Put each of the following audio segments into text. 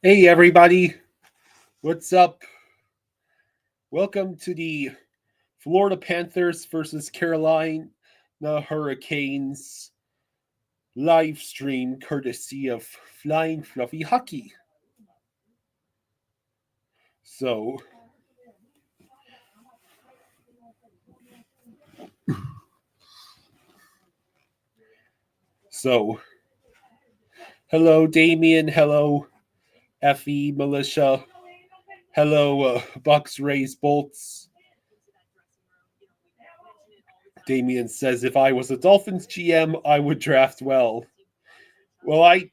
Hey everybody, what's up? Welcome to the Florida Panthers versus Carolina Hurricanes live stream courtesy of Flying Fluffy Hockey. So, so hello Damien, hello Effie, Militia, hello Bucks, Rays, Bolts. Damien says if I was a Dolphins GM, I would draft well. Well, I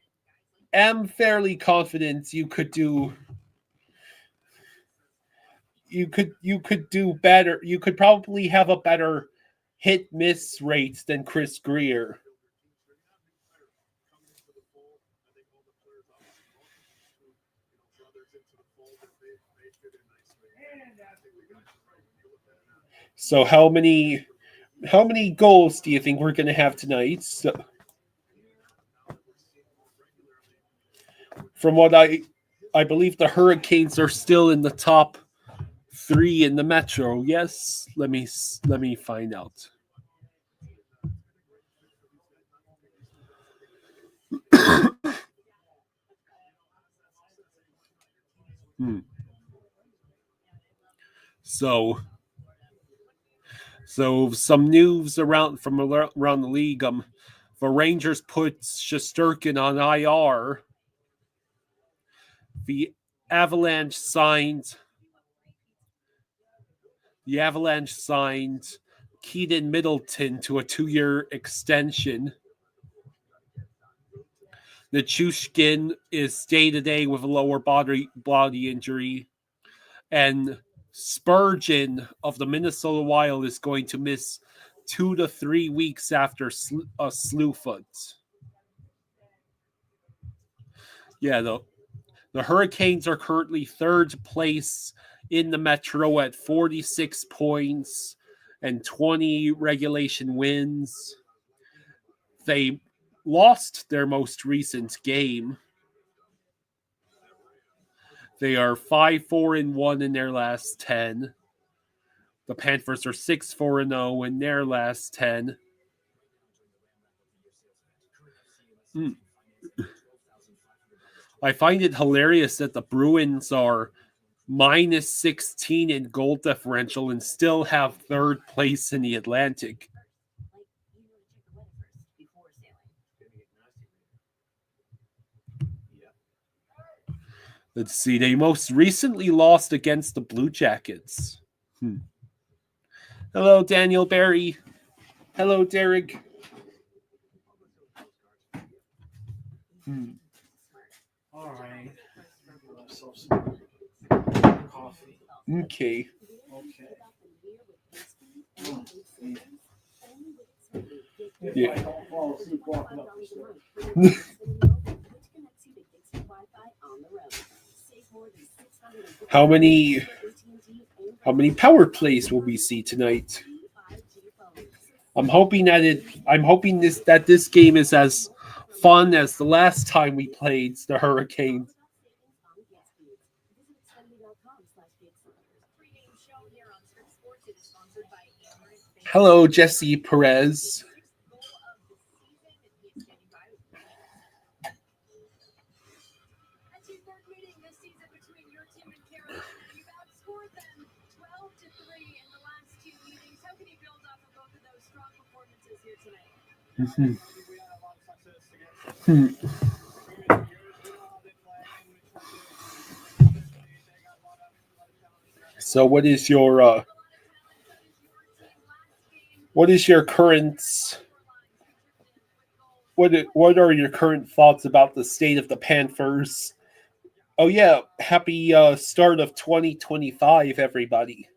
am fairly confident you could do better. You could probably have a better hit miss rate than Chris Greer. So how many goals do you think we're going to have tonight? So, from what I believe the Hurricanes are still in the top 3 in the Metro. Yes, let me find out. Hmm. So some news around the league. The Rangers put Shesterkin on IR. The Avalanche signed the Avalanche signed Keaton Middleton to a 2-year extension. Nichushkin is day to day with a lower body injury, and Spurgeon of the Minnesota Wild is going to miss 2 to 3 weeks after a slew foot. Yeah, the Hurricanes are currently third place in the Metro at 46 points and 20 regulation wins. They lost their most recent game. They are 5-4-1 in their last 10. The Panthers are 6-4-0 in their last 10. I find it hilarious that the Bruins are minus 16 in goal differential and still have third place in the Atlantic. Let's see. They most recently lost against the Blue Jackets. Hello, Daniel Barry. Hello, Derek. All right. Coffee. Okay. If I don't fall asleep walking up the stairs. How many power plays will we see tonight? I'm hoping that this game is as fun as the last time we played the Hurricanes. Hello, Jesse Perez. So, what is your current what are your current thoughts about the state of the Panthers? Oh yeah, happy start of 2025, everybody.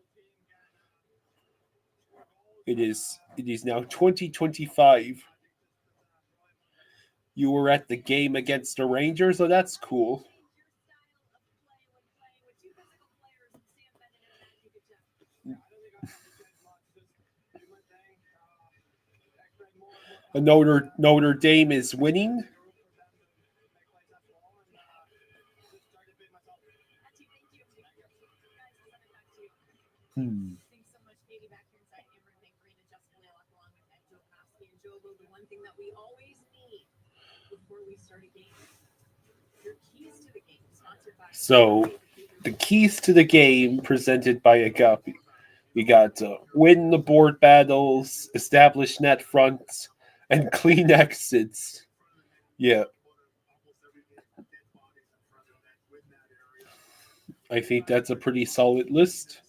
It is now 2025. You were at the game against the Rangers, so that's cool. Notre Dame is winning. So, the keys to the game presented by Agape. We got win the board battles, establish net fronts, and clean exits. Yeah. I think that's a pretty solid list.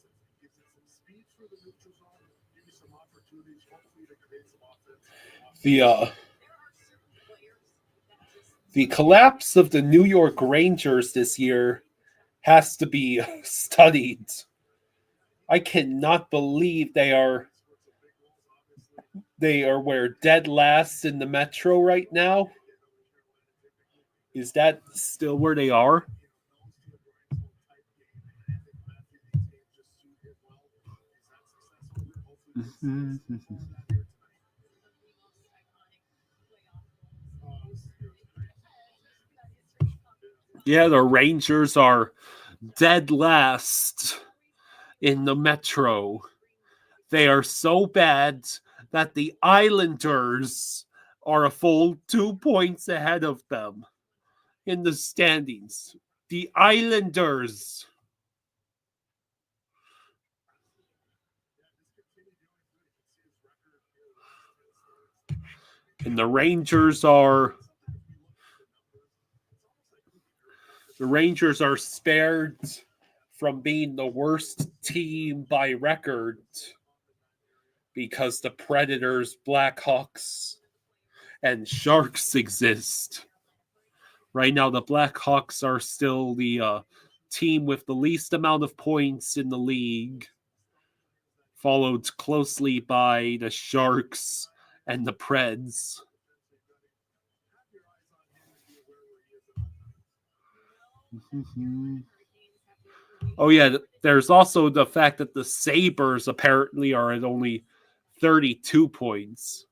The collapse of the New York Rangers this year has to be studied. I cannot believe they are where dead last in the Metro right now. Is that still where they are? Yeah, the Rangers are dead last in the Metro. They are so bad that the Islanders are a full 2 points ahead of them in the standings. The Islanders. And the Rangers are spared from being the worst team by record because the Predators, Blackhawks, and Sharks exist. Right now, the Blackhawks are still the team with the least amount of points in the league, followed closely by the Sharks and the Preds. Oh, yeah, there's also the fact that the Sabres apparently are at only 32 points.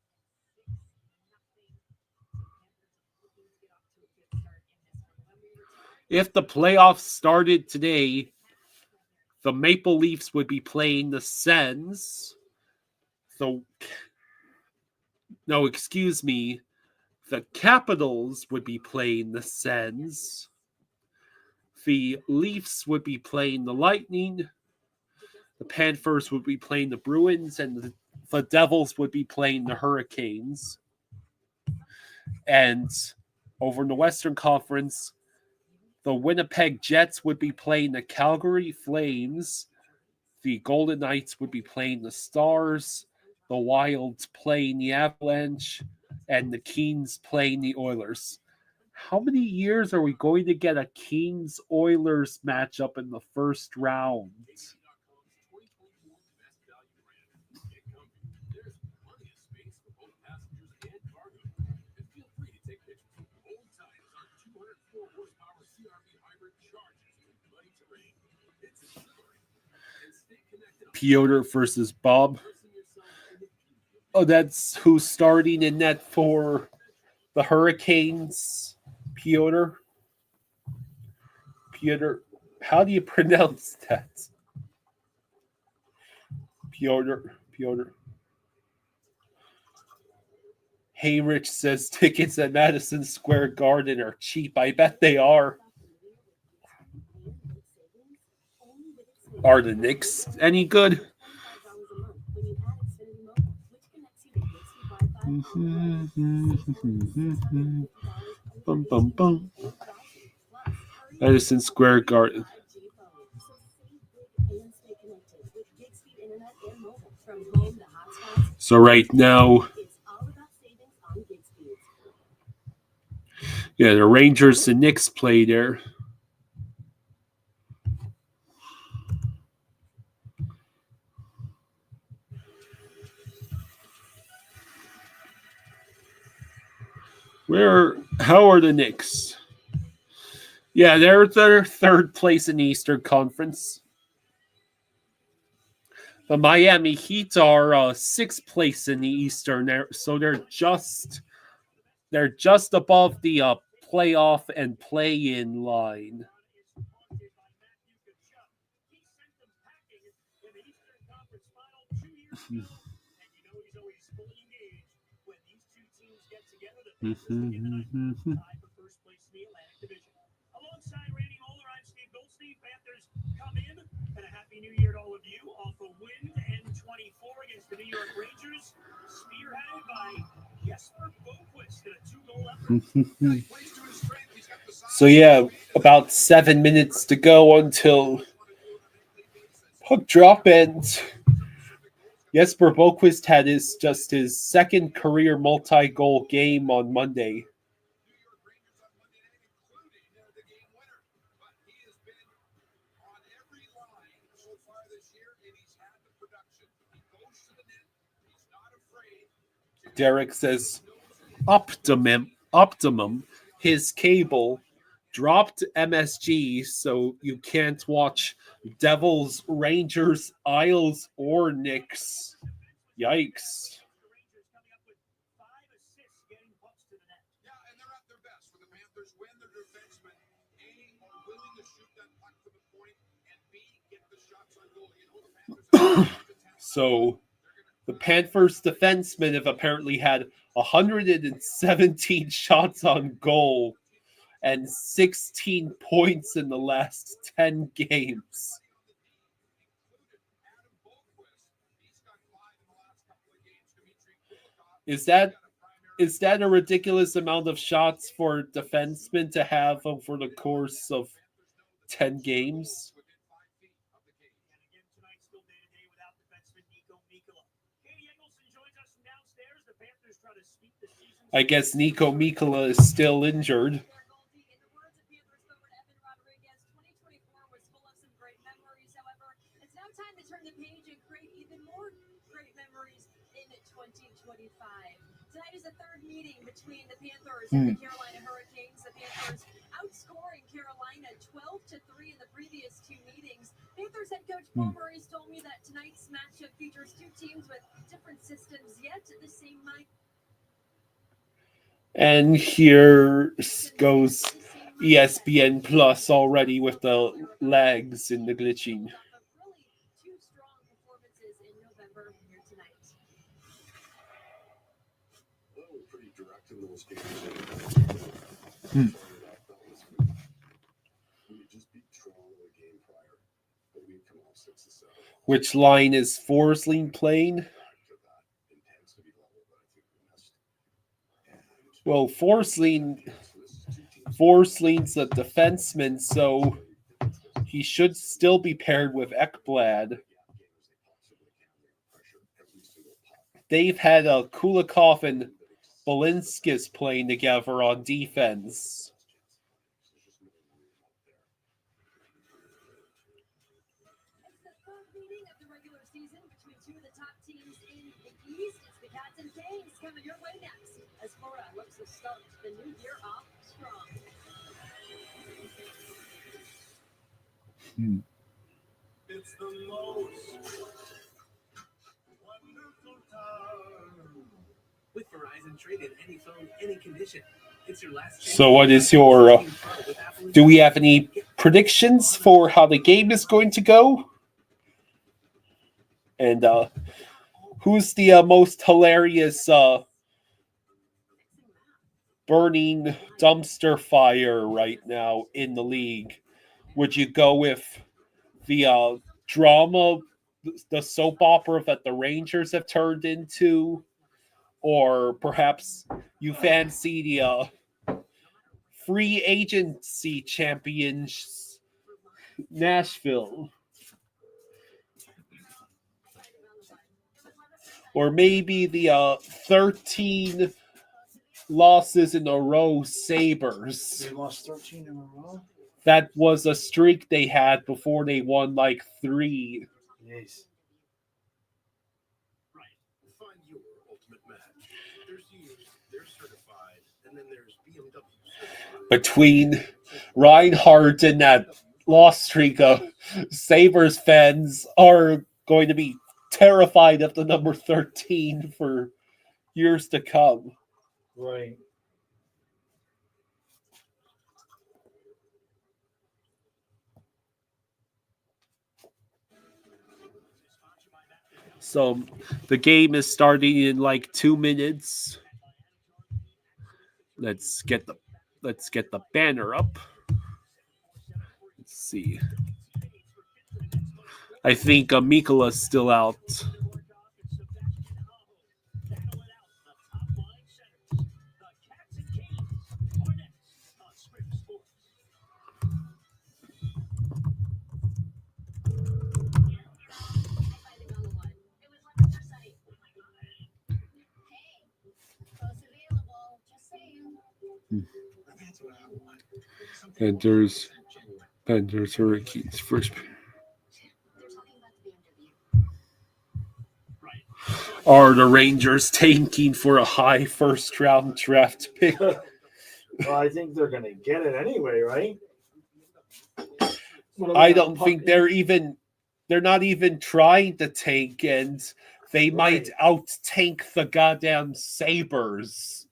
If the playoffs started today, the Maple Leafs would be playing the Sens. The Capitals would be playing the Sens. The Leafs would be playing the Lightning. The Panthers would be playing the Bruins, and the Devils would be playing the Hurricanes. And over in the Western Conference, the Winnipeg Jets would be playing the Calgary Flames. The Golden Knights would be playing the Stars. The Wilds playing the Avalanche. And the Kings playing the Oilers. How many years are we going to get a Kings-Oilers matchup in the first round? Piotr versus Bob. Oh, that's who's starting in net for the Hurricanes. Piotr. How do you pronounce that? Piotr. Hey Rich says tickets at Madison Square Garden are cheap. I bet they are. Are the Knicks any good? Bum, bum, bum. Madison Square Garden. So right now, yeah, the Rangers and Knicks play there. How are the Knicks? Yeah, they're third place in the Eastern Conference. The Miami Heat are sixth place in the Eastern, so they're just above the playoff and play-in line. Come in and a happy new year to all of you off a win to end 24 against the New York Rangers, spearheaded by Jesper Boquist in a 2-goal effort. So yeah, about 7 minutes to go until puck drop, and Jesper Boquist had his second career multi-goal game on Monday. Derek says optimum his cable dropped MSG, so you can't watch Devils, Rangers, Isles, or Knicks. Yikes. Yeah, and they're at their best when the Panthers win. Their defensemen A are willing to shoot that puck to the point, and B get the shots on goal. You know the Panthers. So the Panthers defensemen have apparently had 117 shots on goal and 16 points in the last 10 games. Is that a ridiculous amount of shots for defensemen to have over the course of 10 games? I guess Nico Mikkola is still injured. Tonight is the third meeting between the Panthers and the Carolina Hurricanes. The Panthers outscoring Carolina 12-3 in the previous two meetings. Panthers head coach Paul Maurice told me that tonight's matchup features two teams with different systems, yet the same mind. And here goes ESPN Plus already with the lags in the glitching. Two strong performances in November here tonight. Pretty direct in those games. We just beat Toronto the game prior, but we come off 6-7. Which line is Forsling playing? Well, Forsling's a defenseman, so he should still be paired with Ekblad. They've had Kulikov and Balinskis playing together on defense. It's the third meeting of the regular season between two of the top teams in the East. It's the Cats and Canes coming your way next as Florida looks to start the new year off strong. It's the most wonderful time. With Verizon, trade in any phone, any condition. It's your last chance. So what is your... do we have any predictions for how the game is going to go? And who's the most hilarious burning dumpster fire right now in the league? Would you go with the drama, the soap opera that the Rangers have turned into? Or perhaps you fancy the free agency champions, Nashville? Or maybe the 13 losses in a row Sabres. They lost 13 in a row? That was a streak they had before they won like 3. Yes. Right. Find your ultimate match. There's used, there's certified, and then there's BMW certified. Between Reinhardt and that loss streak, Sabres fans are going to be terrified of the number 13 for years to come. Right. So the game is starting in like 2 minutes. Let's get the banner up. Let's see. I think Mikola's still out. Panthers Hurricanes first. Are the Rangers tanking for a high first round draft pick? Well, I think they're going to get it anyway, right? I don't think they're not even trying to tank, and they might out tank the goddamn Sabres.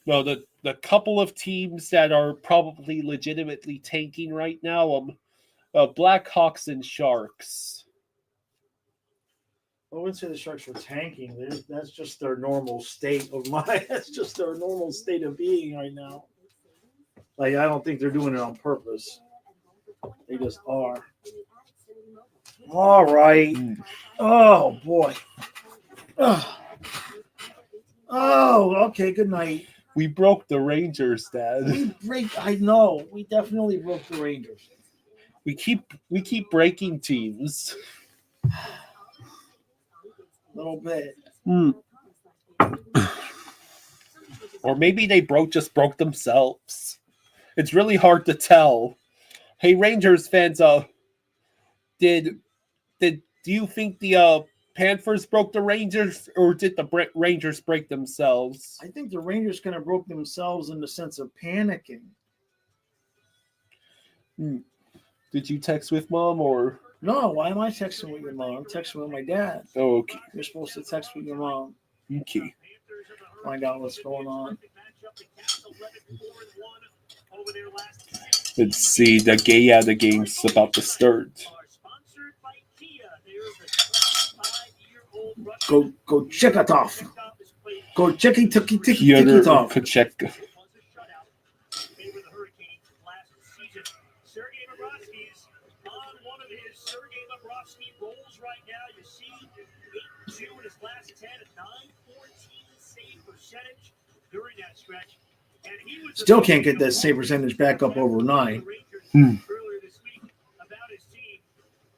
No, the couple of teams that are probably legitimately tanking right now, Blackhawks and Sharks. I wouldn't say the Sharks were tanking. That's just their normal state of mind. That's just their normal state of being right now. Like, I don't think they're doing it on purpose. They just are. All right. Oh, boy. Oh, okay. Good night. We broke the Rangers, Dad. I know. We definitely broke the Rangers. We keep breaking teams. A little bit. Or maybe they just broke themselves. It's really hard to tell. Hey, Rangers fans, do you think the Panthers broke the Rangers, or did the Rangers break themselves? I think the Rangers kind of broke themselves in the sense of panicking. Did you text with Mom, or? No, why am I texting with your mom? I'm texting with my dad. Oh, okay. You're supposed to text with your mom. Okay. Find out what's going on. Let's see. The game's about to start. Go check it off. Go check it off. Kachek. Still can't get that save percentage back up over 9. Earlier this week about his team,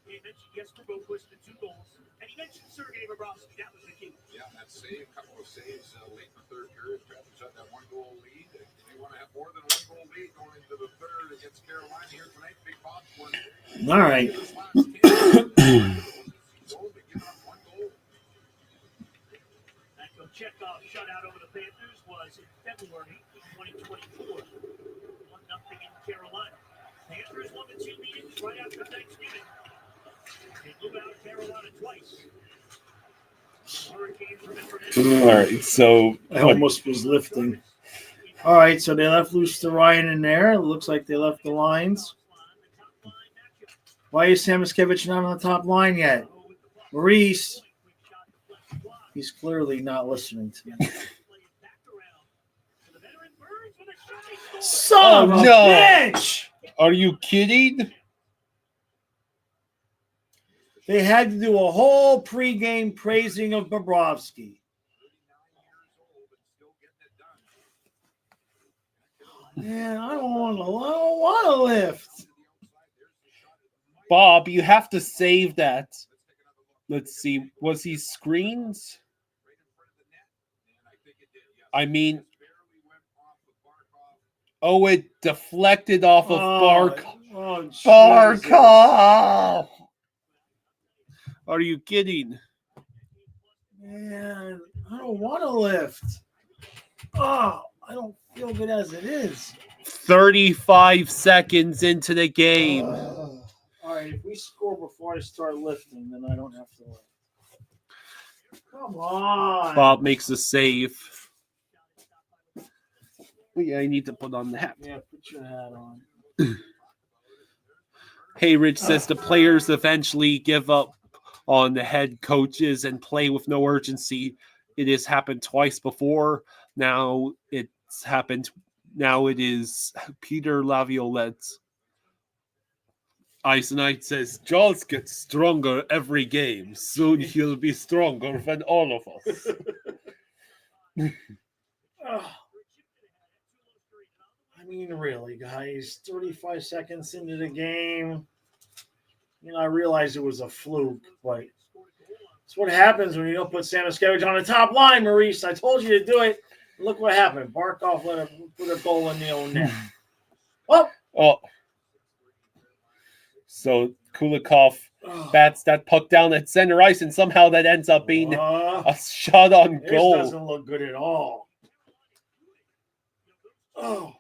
he mentioned Jesper Boquist and 2 goals, and he mentioned Sergei Bobrovsky. That was the key. Yeah, that save, a couple of saves late in the third period. Panthers had that 1-goal lead. They want to have more than a 1-goal lead going into the third against Carolina here tonight. Big Bob won. All right. That Chekhov shutout over the Panthers was in February 2024. 1-0 in Carolina. Panthers won the 2 meetings right after Thanksgiving. They blew out Carolina twice. All right, so I almost was lifting. All right, so they left loose to Ryan in there. It looks like they left the lines. Why is Samoskevich not on the top line yet? Maurice. He's clearly not listening to me. Son of a bitch! Are you kidding? They had to do a whole pregame praising of Bobrovsky. Man, I don't want to lift. Bob, you have to save that. Let's see. Was he screened? I mean, it deflected off of Barkov. Barkov! Are you kidding? Man, I don't want to lift. Oh, I don't feel good as it is. 35 seconds into the game. All right, if we score before I start lifting, then I don't have to lift. Come on. Bob makes a save. Yeah, I need to put on the hat. Yeah, put your hat on. Hey, Rich says the players eventually give up on the head coaches and play with no urgency. It has happened twice before. Now it's happened. Now it is Peter Laviolette. Ice Knight says, Jaws gets stronger every game. Soon he'll be stronger than all of us. I mean, really, guys, 35 seconds into the game. I realized it was a fluke, but it's what happens when you don't put Samoskevich on the top line, Maurice. I told you to do it. Look what happened. Barkov let him put a goal in the own net. Oh. So Kulikov bats that puck down at center ice, and somehow that ends up being a shot on goal. This doesn't look good at all. Oh.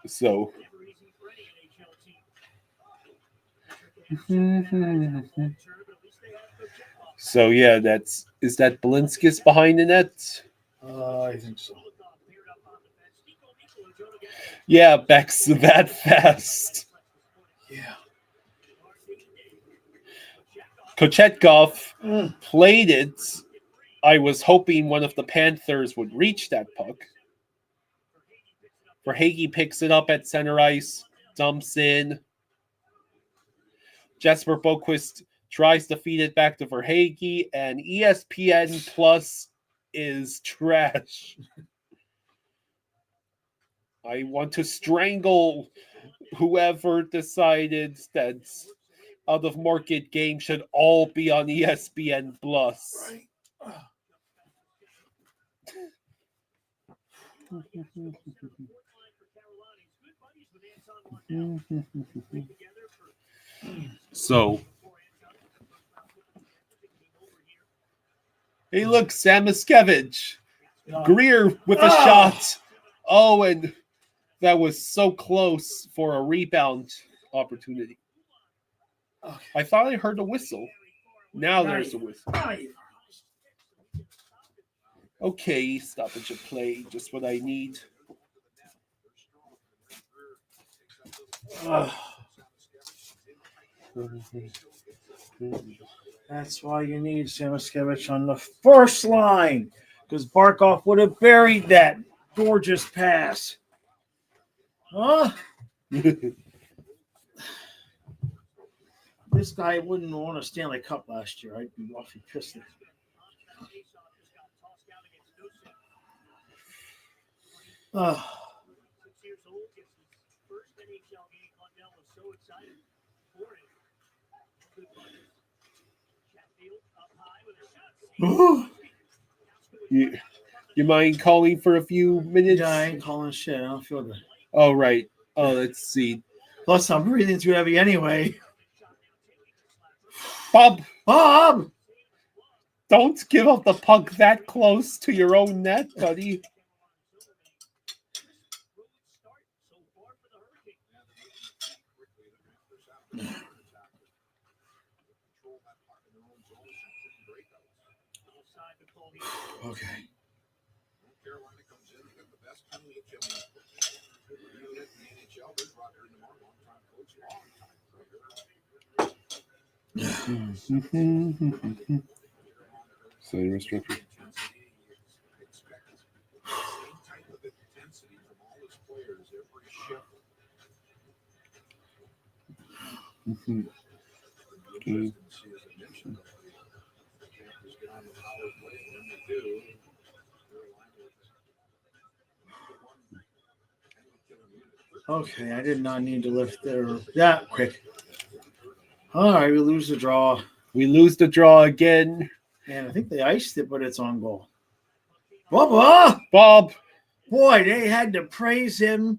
So. So yeah, is that Balinskis behind the net? I think so. Yeah, Beck's that fast. Yeah. Kochetkov played it. I was hoping one of the Panthers would reach that puck. Verhaeghe picks it up at center ice, dumps in. Jesper Boquist tries to feed it back to Verhaeghe, and ESPN Plus is trash. I want to strangle whoever decided that out of market games should all be on ESPN Plus. Right. So, hey, look, Samoskevich. Greer with a shot. Oh, and that was so close for a rebound opportunity. Okay. I thought I heard a whistle. Now there's a whistle. Okay, stoppage of play, just what I need. That's why you need Samoskevich on the first line, because Barkov would have buried that gorgeous pass. Huh? This guy wouldn't want a Stanley Cup last year. I'd be awfully pissed. You mind calling for a few minutes? Yeah, I ain't calling shit. I don't feel good. Oh, right. Oh, let's see. Plus, I'm breathing too heavy anyway. Bob! Bob! Don't give up the puck that close to your own net, buddy. Okay. Carolina comes in, got the best NHL unit in the NHL. They're brought her in tomorrow, long-time coach, So you're restricted. Same type of intensity from all his players every shift. Consistency, as I mentioned, the Panthers get on the power play, and when they do, Okay, I did not need to lift there that quick. All right, we lose the draw. We lose the draw again. And I think they iced it, but it's on goal. Bubba! Bob! Boy, they had to praise him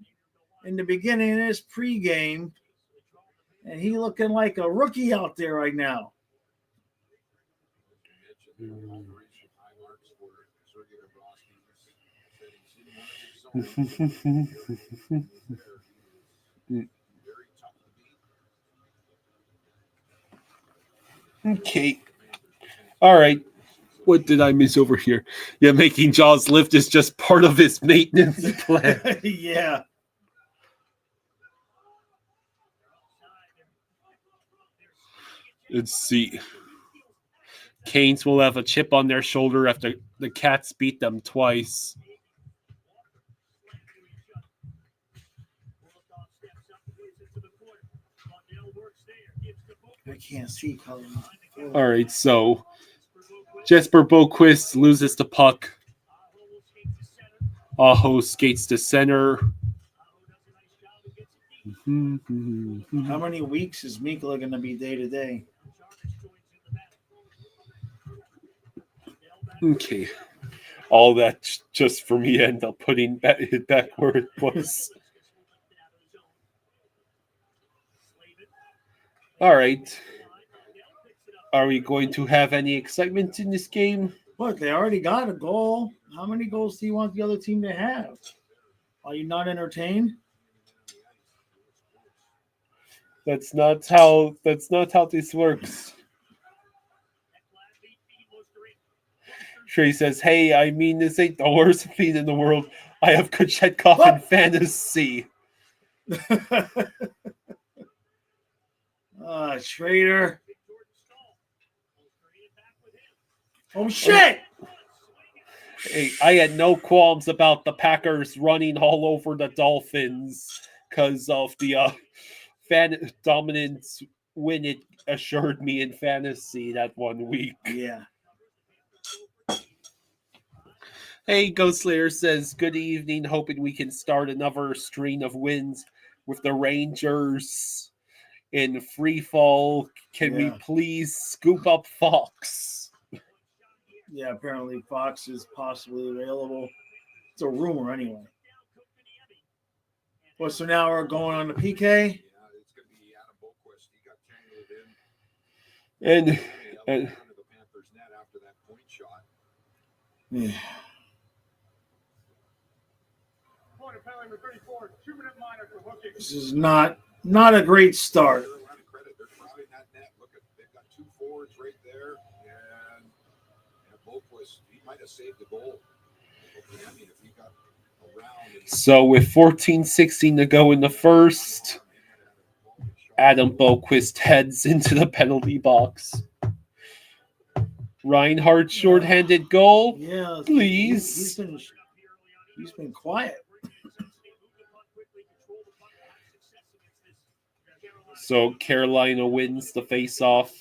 in the beginning of this pregame. And he looking like a rookie out there right now. Okay. All right. What did I miss over here? Yeah, making Jaws lift is just part of his maintenance plan. Yeah. Let's see. Canes will have a chip on their shoulder after the Cats beat them twice. I can't see color. All right, so Jesper Boquist loses the puck. Aho skates to center. How many weeks is Mikla going to be day to day? Okay. All that just for me end up putting it back where it was. All right. Are we going to have any excitement in this game? Look, they already got a goal. How many goals do you want the other team to have? Are you not entertained? That's not how this works. Trey says, "Hey, I mean, this ain't the worst feat in the world. I have Kochetkov in fantasy." Schrader. Oh, shit! Hey, I had no qualms about the Packers running all over the Dolphins because of the fan dominance win it assured me in fantasy that 1 week. Yeah. Hey, Ghost Slayer says, good evening. Hoping we can start another string of wins with the Rangers in free fall. Can we please scoop up Fox? Yeah, apparently Fox is possibly available. It's a rumor anyway. Well, so now we're going on the PK. Yeah, it's going to be Adam Boquist. He got tangled in. And Under the Panthers net after that point shot. Yeah. This is not a great start. They're crowding that net. Look at, they've got two forwards right there, and Boquist, he might have saved the goal. I mean, if he got around. So with 14:16 to go in the first, Adam Boquist heads into the penalty box. Reinhardt shorthanded goal. Yeah, please. He's been quiet. So Carolina wins the face-off.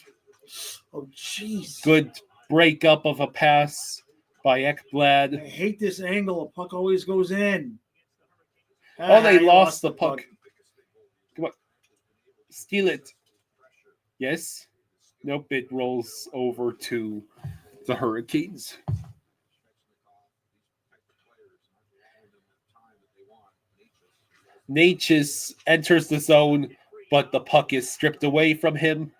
Oh, jeez. Good breakup of a pass by Ekblad. I hate this angle. The puck always goes in. Oh, they lost the puck. Come on. Steal it. Yes. Nope, it rolls over to the Hurricanes. Natchez enters the zone, but the puck is stripped away from him.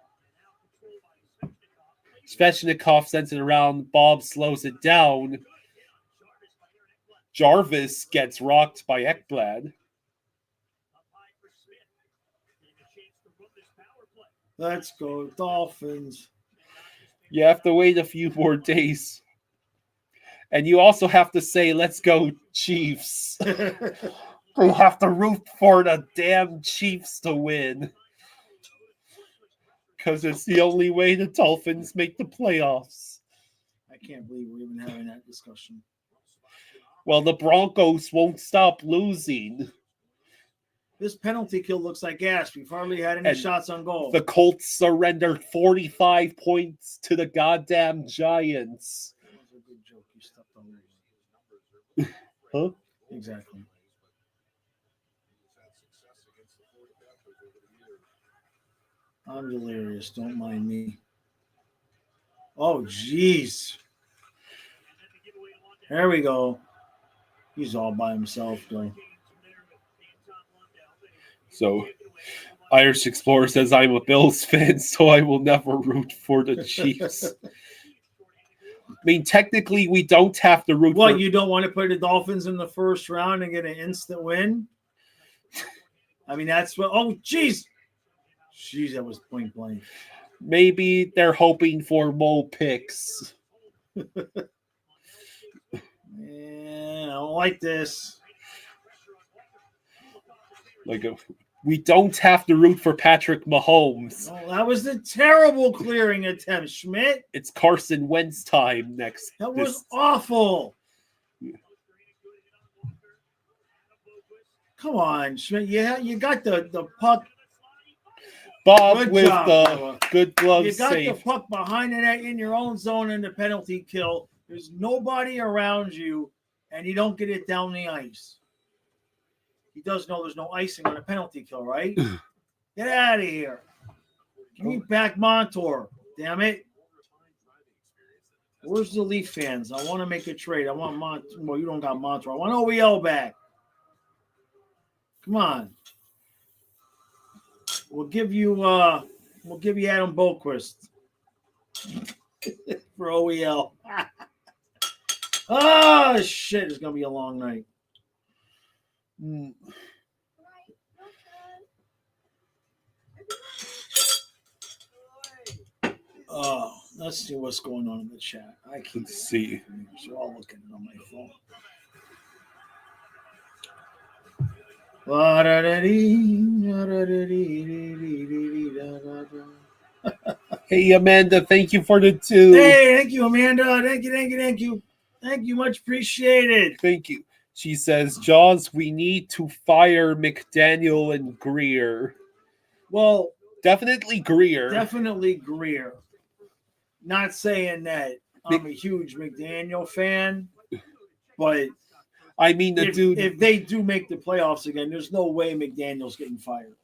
Svechnikov sends it around. Bob slows it down. Jarvis gets rocked by Ekblad. Let's go, Dolphins. You have to wait a few more days. And you also have to say, let's go, Chiefs. They have to root for the damn Chiefs to win. Because it's the only way the Dolphins make the playoffs. I can't believe we're even having that discussion. Well, the Broncos won't stop losing. This penalty kill looks like gas. We've hardly had any shots on goal. The Colts surrendered 45 points to the goddamn Giants. That was a good joke. You stepped on it. Huh? Exactly. I'm delirious. Don't mind me. Oh, jeez. There we go. He's all by himself, though. So, Irish Explorer says, I'm a Bills fan, so I will never root for the Chiefs. I mean, technically, we don't have to root for... What, you don't want to put the Dolphins in the first round and get an instant win? I mean, that's what... Oh, jeez! Jeez, that was point blank. Maybe they're hoping for more picks. Yeah, I don't like this. Like, we don't have to root for Patrick Mahomes. Oh, that was a terrible clearing attempt, Schmidt. It's Carson Wentz time next. That was awful. Come on, Schmidt. Yeah, you got the puck. Bob Good with job, the Noah. good glove You got save. the puck behind the net in your own zone in the penalty kill. There's nobody around you, and you don't get it down the ice. He does know there's no icing on a penalty kill, right? Get out of here. Give me back Montour. Damn it. Where's the Leaf fans? I want to make a trade. I want Montour. Well, you don't got Montour. I want OEL back. Come on. We'll give you Adam Boquist for OEL. Oh shit, it's gonna be a long night. Oh, let's see what's going on in the chat. I can't see. So I'll look at it on my phone. Hey, Amanda, thank you for the 2. Hey, thank you, Amanda. Thank you. Thank you, much appreciated. Thank you. She says, Jaws, we need to fire McDaniel and Greer. Well, definitely Greer. Definitely Greer. Not saying that I'm a huge McDaniel fan, but I mean, if they do make the playoffs again, there's no way McDaniel's getting fired.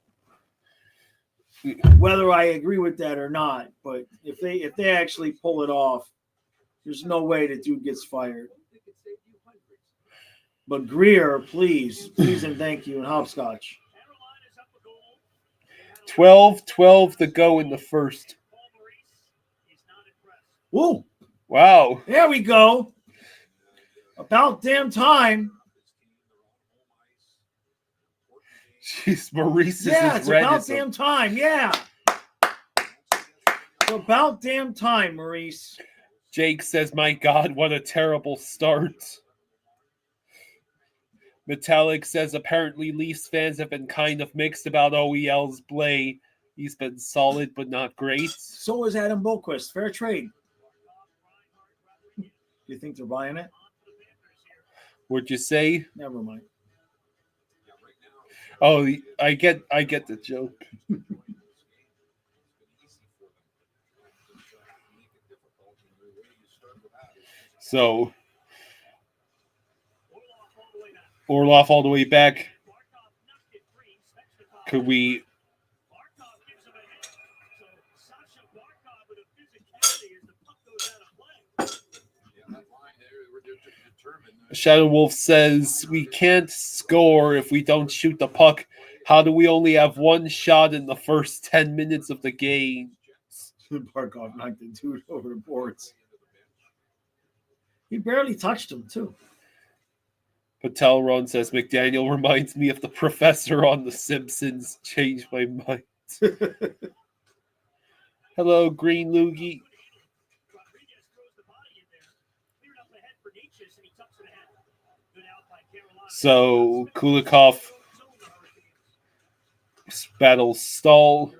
Whether I agree with that or not, but if they actually pull it off, there's no way the dude gets fired. But Greer, please and thank you, and hopscotch. 12-12 to go in the first. Woo! Wow. There we go. About damn time. Jeez, Maurice is it's about damn time. Yeah. It's about damn time, Maurice. Jake says, my God, what a terrible start. Metallic says, apparently Leafs fans have been kind of mixed about OEL's play. He's been solid, but not great. So is Adam Boquist. Fair trade. Do you think they're buying it? What'd you say? Never mind. Oh, I get the joke. So, Orlov all the way back. Could we? Shadow Wolf says, we can't score if we don't shoot the puck. How do we only have one shot in the first 10 minutes of the game? Barkov knocked the dude over the boards. He barely touched him, too. Patel Ron says, McDaniel reminds me of the professor on The Simpsons. Changed my mind. Hello, Green Loogie. So, Kulikov battles Stahl.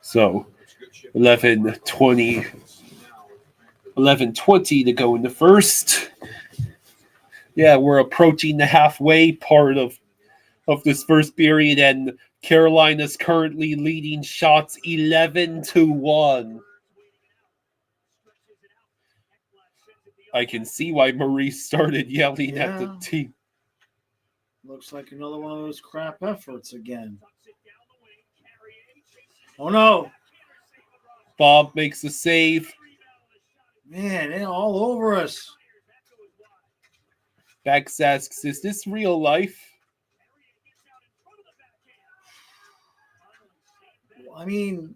So, 11:20 to go in the first. Yeah, we're approaching the halfway part of this first period, and Carolina's currently leading shots 11-1. I can see why Maurice started yelling at the team. Looks like another one of those crap efforts again. Oh, no. Bob makes a save. Man, they're all over us. Bex asks, is this real life? I mean,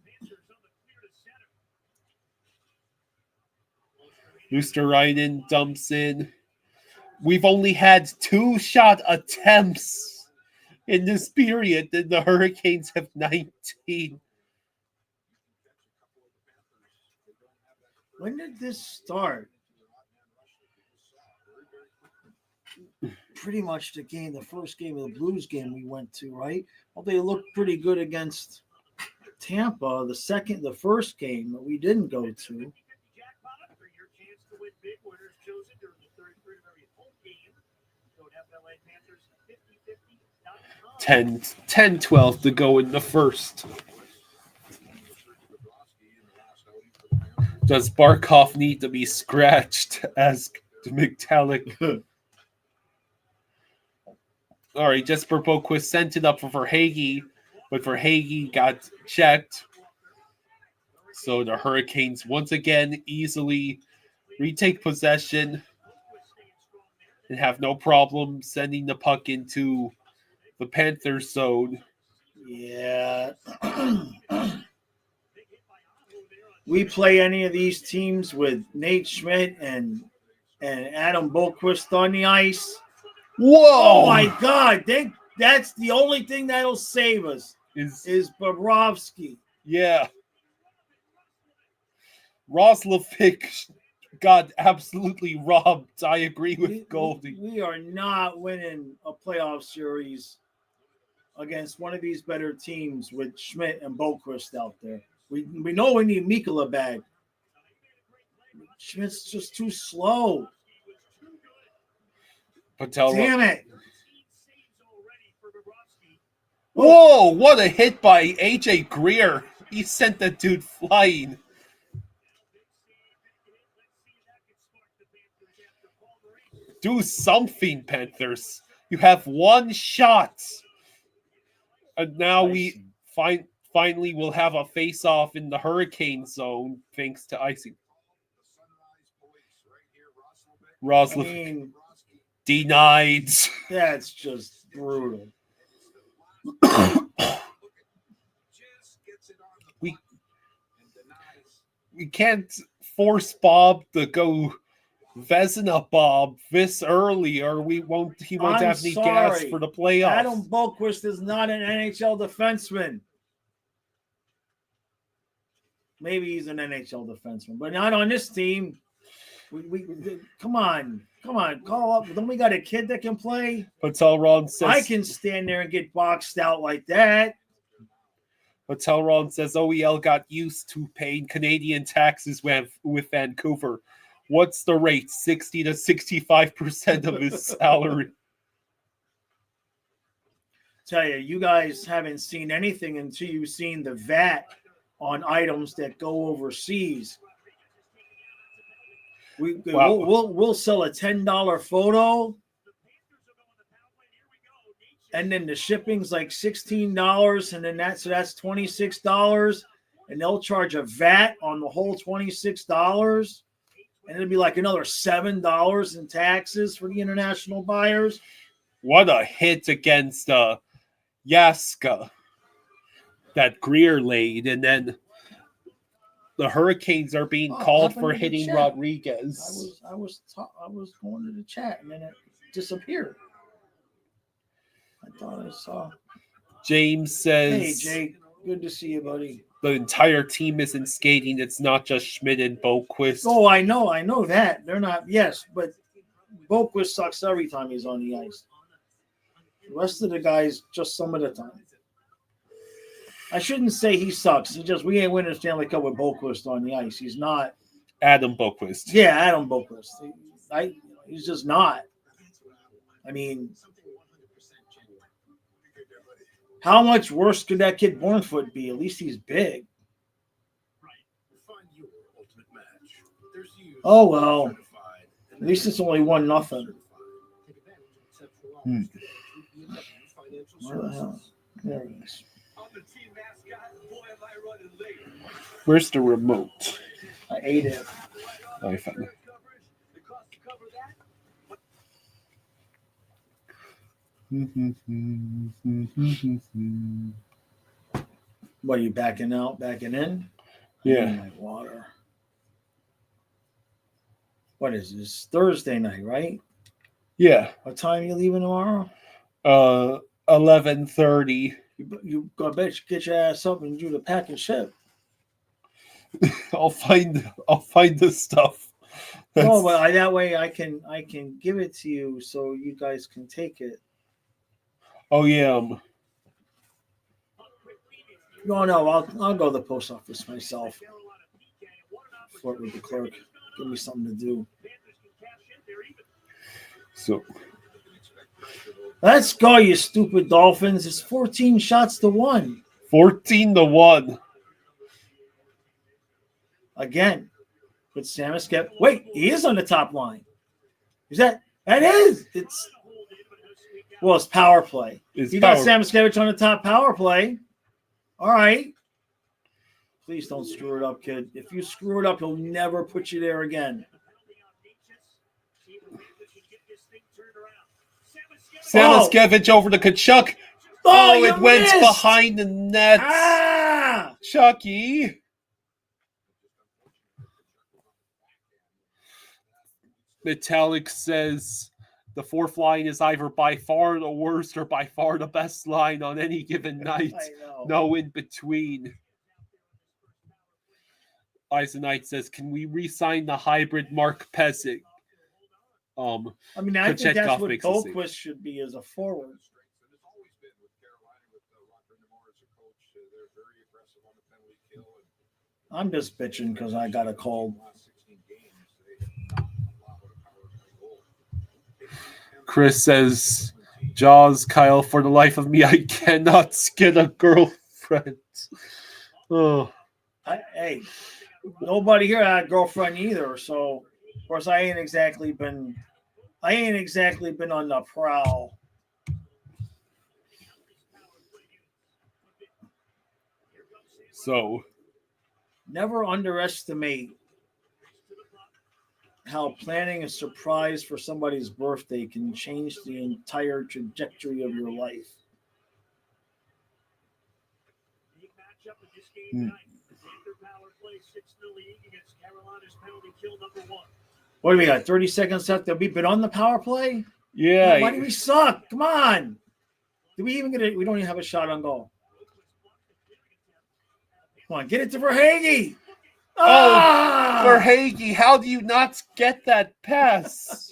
Luosterainen dumps in. We've only had 2 shot attempts in this period, and the Hurricanes have 19. When did this start? Pretty much the first game of the Blues game we went to, right? Well, they looked pretty good against Tampa. The first game that we didn't go to. Jackpot for your chance to win big. Winners chosen during the third period of every home game. Go to FLAPanthers5050.com. 10-12 to go in the first. Does Barkov need to be scratched? Asked McTallick. All right, Jesper Boquist sent it up for Verhaeghe, but Verhaeghe got checked. So the Hurricanes once again easily retake possession and have no problem sending the puck into the Panthers zone. Yeah. We play any of these teams with Nate Schmidt and Adam Boquist on the ice. Whoa! Oh my God! That's the only thing that'll save us is Bobrovsky. Yeah. Roslovic got absolutely robbed. I agree with Goldie. We are not winning a playoff series against one of these better teams with Schmidt and Boquist out there. We know we need Mikkola back. Schmidt's just too slow. Damn it. Whoa, what a hit by AJ Greer. He sent that dude flying. Do something, Panthers. You have 1 shot. And now we finally will have a face-off in the Hurricane zone thanks to icing. Roslovic denied. That's just brutal. We can't force Bob to go Vezina Bob this early, or he won't have any gas for the playoffs. Adam Boquist is not an NHL defenseman. Maybe he's an NHL defenseman, but not on this team. We come on, call up. Then we got a kid that can play. Patel Ron says I can stand there and get boxed out like that. Patel Ron says OEL got used to paying Canadian taxes with Vancouver. What's the rate? 60 to 65% of his salary. Tell you guys haven't seen anything until you've seen the VAT on items that go overseas. We'll sell a $10 photo, and then the shipping's like $16, and then that's $26, and they'll charge a VAT on the whole $26, and it'll be like another $7 in taxes for the international buyers. What a hit against Yaska that Greer laid, and then the Hurricanes are being called for hitting Rodriguez. I was going to the chat, and then it disappeared. I thought I saw. James says, "Hey, Jake, good to see you, buddy." The entire team isn't skating. It's not just Schmidt and Boquist. Oh, I know that. They're not. Yes, but Boquist sucks every time he's on the ice. The rest of the guys just some of the time. I shouldn't say he sucks. We ain't winning a Stanley Cup with Boquist on the ice. He's not. Adam Boquist. Yeah, Adam Boquist. He's just not. I mean, how much worse could that kid Bornfoot be? At least he's big. Oh, well. At least it's only 1-0. Where the hell? There it is. Where's the remote? I ate it. I found it. What are you backing out, backing in? Yeah. I need my water. What is this? Thursday night, right? Yeah. What time are you leaving tomorrow? 11:30. You go bet you get your ass up and do the pack and ship. I'll find the stuff. No, but that way I can give it to you so you guys can take it. Oh yeah. No, I'll go to the post office myself. Flirt with the clerk. Give me something to do. So Let's go, you stupid Dolphins. It's 14 shots to 1. 14-1. Again, with Samus kept. Wait, he is on the top line. Is that is? It's it's power play. You got Samuskevich on the top power play. All right. Please don't screw it up, kid. If you screw it up, he'll never put you there again. Samuskevich over to Kachuk. Oh, it went missed. behind the net. Ah! Chucky. Metallic says the fourth line is either by far the worst or by far the best line on any given night. No in between. Eisenite says, can we re-sign the hybrid Mark Pesic? I mean, I think that's what Boquist should be as a forward. And it's always been with Carolina with Rob Brindamore as a coach. They're very aggressive on the penalty kill. And I'm just bitching because I got a cold. Chris says, Jaws, Kyle, for the life of me, I cannot get a girlfriend. Oh. Hey, nobody here had a girlfriend either. So, of course, I ain't exactly been on the prowl. So, never underestimate how planning a surprise for somebody's birthday can change the entire trajectory of your life. What do we got? 30 seconds left. Have we been on the power play? Yeah. Why do we suck? Come on. Did we even get it? We don't even have a shot on goal. Come on, get it to Verhaeghe. Oh, Verhaeghe, how do you not get that pass?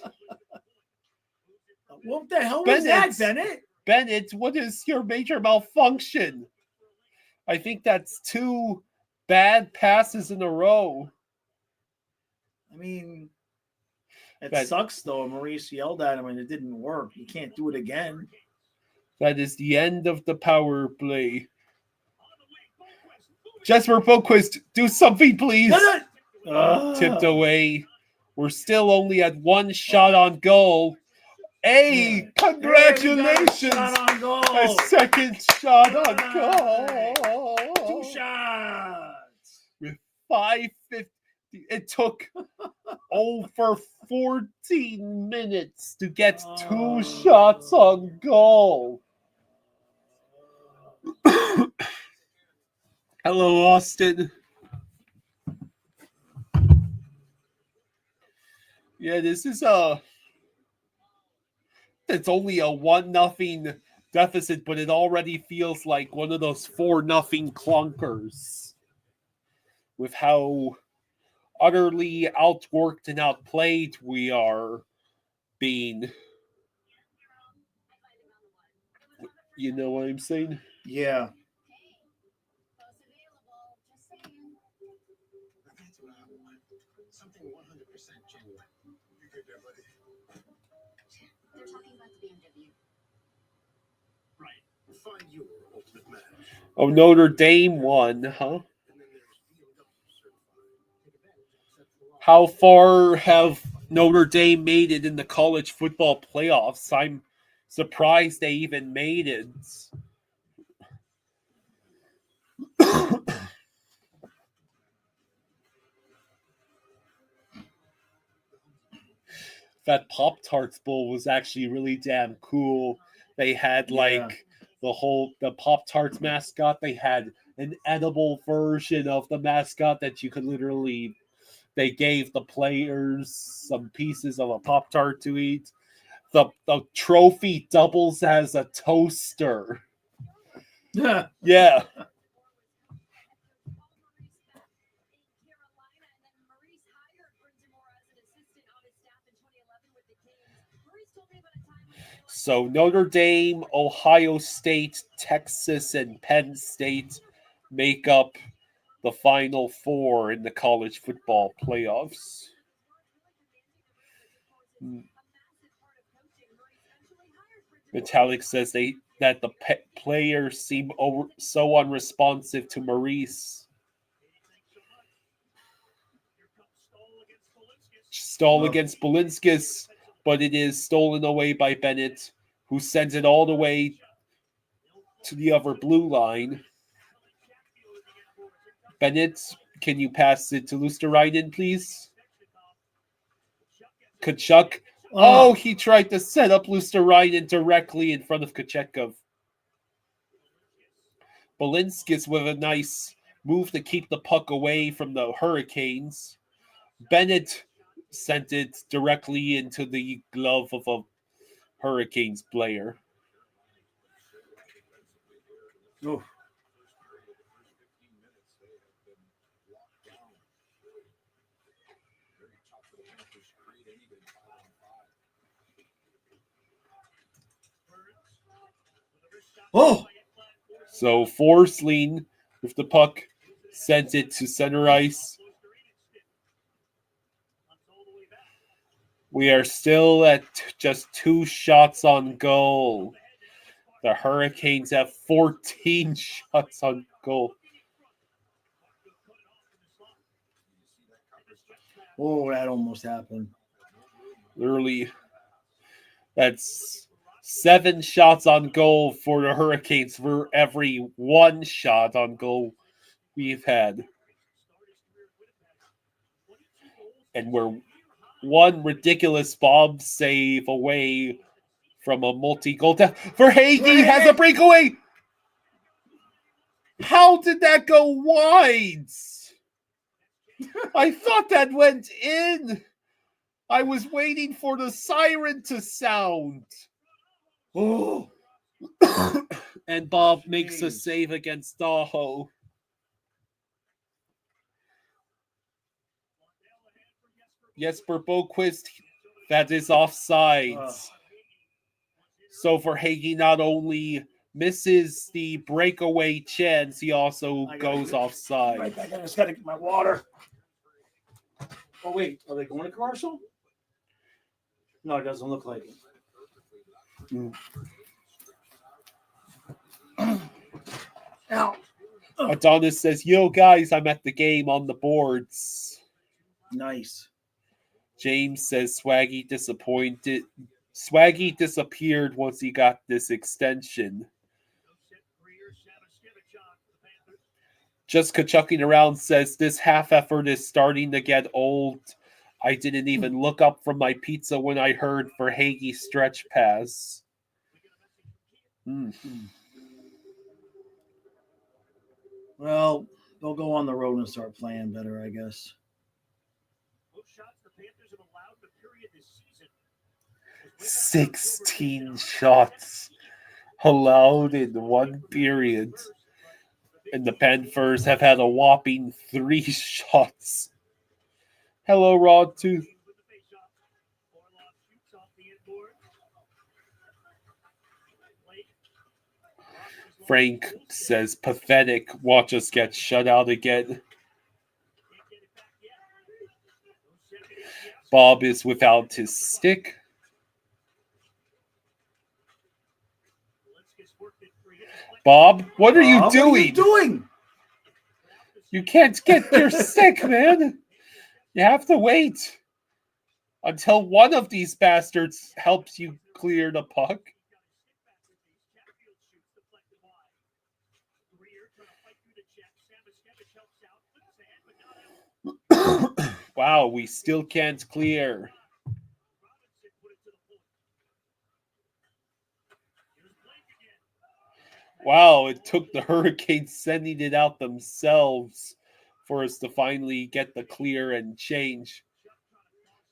What the hell was that, Bennett? Bennett, what is your major malfunction? I think that's 2 bad passes in a row. I mean, it sucks, though. Maurice yelled at him, and it didn't work. You can't do it again. That is the end of the power play. Jesper Boquist, do something, please. Tipped away. We're still only at 1 shot on goal. Hey, congratulations! A second shot on goal. 2 shots. With 5:50. It took over 14 minutes to get 2 shots on goal. Hello, Austin. Yeah, this is it's only a 1-0 deficit, but it already feels like one of those 4-0 clunkers with how utterly outworked and outplayed we are being. You know what I'm saying? Yeah. Something 100% genuine. You get that, buddy? They're talking about the BMW. Right. Find your ultimate match. Oh, Notre Dame won, huh? And then there's BMW certified. Take advantage. How far have Notre Dame made it in the college football playoffs? I'm surprised they even made it. That Pop-Tarts Bowl was actually really damn cool. They had the Pop-Tarts mascot. They had an edible version of the mascot that you could literally They gave the players some pieces of a Pop-Tart to eat. The trophy doubles as a toaster. Yeah. Yeah. So Notre Dame, Ohio State, Texas, and Penn State make up the Final Four in the college football playoffs. Metallic says that the players seem so unresponsive to Maurice. Stall against Balinskis, but it is stolen away by Bennett, who sends it all the way to the other blue line. Bennett, can you pass it to Luosterainen, please? Kachuk. Oh, he tried to set up Luosterainen directly in front of Kochetkov. Balinskis with a nice move to keep the puck away from the Hurricanes. Bennett sent it directly into the glove of a Hurricanes player. Oh. Oh! So Forsling with the puck sent it to center ice. We are still at just 2 shots on goal. The Hurricanes have 14 shots on goal. Oh, that almost happened. Literally, that's 7 shots on goal for the Hurricanes for every 1 shot on goal we've had. And we're one ridiculous Bob save away from a multi-goal death. Verhaeghe has a breakaway. How did that go wide? I thought that went in. I was waiting for the siren to sound. Oh. And Bob makes a save against Daho. Jesper Boquist, that is offsides. So Verhaeghe not only misses the breakaway chance, he also goes offside. Right back. I just got to get my water. Oh, wait. Are they going to commercial? No, it doesn't look like it. Ow. Adonis says, yo, guys, I'm at the game on the boards. Nice. James says Swaggy disappointed. Swaggy disappeared once he got this extension. Just Kachucking around says this half effort is starting to get old. I didn't even look up from my pizza when I heard Verhaeghe stretch pass. Well, they'll go on the road and start playing better, I guess. 16 shots allowed in one period. And the Panthers have had a whopping 3 shots. Hello, Rod Tooth. Frank says, pathetic. Watch us get shut out again. Bob is without his stick. Bob, what are you doing? What are you doing? You can't get your stick, man. You have to wait until one of these bastards helps you clear the puck. Wow, we still can't clear. Wow, it took the Hurricanes sending it out themselves for us to finally get the clear and change.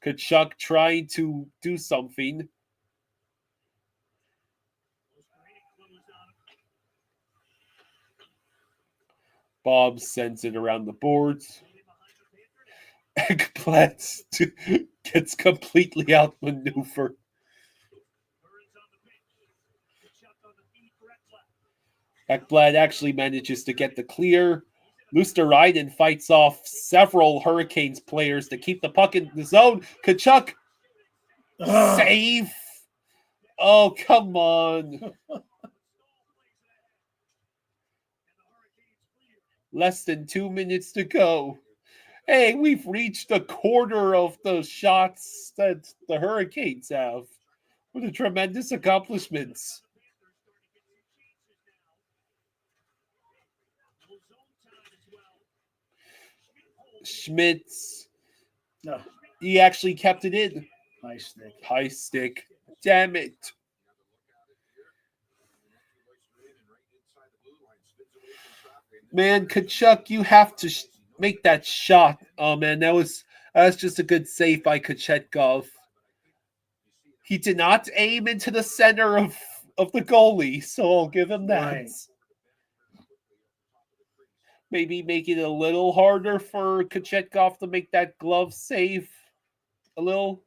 Kachuk trying to do something. Bob sends it around the boards. Eggplant gets completely outmaneuvered. Ekblad actually manages to get the clear. Luosterainen fights off several Hurricanes players to keep the puck in the zone. Kachuk, save. Oh, come on. Less than 2 minutes to go. Hey, we've reached a quarter of the shots that the Hurricanes have. What a tremendous accomplishment. Schmitz. No. He actually kept it in. High stick. High stick. Damn it. Man, Kachuk, you have to make that shot. Oh, man, that was just a good save by Kochetkov. He did not aim into the center of the goalie, so I'll give him that. Right. Maybe make it a little harder for Kochetkov to make that glove save a little.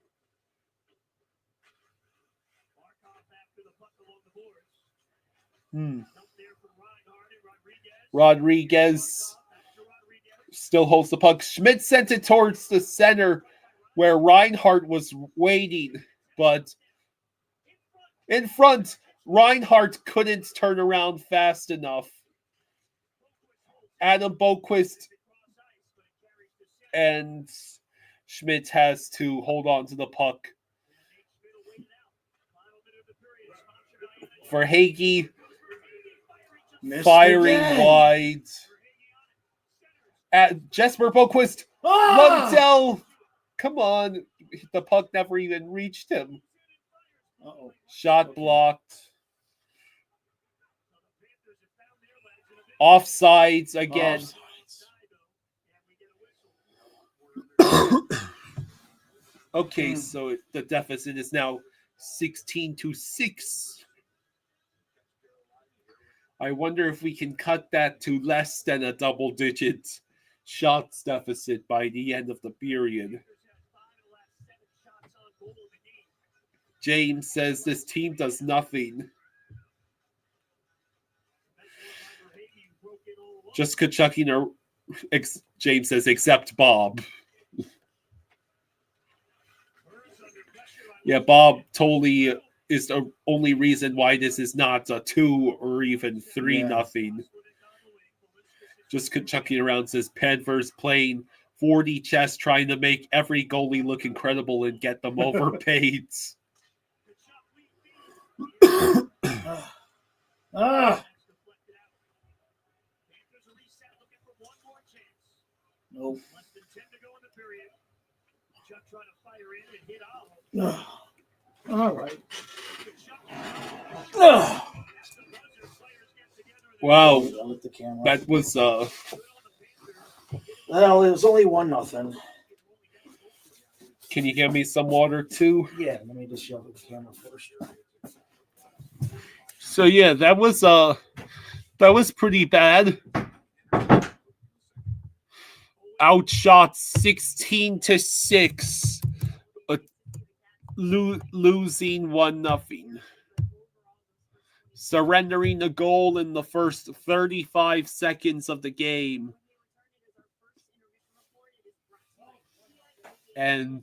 Rodriguez still holds the puck. Schmidt sent it towards the center where Reinhardt was waiting, but in front, Reinhardt couldn't turn around fast enough. Adam Boquist and Schmidt has to hold on to the puck. For Hagee, firing wide. At Jesper Boquist, Lundell, come on. The puck never even reached him. Uh-oh. Shot blocked. Offsides again. Okay, so the deficit is now 16-6. I wonder if we can cut that to less than a double-digit shots deficit by the end of the period. James says this team does nothing. Just Kachucking or James says, except Bob. Yeah, Bob totally is the only reason why this is not a 2 or even 3-0. Just Kachucking around says Panthers playing 4D chess, trying to make every goalie look incredible and get them overpaid. Nope. All right. Wow, With the camera. that was Well, it was only 1-0. Can you give me some water too? Yeah, let me just yell at the camera first. So yeah, that was pretty bad. Outshot 16-6. Losing 1-0. Surrendering a goal in the first 35 seconds of the game. And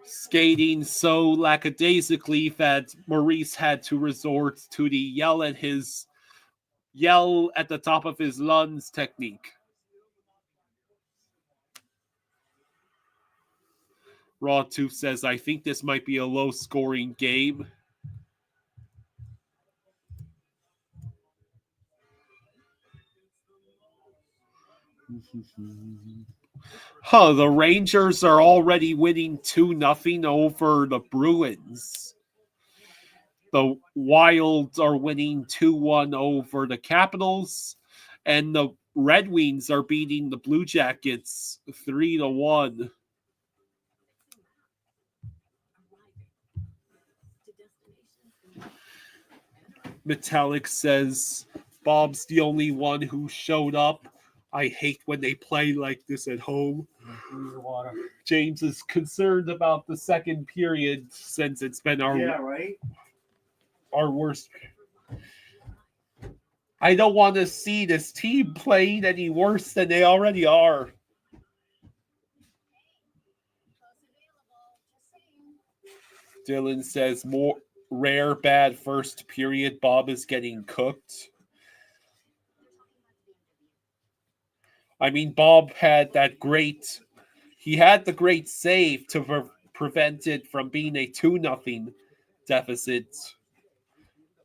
skating so lackadaisically that Maurice had to resort to the yell at the top of his lungs technique. Raw Tooth says, I think this might be a low-scoring game. The Rangers are already winning 2-0 over the Bruins. The Wild are winning 2-1 over the Capitals. And the Red Wings are beating the Blue Jackets 3-1. Metallic says Bob's the only one who showed up. I hate when they play like this at home. James is concerned about the second period since it's been our worst. I don't want to see this team playing any worse than they already are. Dylan says more rare bad first period. Bob is getting cooked. I mean, Bob had that great. He had the great save to prevent it from being a 2-0 deficit.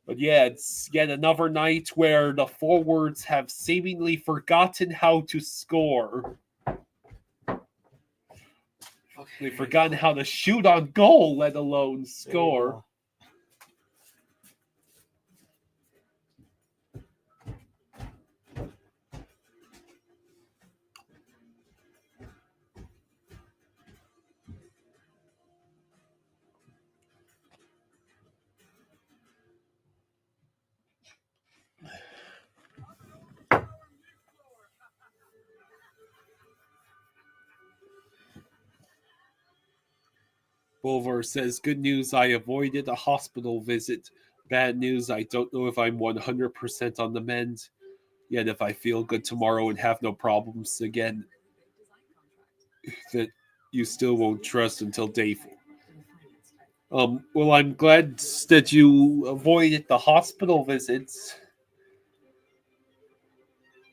But yeah, it's yet another night where the forwards have seemingly forgotten how to score. They've forgotten how to shoot on goal, let alone score. Bulver says, good news, I avoided a hospital visit. Bad news, I don't know if I'm 100% on the mend. Yet if I feel good tomorrow and have no problems again, that you still won't trust until day 4. Well, I'm glad that you avoided the hospital visits.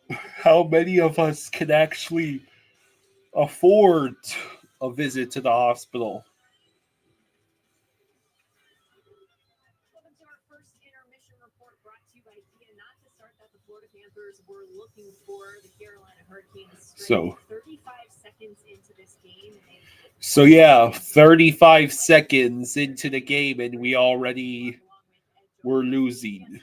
How many of us can actually afford a visit to the hospital? Welcome to our first intermission report brought to you by Kia. Not to start that the Florida Panthers were looking for the Carolina Hurricanes. So 35 seconds into this game. So yeah, 35 seconds into the game and we already were losing. You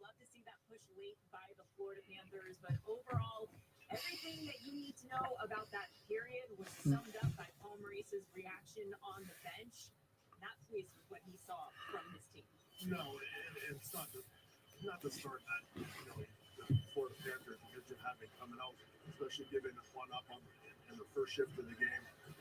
love to see that push late by the Florida Panthers, but overall, everything that you need to know about that period was summed up by Paul Maurice's reaction on the bench. Not pleased with what he saw from his team. No, it's not to start that, the Florida Panthers because you have it coming out, especially given one up in the first shift of the game.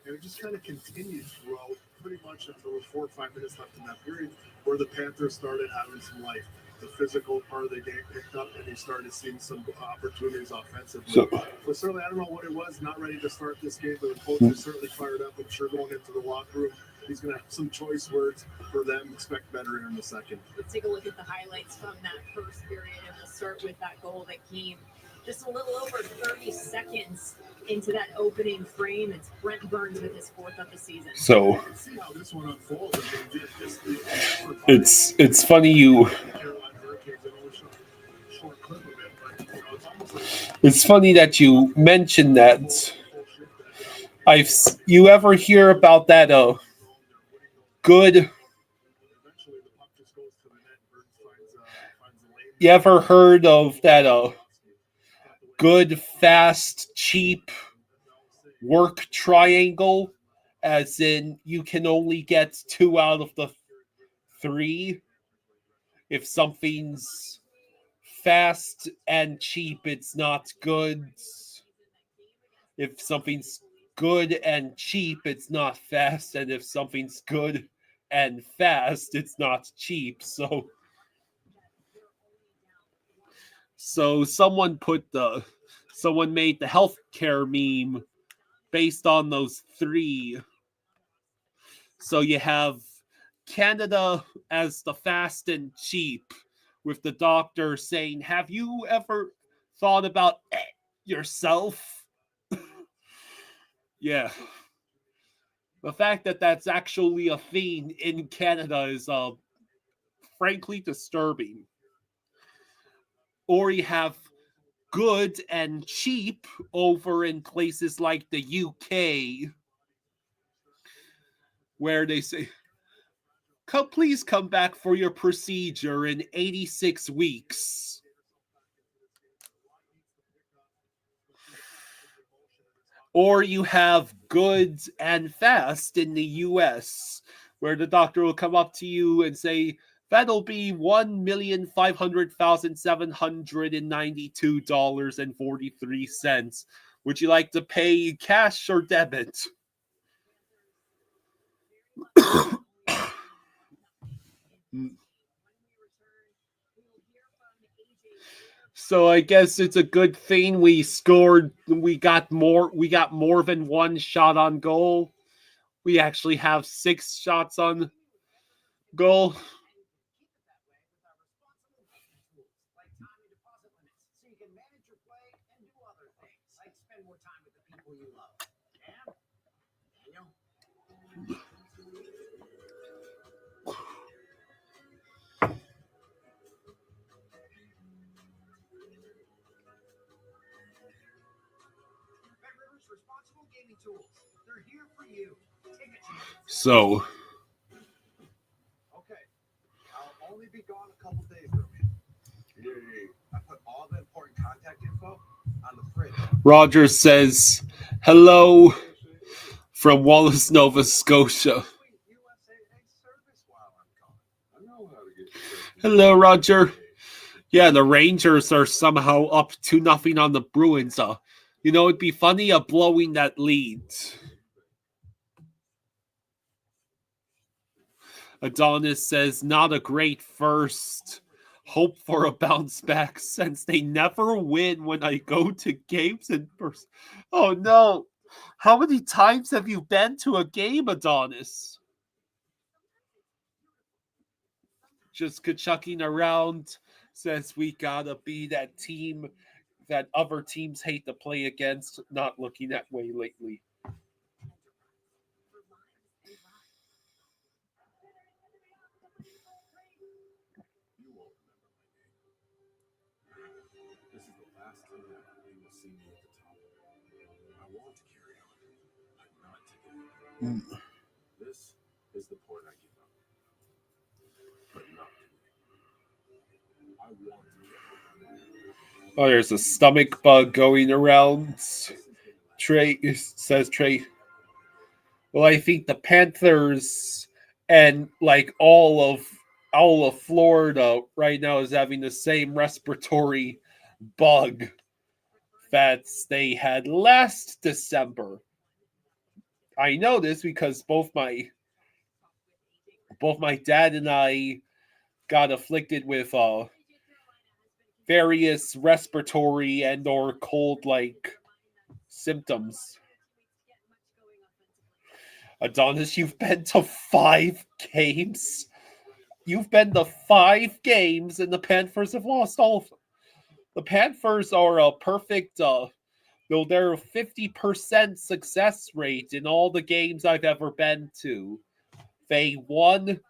And it just kind of continued throughout pretty much until there was 4 or 5 minutes left in that period where the Panthers started having some life. The physical part of the game picked up and you started seeing some opportunities offensively. So certainly, I don't know what it was, not ready to start this game, but the coach is certainly fired up. I'm sure going into the locker room, he's going to have some choice words for them. Expect better here in the second. Let's take a look at the highlights from that first period, and we'll start with that goal that came just a little over 30 seconds into that opening frame. It's Brent Burns with his 4th of the season. So See how this one unfolds. it's funny you. It's funny that you mentioned that. You ever hear about that good? You ever heard of that good, fast, cheap work triangle? As in, you can only get 2 out of the 3. If something's fast and cheap, it's not good. If something's good and cheap, it's not fast. And if something's good and fast, it's not cheap. So someone made the healthcare meme based on those 3. So you have Canada as the fast and cheap, with the doctor saying, have you ever thought about yourself? Yeah. The fact that that's actually a thing in Canada is frankly disturbing. Or you have good and cheap over in places like the UK, where they say, please come back for your procedure in 86 weeks. Or you have Good and Fast in the US, where the doctor will come up to you and say, that'll be $1,500,792.43. Would you like to pay cash or debit? So I guess it's a good thing we scored. We got more than one shot on goal. We actually have 6 shots on goal. So Okay, I'll only be gone a couple days though, man. Yay. I put all the important contact info on the fridge. Rogers says, hello from Wallace, Nova Scotia. Hello, Roger. Yeah, the Rangers are somehow up 2-0 on the Bruins. It'd be funny blowing that lead. Adonis says, not a great first. Hope for a bounce back since they never win when I go to games in person. Oh no. How many times have you been to a game, Adonis? Just chucking around, says we gotta be that team that other teams hate to play against. Not looking that way lately. This is the last time you will see me at the top. I want to carry on, but not today. This is the point I give up, but not today. I want to. Oh, there's a stomach bug going around. Trey says Trey. Well, I think the Panthers and like all of Florida right now is having the same respiratory bug that they had last December. I know this because both my dad and I got afflicted with various respiratory and or cold like symptoms. Adonis, you've been to 5 games. You've been to 5 games, and the Panthers have lost all of them. The Panthers are a perfect, they're a 50% success rate in all the games I've ever been to. They won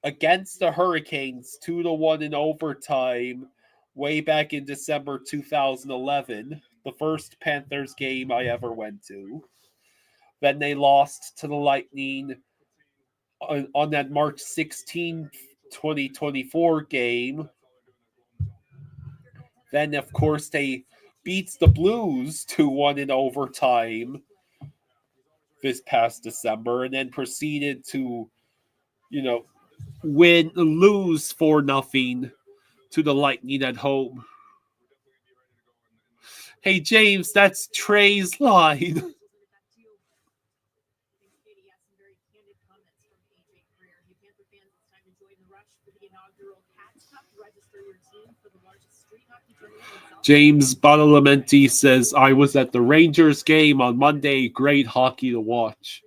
against the Hurricanes 2-1 in overtime way back in December 2011, the first Panthers game I ever went to. Then they lost to the Lightning on that March 16, 2024 game. Then, of course, they beats the Blues 2-1 in overtime this past December, and then proceeded to, lose 4-0 to the Lightning at home. Hey, James, that's Trey's line. James Badalamenti says, I was at the Rangers game on Monday. Great hockey to watch.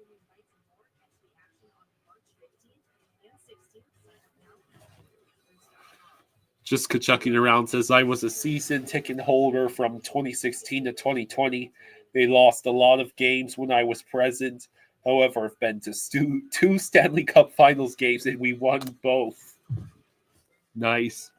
Just Kachucking around says, I was a season ticket holder from 2016 to 2020. They lost a lot of games when I was present. However, I've been to 2 Stanley Cup Finals games and we won both. Nice.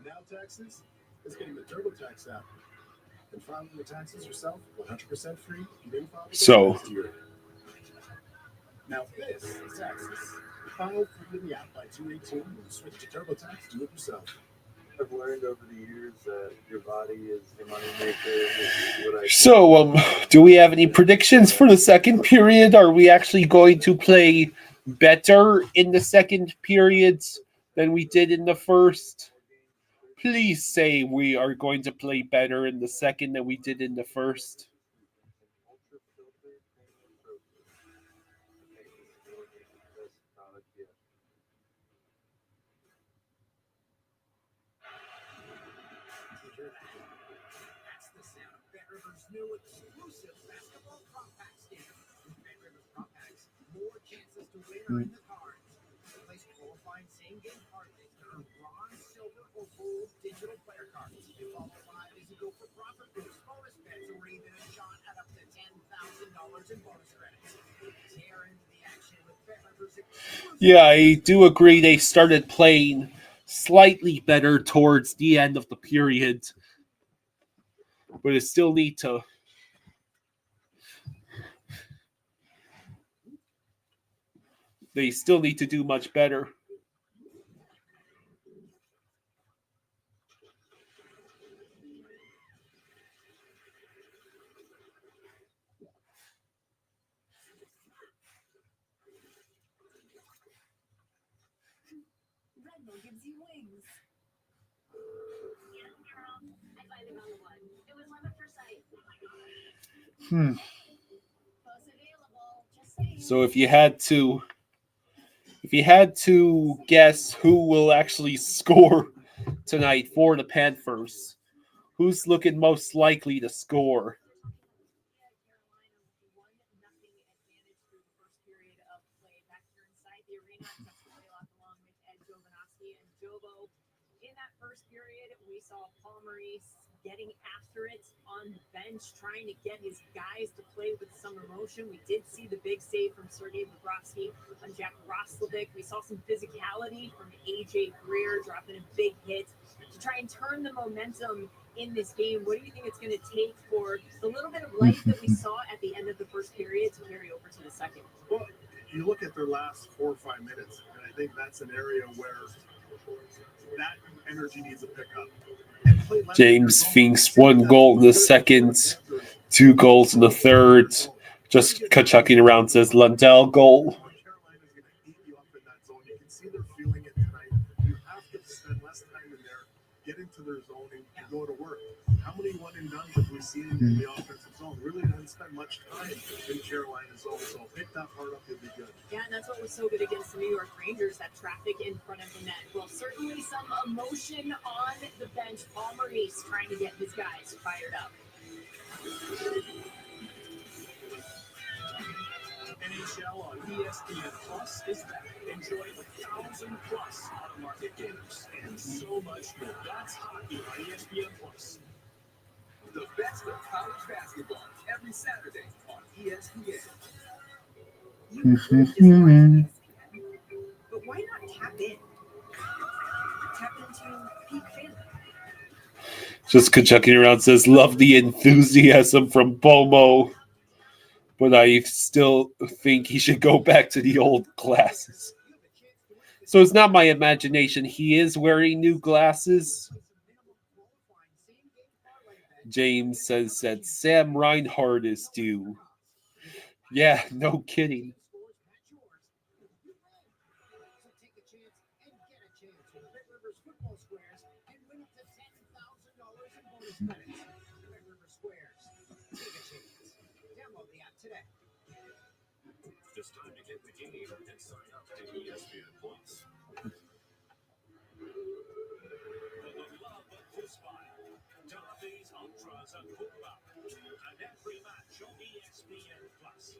Now Texas is getting the TurboTax app. And filing your taxes yourself, 100% free. You didn't file the So- last year. Now this is taxes. File free in the app by 282 and switch to TurboTax. Do it yourself. I've learned over the years that your body is the moneymaker. Is what I So, do we have any predictions for the second period? Are we actually going to play better in the second period than we did in the first? Please say we are going to play better in the second than we did in the first. That's the sound of Bet Rivers' new exclusive basketball compact skin. With Bet Rivers compacts, more chances to win are in the cards. Place qualifying same-game parlays to earn bronze, silver, or gold digital player cards. You follow live as you go for profit boost, bonus bets, or even a shot at up to $10,000 in bonus credits. Tear into the action with Bet Rivers' exclusive. Yeah, I do agree they started playing slightly better towards the end of the period, but it still need to. They still need to do much better. Red Bull gives you wings. Yeah, girl. I finally found the one. It was love at first sight. Both available. Just saying. So if you had to guess who will actually score tonight for the Panthers, who's looking most likely to score? Carolina with 1-0 advantage through the first period of play. Back here inside the arena, Justin Blaylock along with Ed Jovanovski and Jovo. In that first period, we saw Paul Maurice getting after it on the bench, trying to get his guys to play with some emotion. We did see the big save from Sergei Bobrovsky on Jack Roslovic. We saw some physicality from AJ Greer dropping a big hit to try and turn the momentum in this game. What do you think it's going to take for the little bit of life that we saw at the end of the first period to carry over to the second? Well, you look at their last 4 or 5 minutes, and I think that's an area where that energy needs a pickup. James Finks, 1 goal in the second, 2 goals in the third. Just chucking around says Lundell goal. Carolina's going to eat you up in that zone. You can see they're feeling it tonight. You have to spend less time in there, get into their zone, and go to work. How many one and dones have we seen in the offensive zone? Really doesn't spend much time in Carolina's zone. So pick that part up, you'll be good. Yeah, and that's what was so good against the New York Rangers, that traffic in front of the net. Well, certainly some emotion on the bench. Paul Maurice trying to get his guys fired up. NHL on ESPN Plus is back. Enjoy the 1,000+ out-of-market games and so much more. That's hockey on ESPN Plus. The best of college basketball every Saturday on ESPN. You could just watch ESPN, but why not tap in? Tap into peak fandom. Just chucking around says, love the enthusiasm from Bomo, but I still think he should go back to the old glasses. So it's not my imagination. He is wearing new glasses. James says that Sam Reinhart is due. Yeah, no kidding. Just time to get the game and sign up to ESPN Plus. For the love of the smile, Dorothy's Ultras and Football, and every match on ESPN Plus.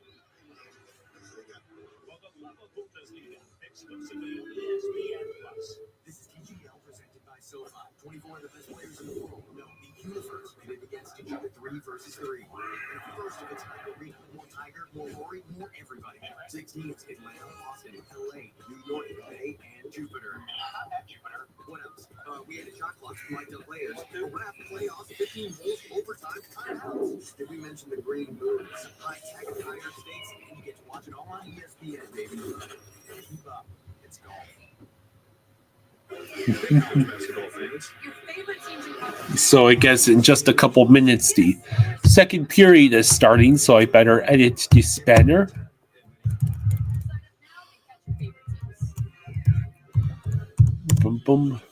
For the love of Bundesliga, exclusively on ESPN Plus. This is TGL presented by SoFi. 24 of the best players in the world. No, the universe pitted against each other. 3 versus 3. And first of its kind arena. More Tiger, more Rory, more everybody. 6 teams: Atlanta, Boston, LA, New York, Bay, and Jupiter. Not that Jupiter. What else? We had a shot clock, flight to players, a wrap, playoffs, 15 goals, overtime, timeouts. Did we mention the green moves? High-tech, higher stakes, and you get to watch it all on ESPN, baby. Keep up. It's golf. So I guess in just a couple minutes, the second period is starting, so I better edit this banner. Boom, boom.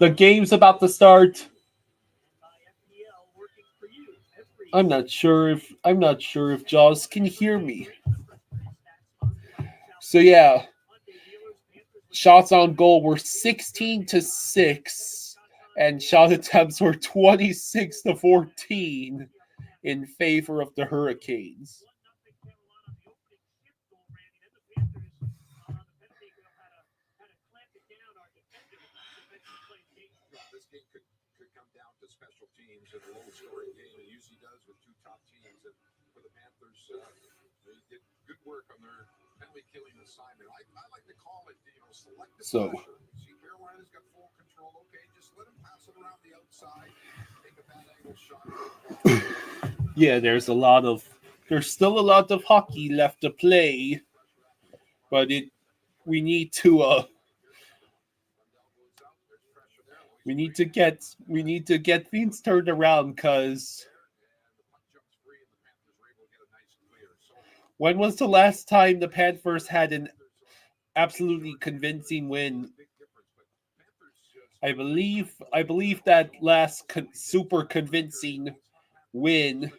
The game's about to start. I'm not sure if Jaws can hear me. So yeah, shots on goal were 16-6, and shot attempts were 26-14 in favor of the Hurricanes. Special teams in a low-scoring game. It usually does with 2 top teams. And for the Panthers, they did good work on their penalty killing assignment. I like to call it, selective pressure. See, Carolina's got full control. Okay, just let them pass it around the outside. Take a bad angle shot. Yeah, there's still a lot of hockey left to play, but we need to get things turned around, because when was the last time the Panthers had an absolutely convincing win? I believe that last super convincing win,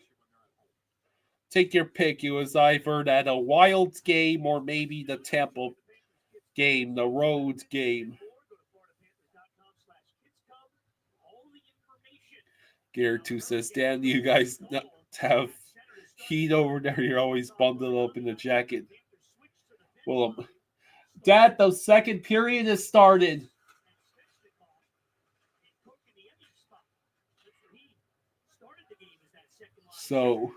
take your pick, it was either at a Wild game or maybe the Tampa game, the road game. Garrett 2 says, Dan, you guys not have heat over there? You're always bundled up in the jacket. Well, Dad, the second period has started. So,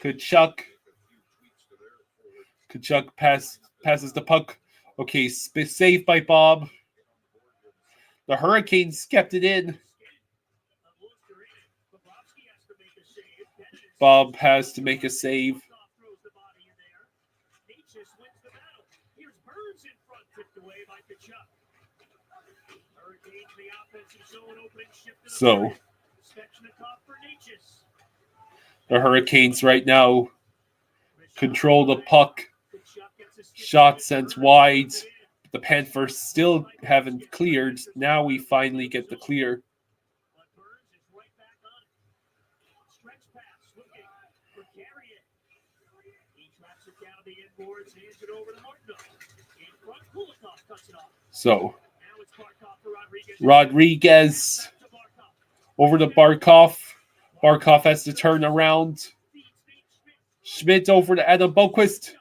Kachuk passes the puck. Okay, saved by Bob. The Hurricanes kept it in. Bob has to make a save. So, the Hurricanes right now control the puck. Shot sent wide. The Panthers still haven't cleared. Now we finally get the clear. So, Rodriguez over to Barkov. Barkov has to turn around. Schmidt over to Adam Boquist.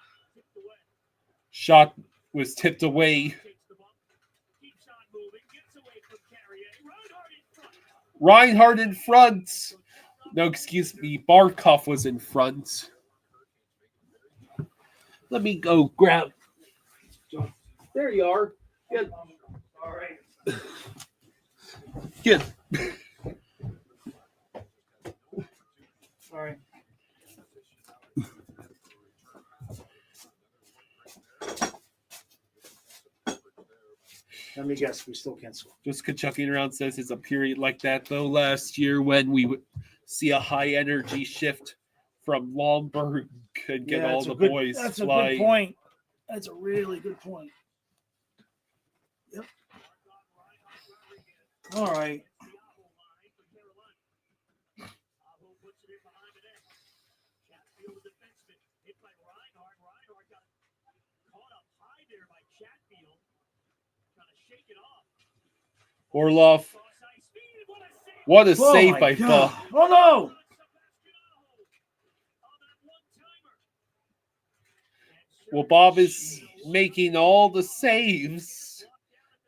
Shot was tipped away. Reinhardt in front. No, excuse me. Barkov was in front. Let me go grab. There you are. Good. All right. Good. Sorry. Let me guess, we still can't score. Just Kachucking around says it's a period like that, though, last year when we would see a high energy shift from Lomberg and get all the boys That's flying. a good point. That's a really good point. Yep. All right. Orlov. What a Oh save my by God. Bob. Oh no! Well, Bob is making all the saves.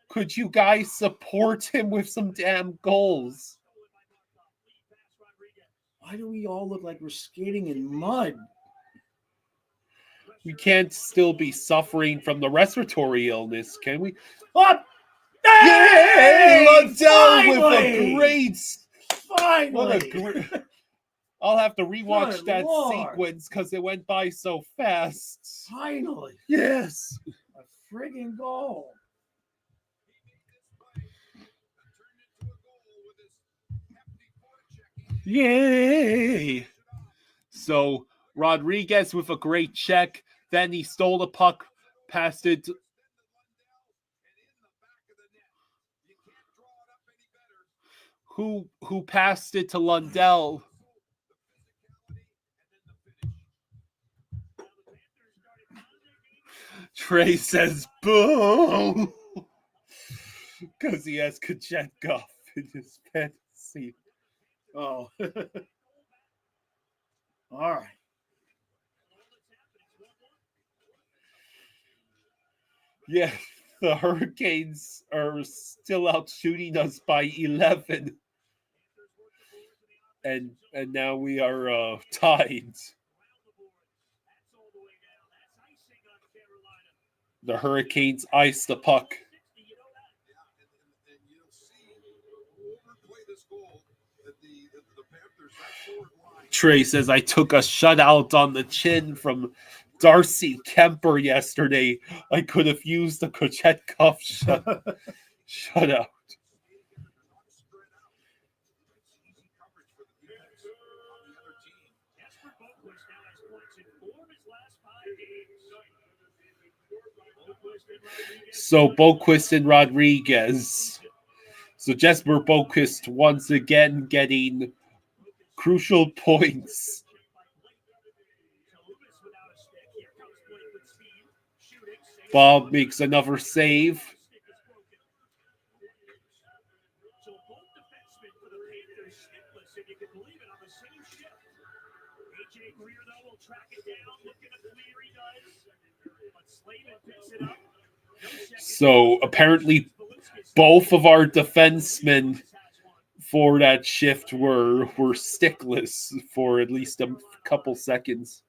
Could you guys support him with some damn goals? Why do we all look like we're skating in mud? We can't still be suffering from the respiratory illness, can we? What? Yay! Lundell with Finally! a great. Finally! What a great. I'll have to rewatch Good that Lord. sequence because it went by so fast. Finally! Yes. A friggin' goal. Yay! So Rodriguez with a great check. Then he stole the puck, passed it. Who passed it to Lundell? Trey says boo because he has Kachetkov in his fantasy. Oh. All right. Yeah, the Hurricanes are still out shooting us by 11. And now we are tied. The Hurricanes ice the puck. Trey says, I took a shutout on the chin from Darcy Kemper yesterday. I could have used the Kochetkov shutout. So Boquist and Rodriguez. So Jesper Boquist once again getting crucial points. Bob makes another save. So apparently both of our defensemen for that shift were stickless for at least a couple seconds.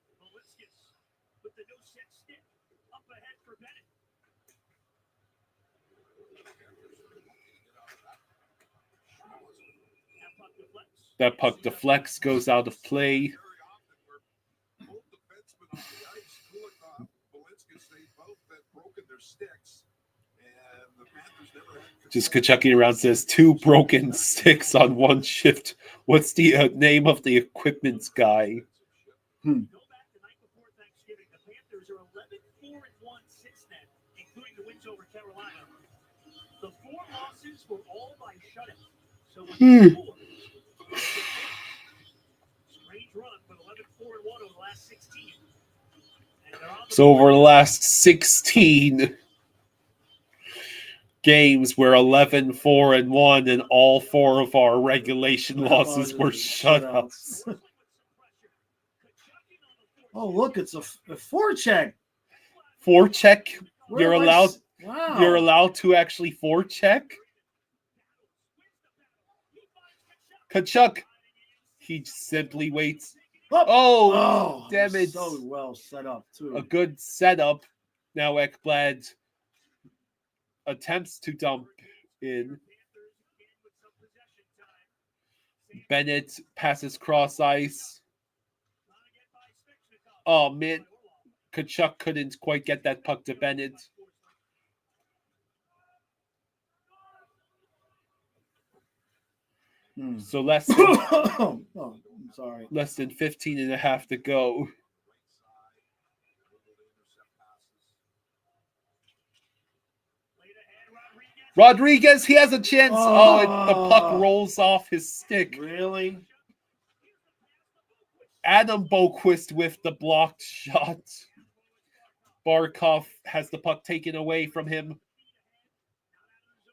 That puck deflects, goes out of play. Just Kachuk around says 2 broken sticks on one shift. What's the name of the equipment guy? The 4 losses were all by shutout. So strange run, but 11-4-1 over the last 16. So over the last 16 games, we're 11-4-1, and all 4 of our regulation losses were shutouts. Oh, look, it's a forecheck. Forecheck? You're allowed. Wow. You're allowed to actually forecheck. Kachuk. He simply waits. Oh, damn it! So well set up too. A good setup. Now Ekblad attempts to dump in. Bennett passes cross ice. Oh man, Kachuk couldn't quite get that puck to Bennett. So less than, I'm sorry. Less than 15 and a half to go. Rodriguez, he has a chance. The puck rolls off his stick. Really? Adam Boquist with the blocked shot. Barkov has the puck taken away from him.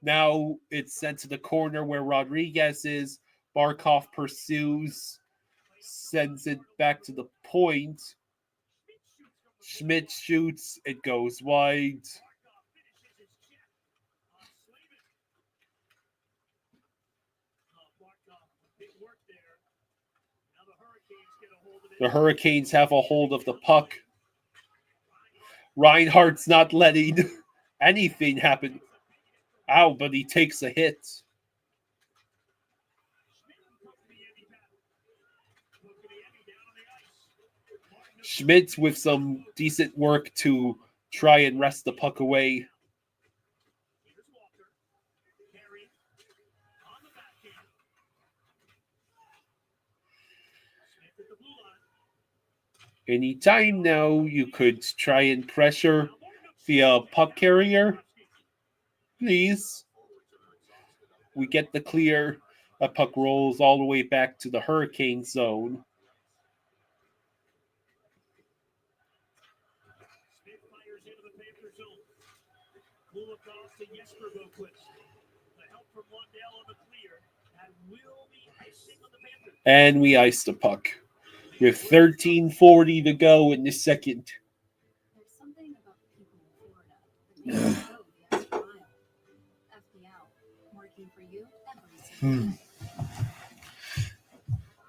Now it's sent to the corner where Rodriguez is. Barkov pursues, sends it back to the point. Schmidt shoots, it goes wide. The Hurricanes have a hold of the puck. Reinhardt's not letting anything happen. Ow, but he takes a hit. Schmidt with some decent work to try and wrest the puck away. Anytime now, you could try and pressure via puck carrier. Please. We get the clear. A puck rolls all the way back to the Hurricane zone. And we ice the puck with 13:40 to go in the second. There's something about the people in Florida that makes it so worthwhile. FPL, working for you every single day.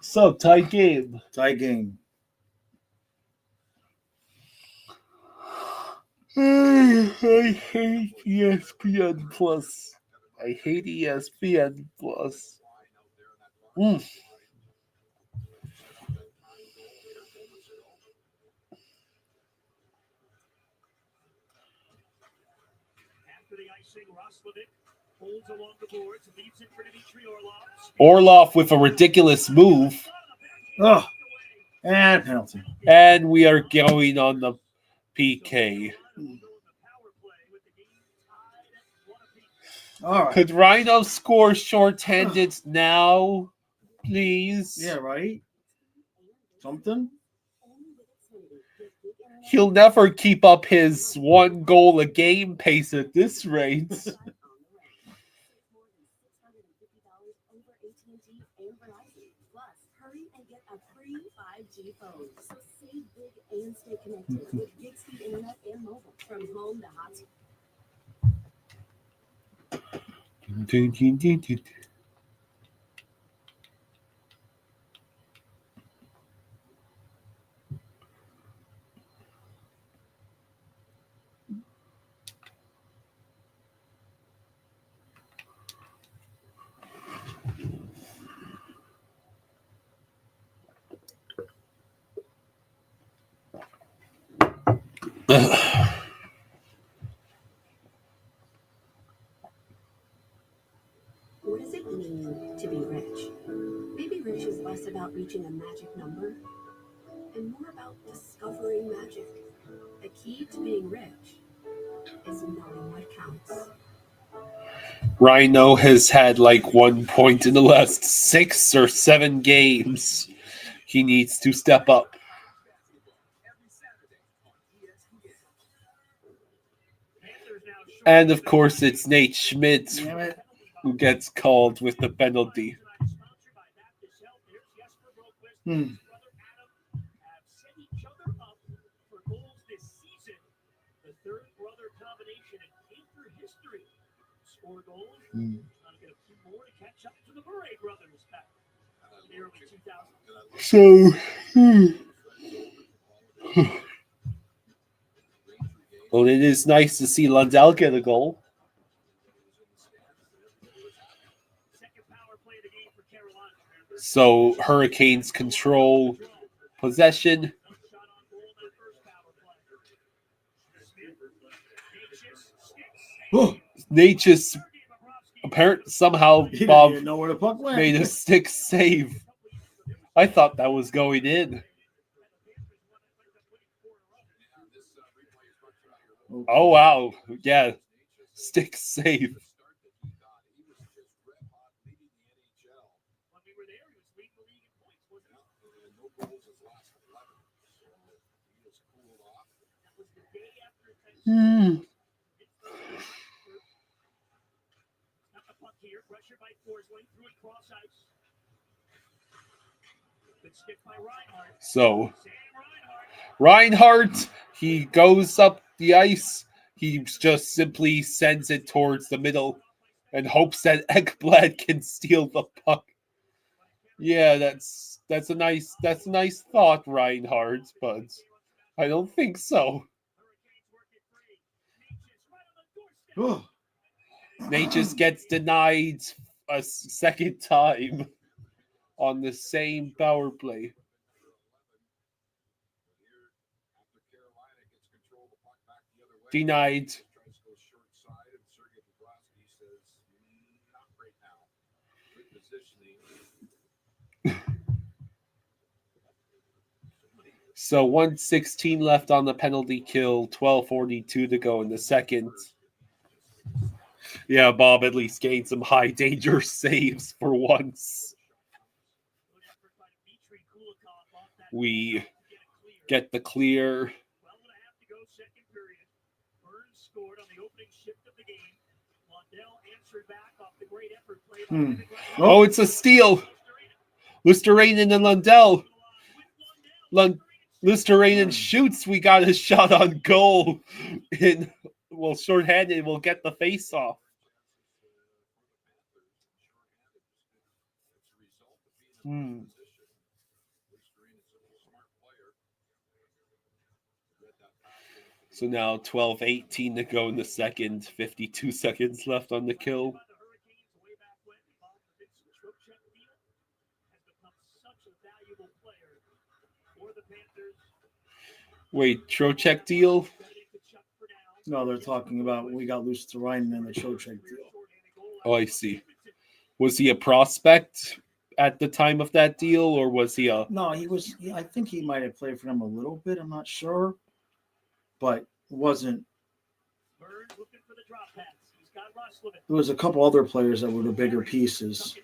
So, tie game. Tie game. I hate ESPN Plus. I hate ESPN Plus. Orlov with a ridiculous move. Oh, and penalty. And we are going on the PK. All right. Could Rhino score shorthanded now, please? Yeah, right. Something. He'll never keep up his 1 goal a game pace at this rate. And stay connected with gig speed internet and mobile from home to hot. What does it mean to be rich? Maybe rich is less about reaching a magic number and more about discovering magic. The key to being rich is knowing what counts. Rhino has had like 1 point in the last 6 or 7 games. He needs to step up. And of course, it's Nate Schmidt who gets called with the penalty. So, well, it is nice to see Lundell get a goal. So, Hurricanes control possession. Nate just apparently somehow Bob didn't know where the puck went. made a stick save. I thought that was going in. Oh wow, yeah, stick save. Got the puck here, pressured by Forsling, threw it cross ice. Good stick by Reinhardt. So Sam Reinhardt. Reinhardt, he goes up the ice. He just simply sends it towards the middle and hopes that Ekblad can steal the puck. Yeah, that's a nice thought, Reinhardt, but I don't think so. Oh, Nate just gets denied a second time on the same power play. Denied. So 1:16 left on the penalty kill, 12:42 to go in the second. Yeah, Bob at least gained some high danger saves for once. We get the clear. Oh, it's a steal. Luosterainen and Lundell. Luosterainen shoots. We got a shot on goal. Shorthanded. We'll get the face off. So now 12:18 to go in the second. 52 seconds left on the kill. Wait, Trocheck deal? no, they're talking about we got Luosterainen and the Trocheck deal. Oh, I see. Was he a prospect at the time of that deal, or was he a... No, he was. I think he might have played for them a little bit. I'm not sure, but wasn't. There was a couple other players that were the bigger pieces.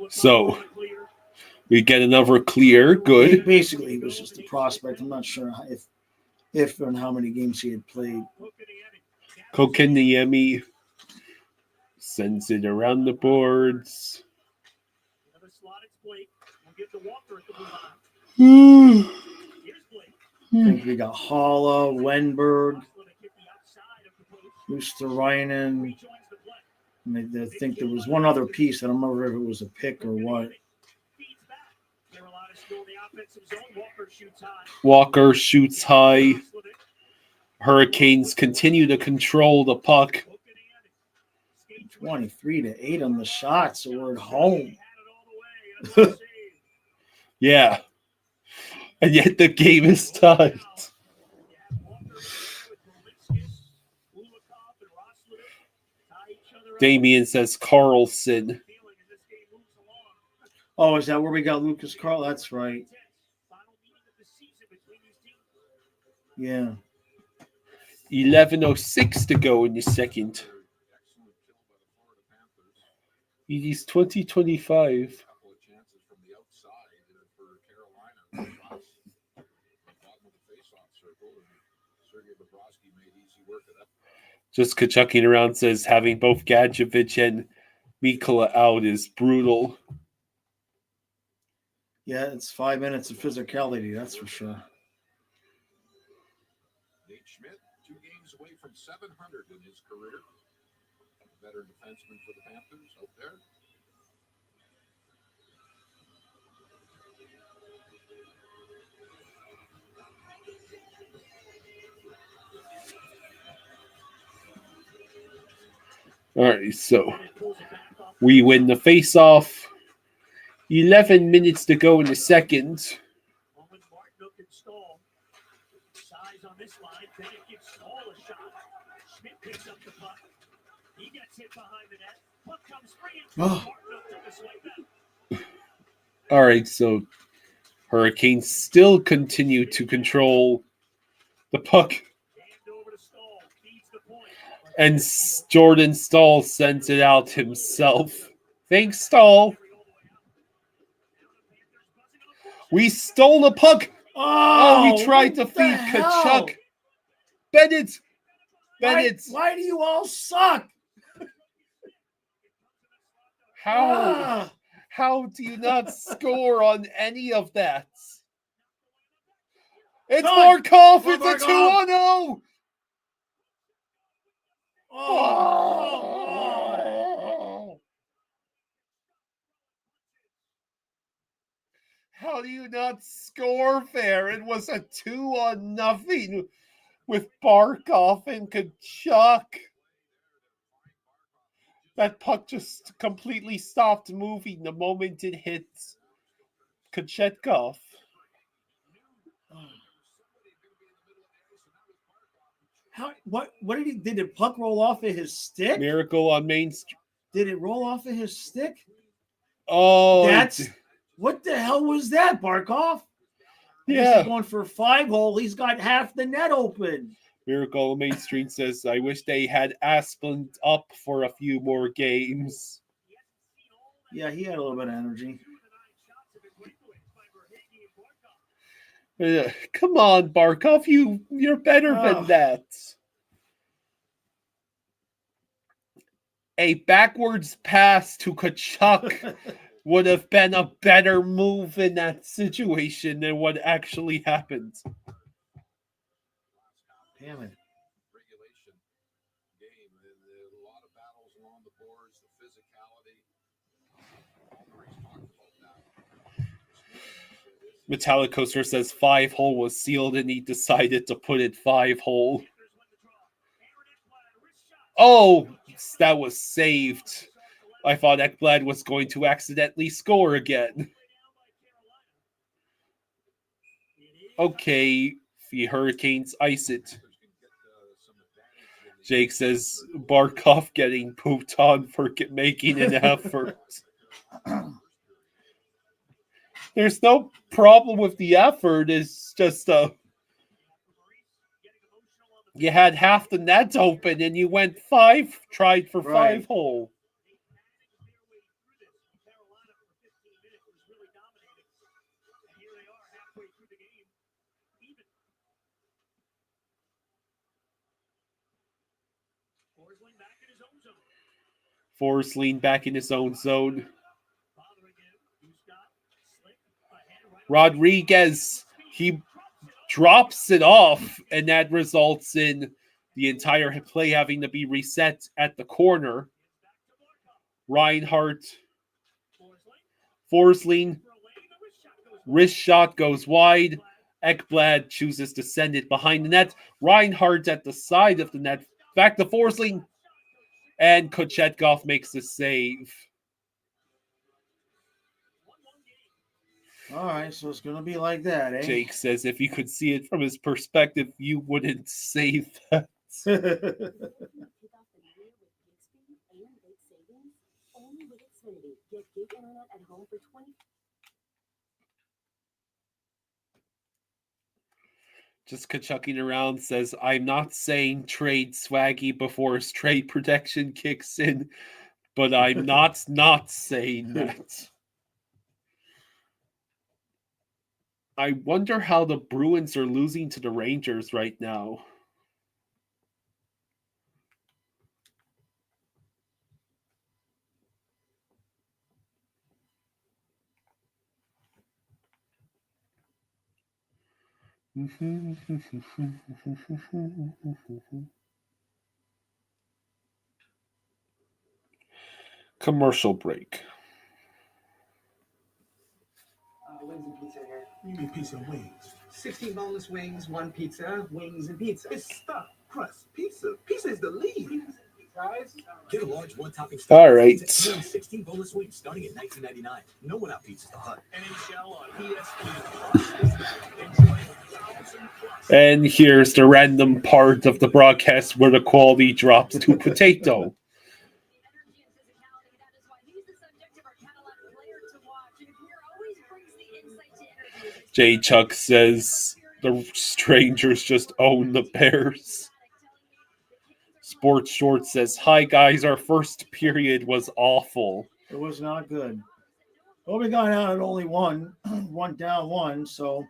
So we get another clear. Good. Basically, he was just a prospect. I'm not sure if and how many games he had played. Kokeniemi sends it around the boards. I think we got Halla, Wenberg, Luosterainen. And I think there was one other piece. I don't remember if it was a pick or what. Walker shoots high. Hurricanes continue to control the puck. 23-8 on the shot, so we're at home. Yeah. And yet the game is tied. Damien says Carlson. Oh, is that where we got Lucas Carl? That's right. Yeah. 11:06 to go in the second. It is 2025. Just Kachucking around says having both Gadjevich and Mikula out is brutal. Yeah, it's 5 minutes of physicality, that's for sure. Nate Schmidt, 2 games away from 700 in his career. Veteran defenseman for the Panthers out there. All right, so we win the face-off. 11 minutes to go in the second. Oh. All right, so Hurricanes still continue to control the puck. And Jordan Stahl sends it out himself. Thanks, Stahl. We stole the puck. Oh, we tried to what the feed hell? Kachuk. Bennett. Bennett. Why do you all suck? How do you not score on any of that? It's Done. Barkov. Go It's a Barkov. 2-0. Oh. How do you not score there? It was a 2-0 with Barkov and Kachuk. That puck just completely stopped moving the moment it hit Kochetkov. What did the puck roll off of his stick? Miracle on Main Street. Did it roll off of his stick? Oh, What the hell was that, Barkov? yeah. He's going for a 5-hole. He's got half the net open. Miracle on Main Street says, I wish they had Asplund up for a few more games. Yeah, he had a little bit of energy. Come on, Barkov, you're better than that. A backwards pass to Kachuk would have been a better move in that situation than what actually happened. Damn it. Regulation game. A lot of battles along the boards, the physicality. Alvary's talked about that. Metallic Coaster says 5-hole was sealed and he decided to put it 5-hole. Oh, that was saved. I thought Ekblad was going to accidentally score again. Okay, the Hurricanes ice it. Jake says Barkov getting pooped on for making an effort. There's no problem with the effort. It's just you had half the net open and you went tried for 5-hole. Forsling back in his own zone. Rodriguez, he drops it off, and that results in the entire play having to be reset at the corner. Reinhardt, Forsling, wrist shot goes wide. Ekblad chooses to send it behind the net. Reinhardt at the side of the net. Back to Forsling. And Kochetkov makes the save. All right, so it's going to be like that, eh? Jake says if you could see it from his perspective, you wouldn't save that. Just Kachucking around says, I'm not saying trade Swaggy before his trade protection kicks in, but I'm not saying that. I wonder how the Bruins are losing to the Rangers right now. Commercial break. Wings and pizza here. You mean pizza and wings? 16 boneless wings, 1 pizza, wings and pizza. It's stuffed crust pizza. Pizza is the lead. Guys, Get a large one-topping All right. 16 boneless wings starting at $19.99. No one out Pizza Hut. NHL on ESPN. And here's the random part of the broadcast where the quality drops to potato. Jay Chuck says the Strangers just own the Bears. Sports Short says, hi guys, our first period was awful. It was not good. Well, we got out at only one down one, so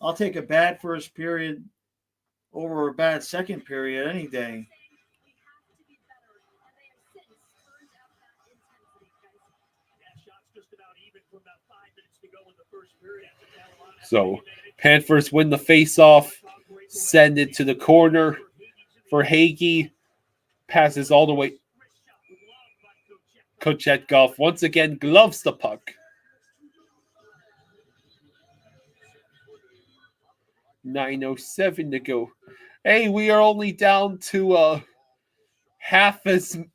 I'll take a bad first period over a bad second period any day. So Panthers win the face-off, send it to the corner for Hagee. Passes all the way. Kochetkov once again gloves the puck. 9:07 to go. Hey, we are only down to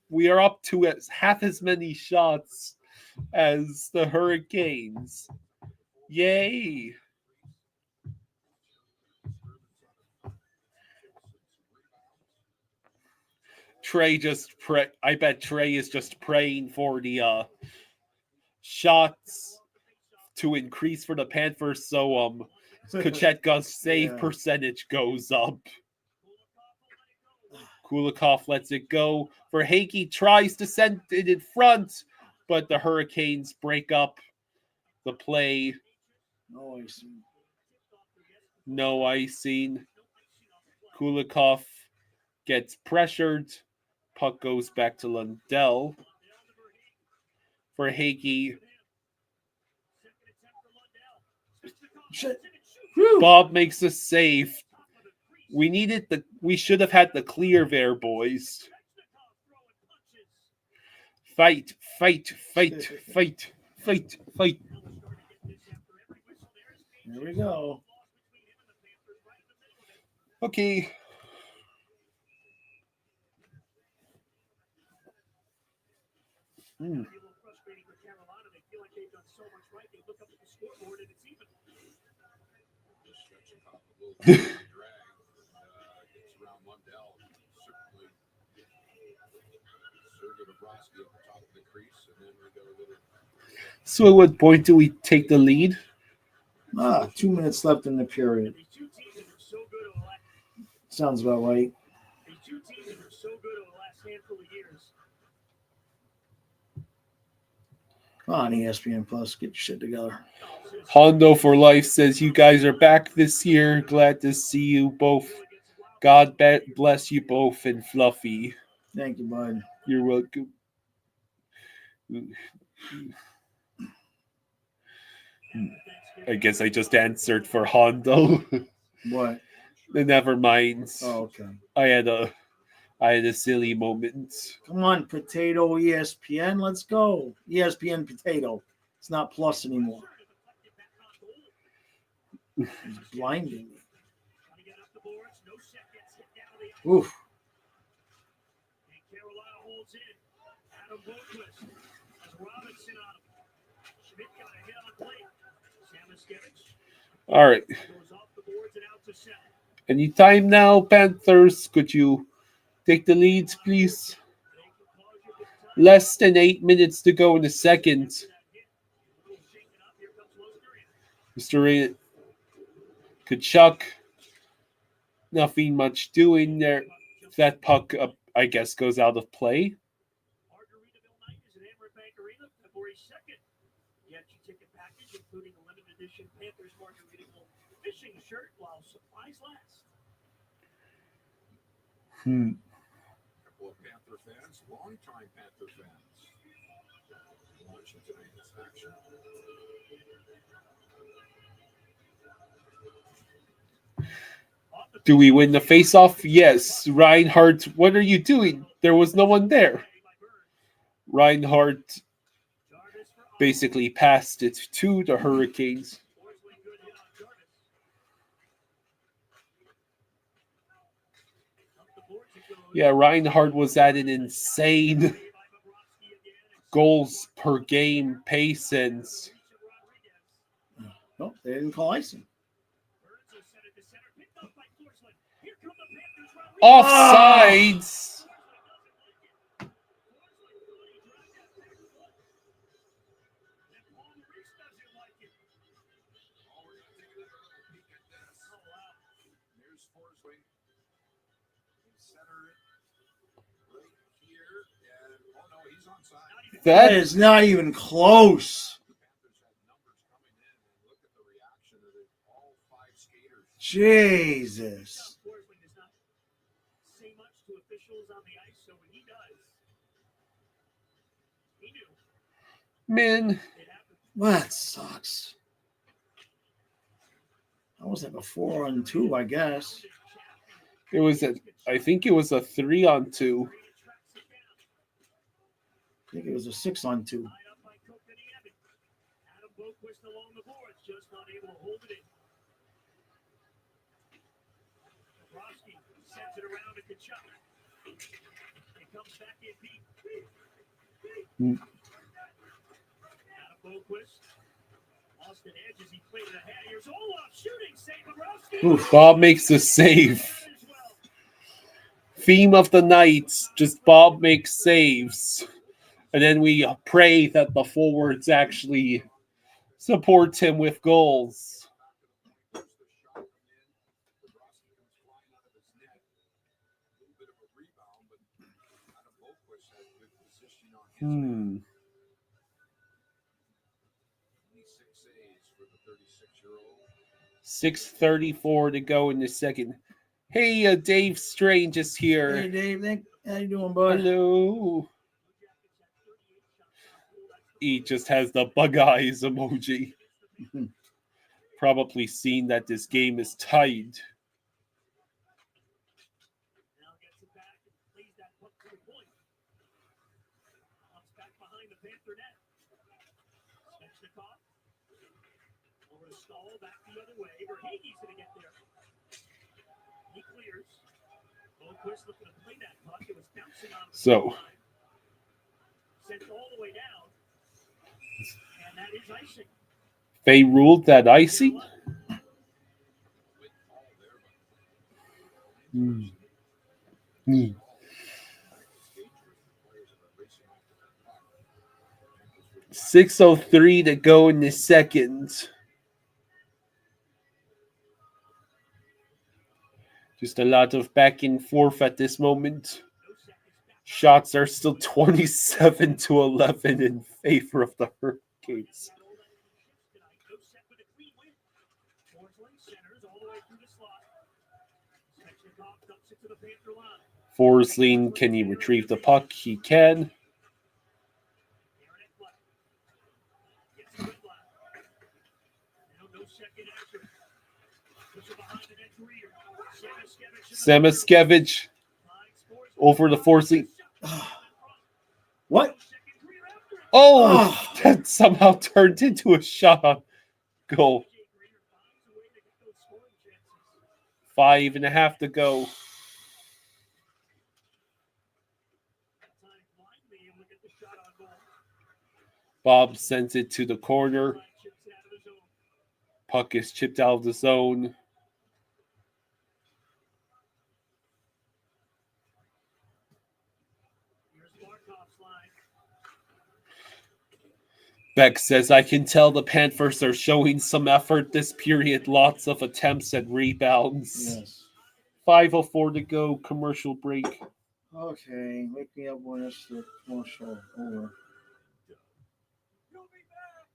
we are up to half as many shots as the Hurricanes. Yay. I bet Trey is just praying for the shots to increase for the Panthers so Kochetka's save percentage goes up. Kulikov lets it go. For Hagee tries to send it in front, but the Hurricanes break up the play. No icing. Kulikov gets pressured. Puck goes back to Lundell. For Hagee. Bob makes a save. We should have had the clear there, boys. Fight. Here we go. Okay. So at what point do we take the lead? 2 minutes left in the period. Sounds about right. These two teams are so good over the last handful of years. Come on, ESPN Plus, get your shit together. Hondo for Life says you guys are back this year. Glad to see you both. God bless you both and Fluffy. Thank you, bud. You're welcome. I guess I just answered for Hondo. What? Never mind. Oh, okay. I had a silly moment. Come on, Potato ESPN. Let's go. ESPN Potato. It's not Plus anymore. It's blinding me. Oof. All right. Any time now, Panthers? Could you take the lead, please? Less than 8 minutes to go in the second. Mr. Kachuk. Nothing much doing there. That puck, I guess, goes out of play. Margaritaville night is at Amber Bank Arena, February 2nd. Get your ticket package, including a limited edition Panthers Margaritaville fishing shirt while supplies last. Couple of Panther fans, longtime Panther fans, watching tonight's action. Do we win the face-off? Yes. Reinhardt, what are you doing? There was no one there. Reinhardt basically passed it to the Hurricanes. Yeah, Reinhardt was at an insane goals per game pace and No, they didn't call icing. offsides. That That is not even close. Jesus. Forsling does not say much to officials on the ice, so when he does, he knew man, it happened. Well, that sucks. That was like a 4-on-2, I guess. it was I think it was a 3-on-2. I think it was a 6-on-2. Tied up by Kotkaniemi. Adam Boquist along the boards, just not able to hold it in. Bobrovsky sends it around to Kachuk. It comes back in deep. Adam Boquist lost an edge as he played it ahead. Here's Olaf shooting. Save Bobrovsky. Oof. Bob makes the save. As well. Theme of the night, just Bob makes saves. And then we pray that the forwards actually support him with goals. Hmm. 6:34 to go in the second. Hey, Dave Strange is here. Hey, Dave. How you doing, bud? Hello. He just has the bug eyes emoji. Probably seen that this game is tied. Now gets it back and plays that puck to the point. Pops back behind the Panther net. Svechnikov. Over to Stahl, back the other way. Verhaeghe's going to get there. He clears. Boquist looking to play that puck. It was bouncing on the So. line. Sent all the way down. And that is icing. They ruled that icing? Hmm. 6:03 to go in the second. Just a lot of back and forth at this moment. Shots are still 27-11 in favor of the Hurricanes. No set with a clean win. Forsling centers all the way through the slot. Svechnikov dumps it to the Panther line. Forsling, can he retrieve the puck? He can. Aaron Ekblad gets it with Black. No second after. Puts it behind the net career. Samaskevich over the Forsling. What? Oh, that somehow turned into a shot on goal. 5.5 to go. Bob sends it to the corner. Puck is chipped out of the zone. Beck says, I can tell the Panthers are showing some effort this period. Lots of attempts and rebounds. Yes. 5:04 to go. Commercial break. Okay. Wake me up when it's the commercial over. You'll be back.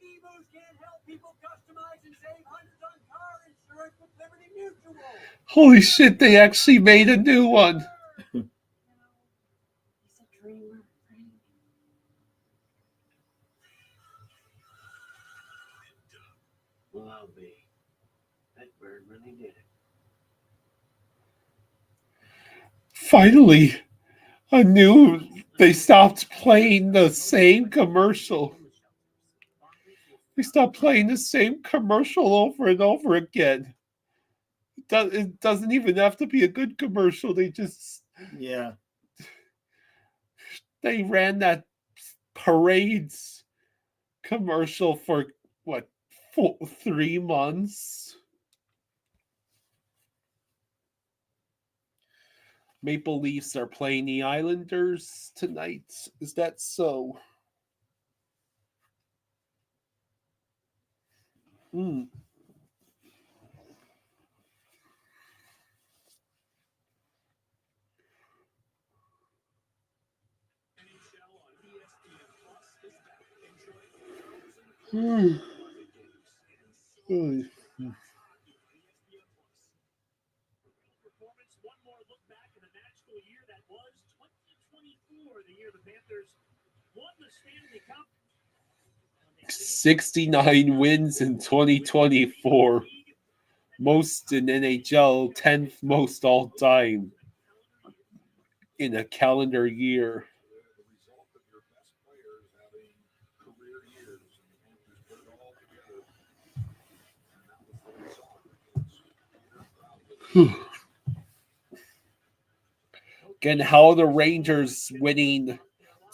Emus can help people customize and save hundreds on car insurance with Liberty Mutual. Holy shit, they actually made a new one. He's a dreamer, Frank. Well, I'll be. That bird really did it. Finally, I knew they stopped playing the same commercial. They stopped playing the same commercial over and over again. It doesn't even have to be a good commercial. They ran that parades commercial for what, 3 months? Maple Leafs are playing the Islanders tonight. Is that so? Performance. One more look back at the magical year that was 2024, the year the Panthers won the Stanley Cup. 69 wins in 2024. Most in NHL, 10th most all time in a calendar year. The result of your best players having career years, and the Panthers put it all together, and that was the result. Again, how are the Rangers winning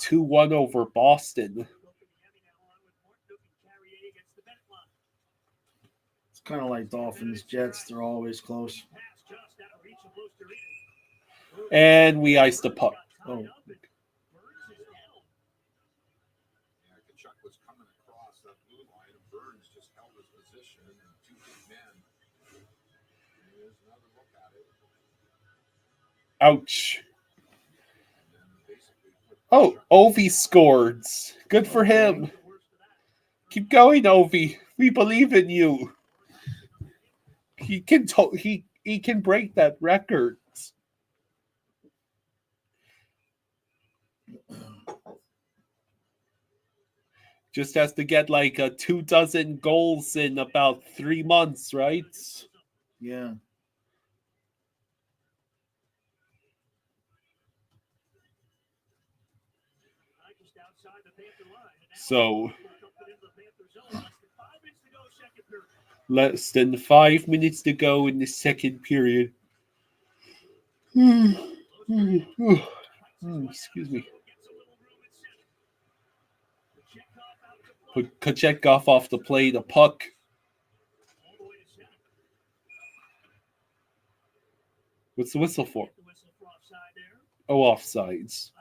2-1 over Boston? It's kind of like Dolphins, Jets. They're always close. And we iced the puck. Oh, Yeah, Kachuk was coming across that blue line, and Burns just held his position, and two big men. And here's another look at it. Ouch. And then basically put Oh, Ovi scored. Good for him. Keep going, Ovi. We believe in you. He can he can break that record. Just has to get like 24 goals in about 3 months, right? yeah. So less than 5 minutes to go in the second period. Excuse me. Put Kochetkov off the play, the puck. What's the whistle for? Oh, offsides.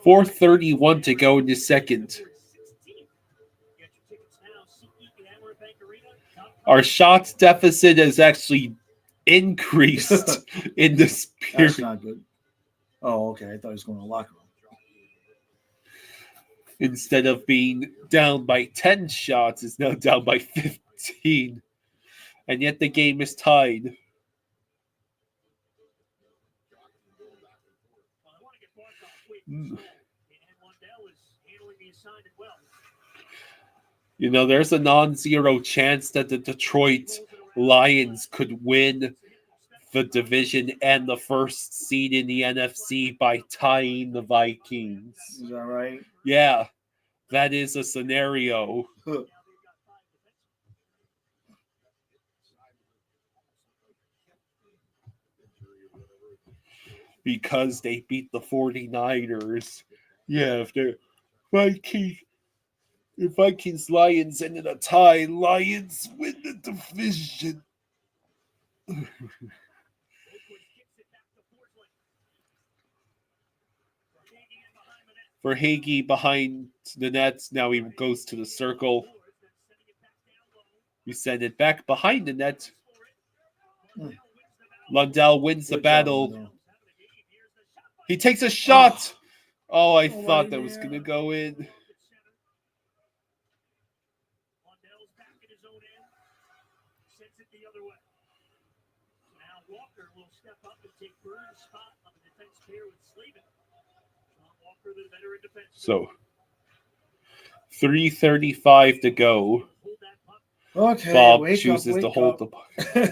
4:31 to go in the second. Our shots deficit has actually increased in this period. That's not good. Oh, okay. I thought he was going to locker room. Instead of being down by 10 shots, it's now down by 15. And yet the game is tied. You know, there's a non-zero chance that the Detroit Lions could win the division and the first seed in the NFC by tying the Vikings. Is that right? Yeah, that is a scenario. Because they beat the 49ers. Yeah, if they're Vikings Lions ended a tie, Lions win the division. For Hagee behind the nets, now he goes to the circle. We send it back behind the net. Lundell wins the battle. He takes a shot. Oh, I thought that was going to go in. So, 3:35 to go. Okay, Bob wake chooses up, to wake hold up. the puck.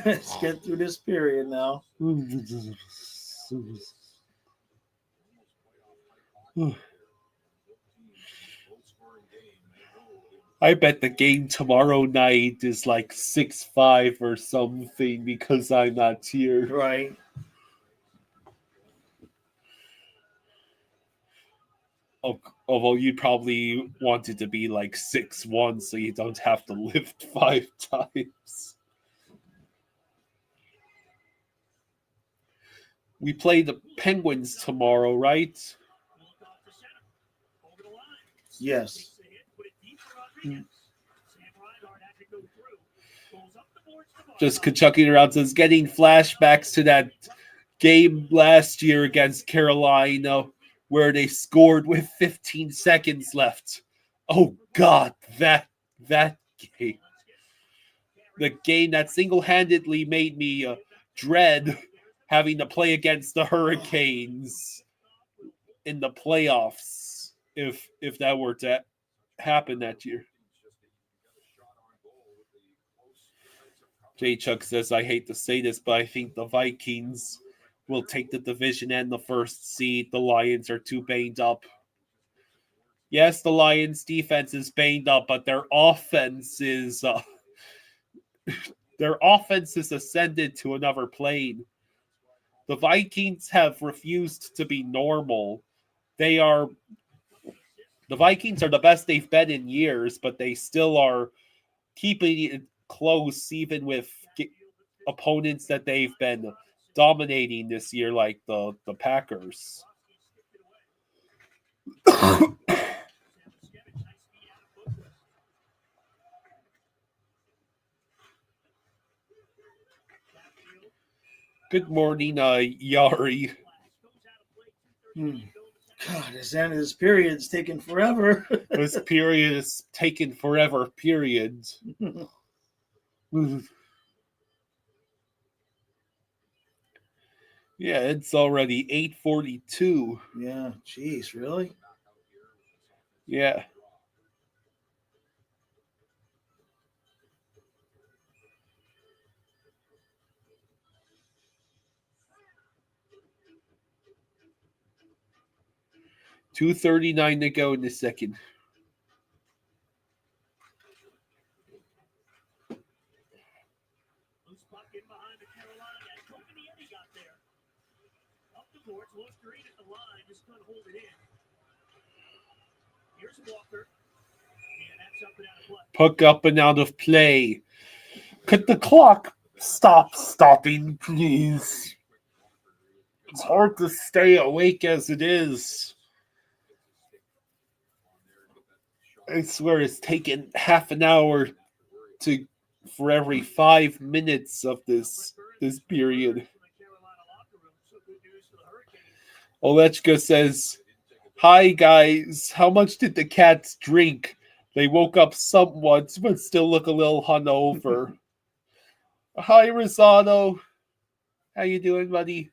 Let's get through this period now. I bet the game tomorrow night is like 6-5 or something because I'm not here. Right. Although you'd probably want it to be like 6-1 so you don't have to lift 5 times. We play the Penguins tomorrow, right? Yes. Just Kachucking around says getting flashbacks to that game last year against Carolina where they scored with 15 seconds left. Oh God, that game. The game that single-handedly made me dread having to play against the Hurricanes in the playoffs if that were to happen that year. J. Chuck says, I hate to say this, but I think the Vikings will take the division and the first seed. The Lions are too banged up. Yes, the Lions' defense is banged up, but their offense is ascended to another plane. The Vikings have refused to be normal. The Vikings are the best they've been in years, but they still are keeping it close, even with opponents that they've been dominating this year, like the Packers. Good morning, Yari. God, this period's taking forever. This period is taking forever, period. Yeah, it's already 8:42. Yeah, jeez, really? Yeah. $2:39 to go in the second. Loose puck in behind the Carolina. Kotkaniemi got there. Up the boards, lost green at the line, just couldn't hold it in. Here's Walker. And that's up and out of play. Puck up and out of play. Could the clock stop stopping, please? It's hard to stay awake as it is. I swear it's taken half an hour for every 5 minutes of this period. Olechka says, hi guys, how much did the cats drink? They woke up somewhat, but still look a little hungover. Hi Rosado. How you doing, buddy?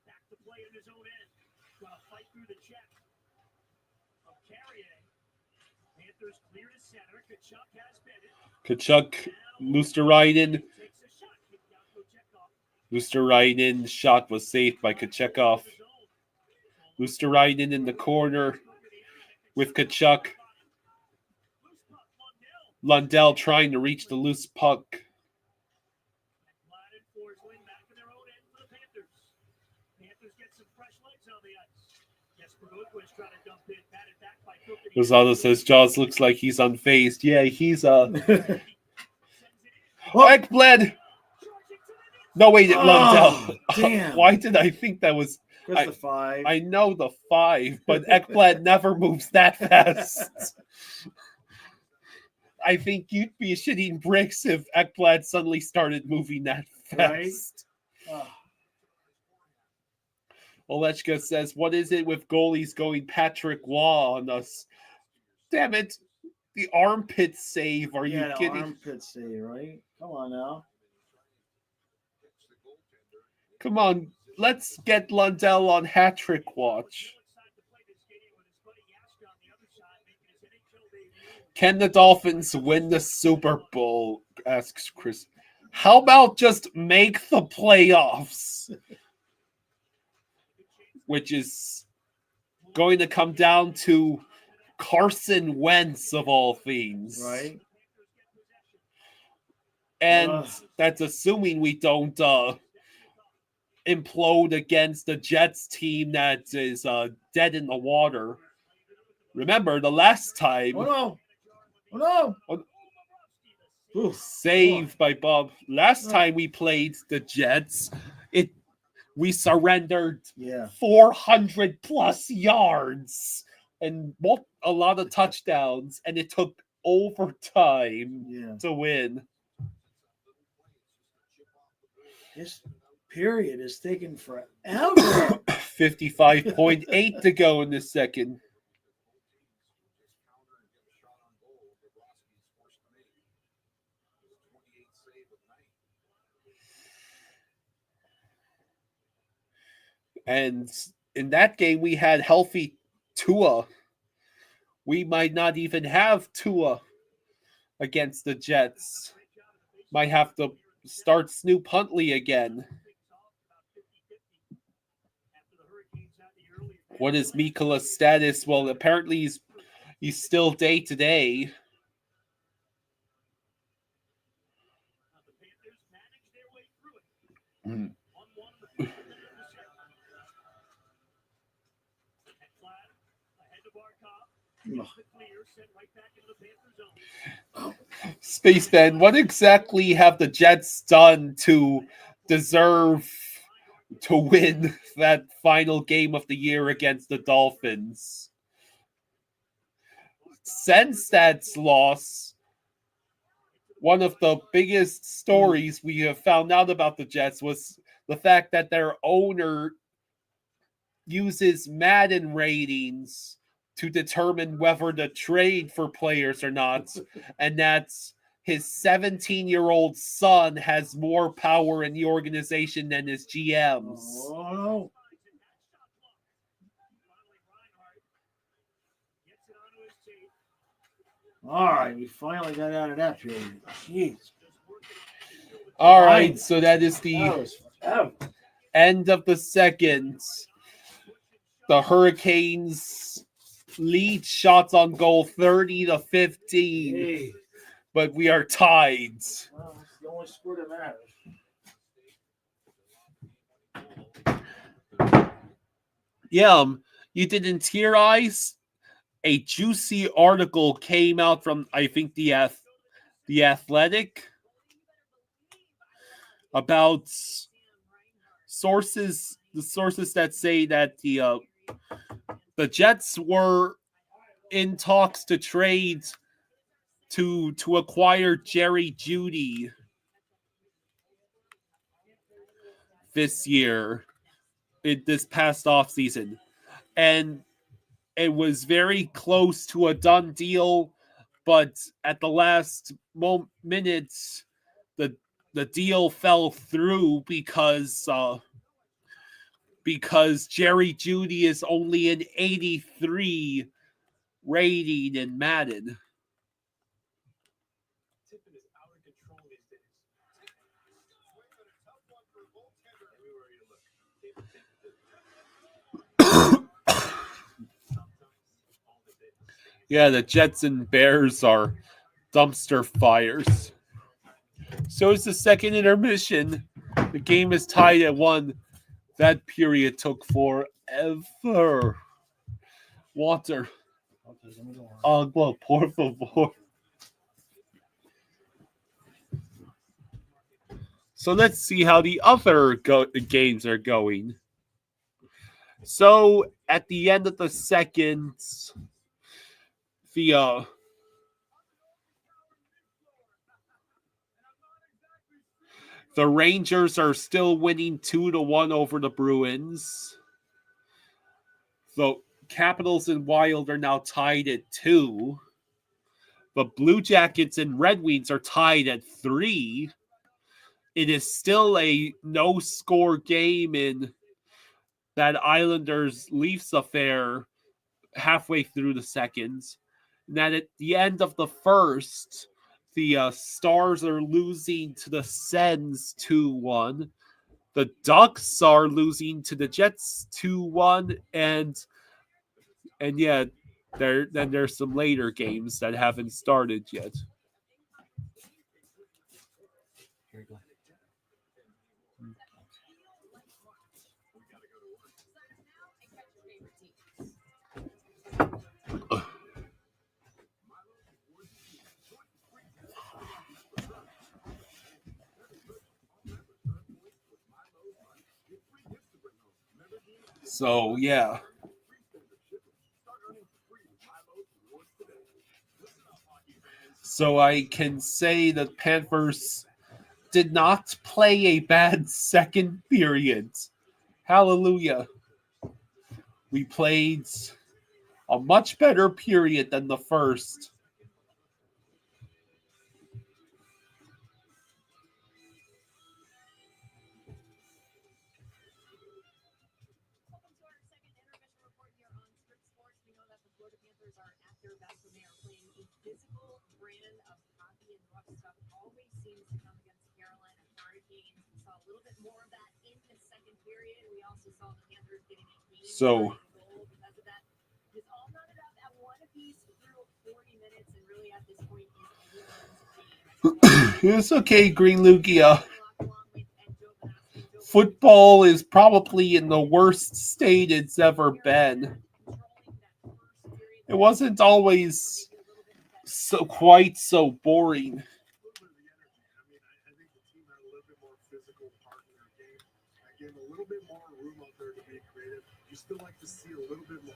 Back to play in his own end. Gonna fight through the check of Carrier. Panthers clear to center. Kachuk has been Kachuk, Luosterainen. Luosterainen shot was saved by Kachekov. Luosterainen in the corner with Kachuk. Lundell trying to reach the loose puck. Rosado says Jaws looks like he's unfazed. Yeah, he's Ekblad. No, wait, Lundell. Damn. Why did I think that was The 5. I know the 5, but Ekblad never moves that fast. I think you'd be shitting bricks if Ekblad suddenly started moving that fast. Right? Olechka says, what is it with goalies going Patrick Waugh on us? Damn it. The armpit save. Are you kidding? Armpit save, right? Come on now. Come on. Let's get Lundell on hat trick watch. Can the Dolphins win the Super Bowl? Asks Chris. How about just make the playoffs? Which is going to come down to Carson Wentz of all things. Right. And that's assuming we don't implode against the Jets team that is dead in the water. Remember, the last time... Oh, no. Saved by Bob. Last time we played the Jets, we surrendered 400 plus yards and a lot of touchdowns, and it took overtime to win. This period is taking forever. 55.8 to go in the second. And in that game, we had healthy Tua. We might not even have Tua against the Jets. Might have to start Snoop Huntley again. What is Mikola's status? Well, apparently he's still day to day. Spaceman, what exactly have the Jets done to deserve to win that final game of the year against the Dolphins? Since that loss, one of the biggest stories we have found out about the Jets was the fact that their owner uses Madden ratings to determine whether to trade for players or not, and that's his 17-year-old son has more power in the organization than his GMs. Oh. All right, we finally got out of that period. Jeez. All right, so that is the That was forever. end of the second. The Hurricanes lead shots on goal 30-15, Hey. but we are tied. Well, that's the only score that matters. Yeah, you didn't hear, Ice? A juicy article came out from, I think, the Athletic about sources that say that the Jets were in talks to trade to acquire Jerry Jeudy this year, this past offseason. And it was very close to a done deal, but at the last minutes, the deal fell through because Jerry Jeudy is only an 83 rating in Madden. Yeah, the Jets and Bears are dumpster fires. So it's the second intermission. The game is tied at 1. That period took forever. Water. Agua, por favor. So let's see how the other games are going. So at the end of the second, the Rangers are still winning 2-1 over the Bruins. The Capitals and Wild are now tied at 2. The Blue Jackets and Red Wings are tied at 3. It is still a no-score game in that Islanders-Leafs affair halfway through the second. And then at the end of the first, the Stars are losing to the Sens 2-1. The Ducks are losing to the Jets 2-1. And yeah, there's some later games that haven't started yet. So, yeah. So I can say that Panthers did not play a bad second period. Hallelujah. We played a much better period than the first. Welcome to our second intermission report here on Strip Sports. We know that the Florida Panthers are at their best when they are playing a physical brand of hockey, and rough stuff always seems to come against the Carolina Hurricanes. We saw a little bit more of that in the second period. We also saw the Panthers getting a game goal because of that. It's all knotted up at one apiece through 40 minutes, and really at this point is anyone's game. It's okay, Green Lugia. Football is probably in the worst state it's ever been. It wasn't always quite so boring. I think the team had a little bit more physical part in their game. I gave a little bit more room out there to be creative. You still like to see a little bit more,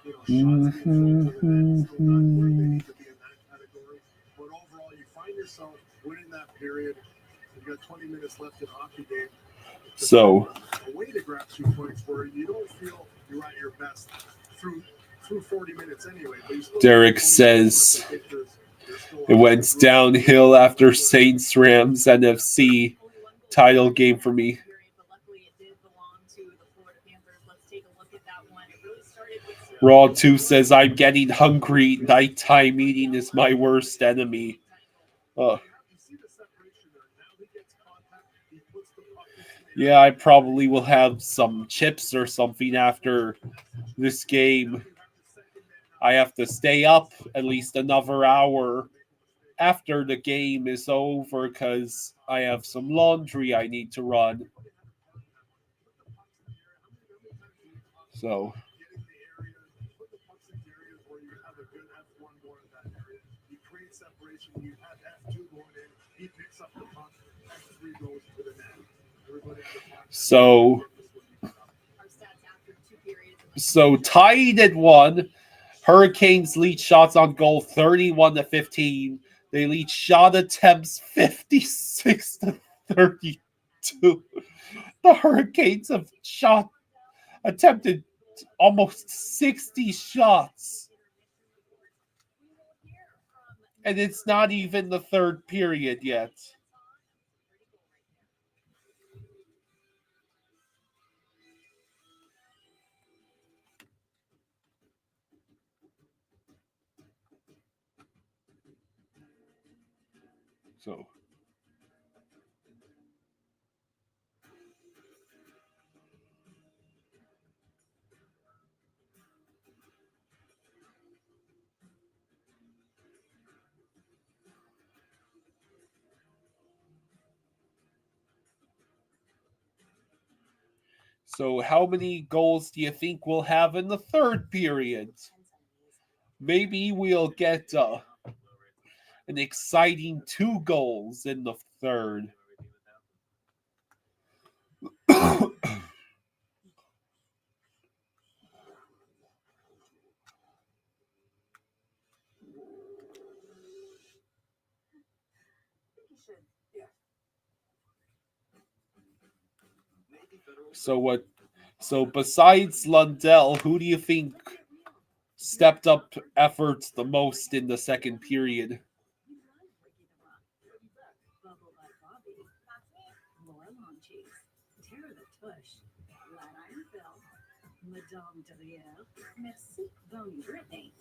shots being thrown to the net. Still not where they need to be in that category. But overall, you find yourself winning that period. You got 20 minutes left in a hockey game. So, a way to grab 2 points where you don't feel you're at your best through 40 minutes anyway. But Derek says it went downhill after Saints Rams NFC title game for me. Raw 2 says I'm getting hungry. Nighttime eating is my worst enemy. Yeah, I probably will have some chips or something after this game. I have to stay up at least another hour after the game is over because I have some laundry I need to run. So. So tied at 1. Hurricanes lead shots on goal 31-15. They lead shot attempts 56-32. The Hurricanes have attempted almost 60 shots. And it's not even the third period yet. So how many goals do you think we'll have in the third period? Maybe we'll get an exciting 2 goals in the third. So besides Lundell, who do you think stepped up efforts the most in the second period? Madame Derriere, merci, Bony Brittany,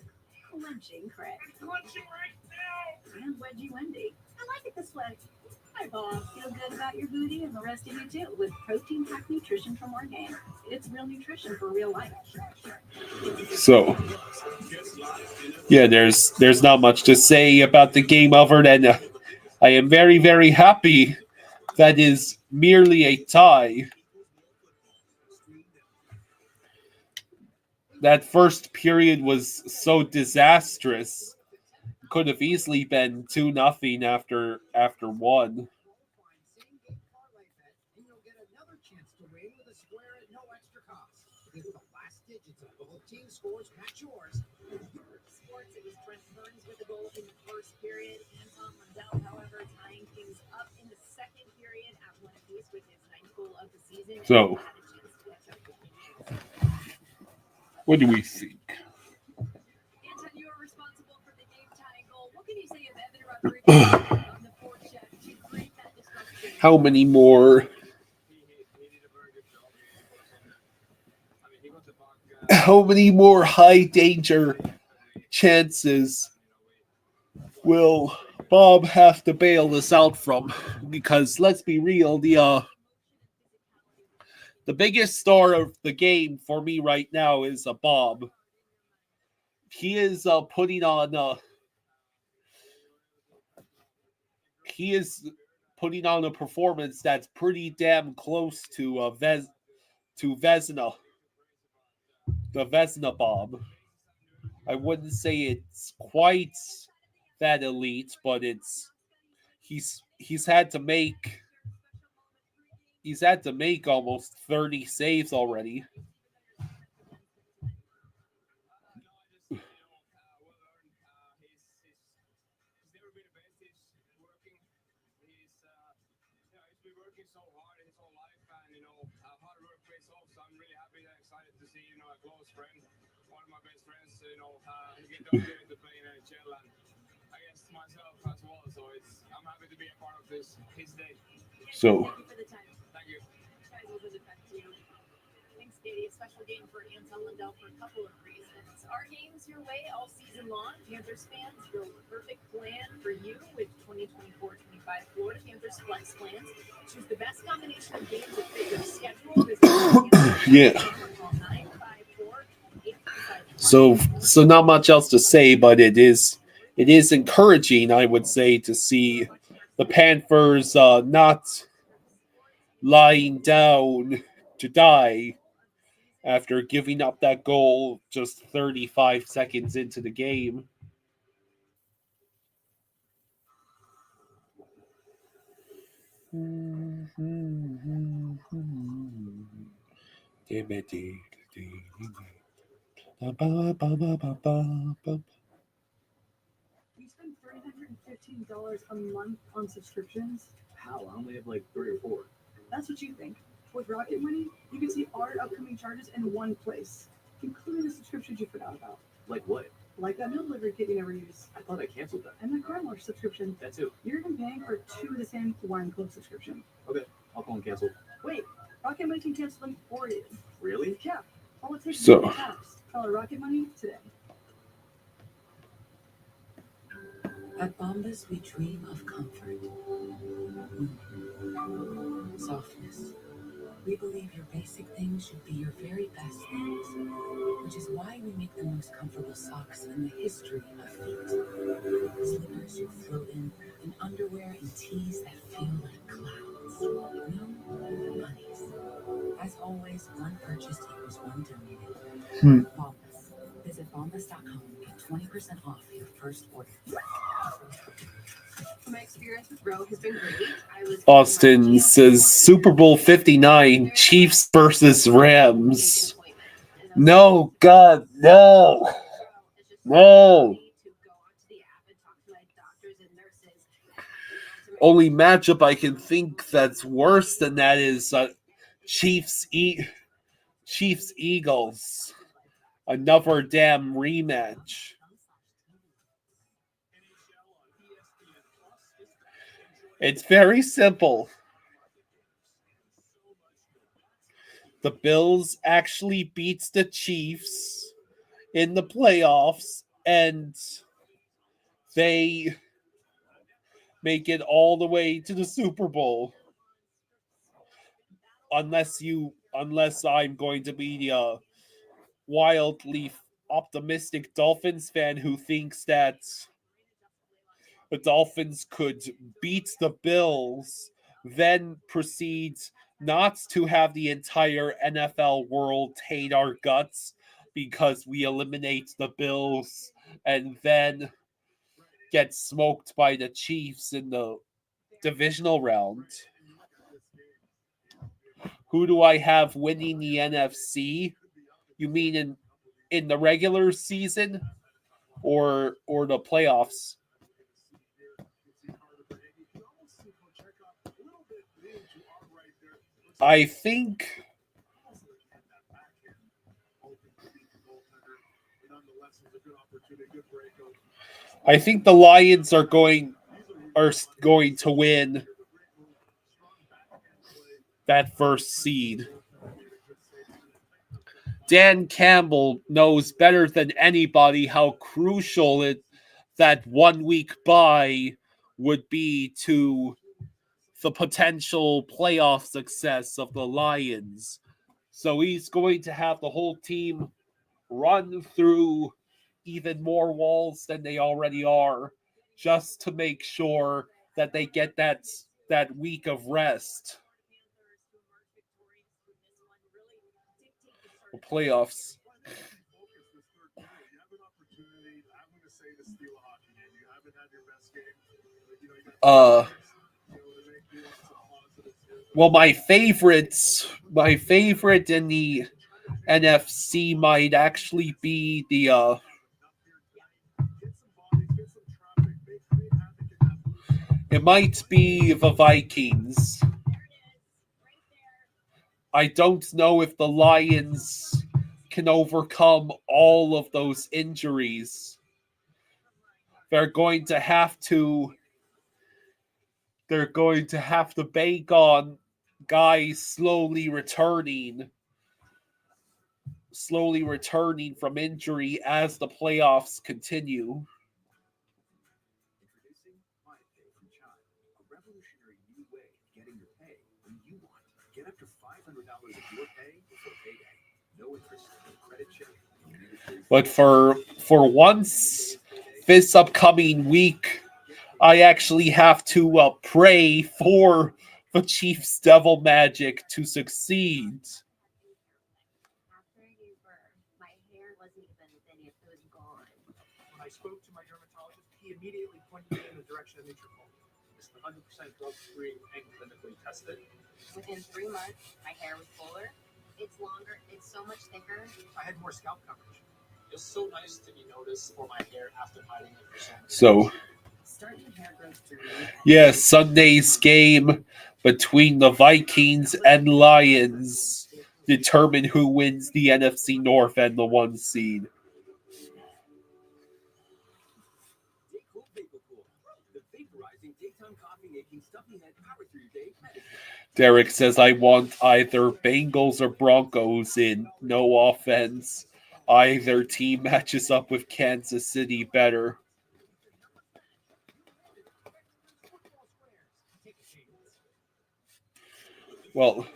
Clenching Craig, Clenching right now. and Wedgie Wendy. I like it this way. Hi, Bob. Feel good about your booty and the rest of you too with protein-packed nutrition from Orgain. It's real nutrition for real life. So, yeah, there's not much to say about the game other than I am very, very happy that is merely a tie. That first period was so disastrous. Could have easily been 2-0 after 1. Sports, it was Trent Burns with the goal in the first period. Anton Lundell, however, tying things up in the second period at one apiece with his ninth goal of the season. So, And had a chance to catch up. what do we think? Anton, you are responsible for the game-tying goal. What can you say of Evan Rodriguez on the forecheck to create that disruption? How many more? How many more high danger chances will Bob have to bail us out from? Because let's be real, the biggest star of the game for me right now is Bob. He is putting on a performance that's pretty damn close to Vezina, the Vezina Bob. I wouldn't say it's quite that elite, but he's had to make almost 30 saves already. One of my best friends, get the opportunity to play in NHL, and I guess myself as well. So I'm happy to be a part of his day. So, Thank you for the time. Thank you. Guys, we'll visit back to you. Thanks, Katie. A special game for Anton Lundell for a couple of reasons. Our games your way all season long. Panthers fans build a perfect plan for you with 2024-25 Florida Panthers flex plans. Choose the best combination of games that fit your schedule. yeah. So not much else to say, but it is encouraging, I would say, to see the Panthers not lying down to die after giving up that goal just 35 seconds into the game. We spend $315 a month on subscriptions. How? I only have like 3 or 4. That's what you think. With Rocket Money, you can see all your upcoming charges in one place, including the subscriptions you forgot about. Like what? Like that meal delivery kit you never use. I thought I canceled that. And the car wash subscription. That too. You're even paying for 2 of the same wine club subscription. Okay, I'll call and cancel. Wait, Rocket Money can cancel them for you. Really? Yeah. All it takes is So- a text. Call Rocket Money today. At Bombas, we dream of comfort, softness. We believe your basic things should be your very best things, which is why we make the most comfortable socks in the history of feet. Slippers you float in, and underwear and tees that feel like clouds. No bunnies. As always, one purchased equals one donated. Bombas. Visit bombas.com and get 20% off your first order. My experience with Rogue has been great. Austin says Super Bowl 59, Chiefs versus Rams. No, God, no. No. Only matchup I can think that's worse than that is Chiefs Eagles. Another damn rematch. It's very simple. The Bills actually beats the Chiefs in the playoffs, and they make it all the way to the Super Bowl. Unless I'm going to be the wildly optimistic Dolphins fan who thinks that the Dolphins could beat the Bills, then proceed not to have the entire NFL world hate our guts because we eliminate the Bills and then get smoked by the Chiefs in the divisional round. Who do I have winning the NFC? You mean in the regular season or the playoffs? I think the Lions are going to win that first seed. Dan Campbell knows better than anybody how crucial that 1 week bye would be to the potential playoff success of the Lions. So he's going to have the whole team run through even more walls than they already are, just to make sure that they get that week of rest. The playoffs. Well, my favorite in the NFC might actually be the it might be the Vikings. I don't know if the Lions can overcome all of those injuries. They're going to have to bank on guys slowly returning from injury as the playoffs continue. Introducing My Pay from Chime, a revolutionary new way of getting your pay when you want. Get up to $500 of your pay before payday. No interest, no credit check. But for once, this upcoming week, I actually have to pray for the Chiefs' Devil Magic to succeed. After I gave birth, my hair wasn't even thin, it was gone. When I spoke to my dermatologist, he immediately pointed me in the direction of Nature Cold. It's 100% drug-free and clinically tested. Within 3 months, my hair was fuller, it's longer, it's so much thicker. I had more scalp coverage. It was so nice to be noticed for my hair after hiding it for So, Start your hair growth journey. yeah, Sunday's game between the Vikings and Lions determine who wins the NFC North and the 1 seed. Derek says, I want either Bengals or Broncos in no offense. Either team matches up with Kansas City better. Well,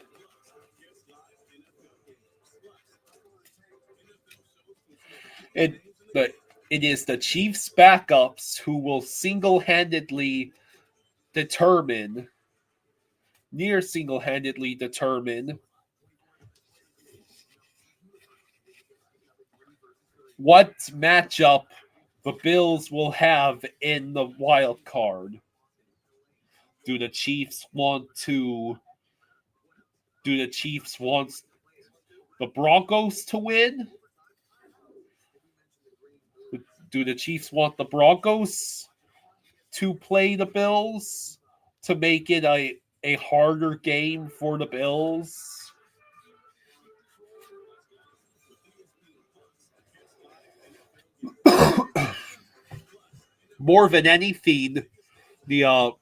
it is the Chiefs' backups who will near single-handedly determine what matchup the Bills will have in the wild card. Do the Chiefs want the Broncos to win? Do the Chiefs want the Broncos to play the Bills to make it a harder game for the Bills? More than anything, the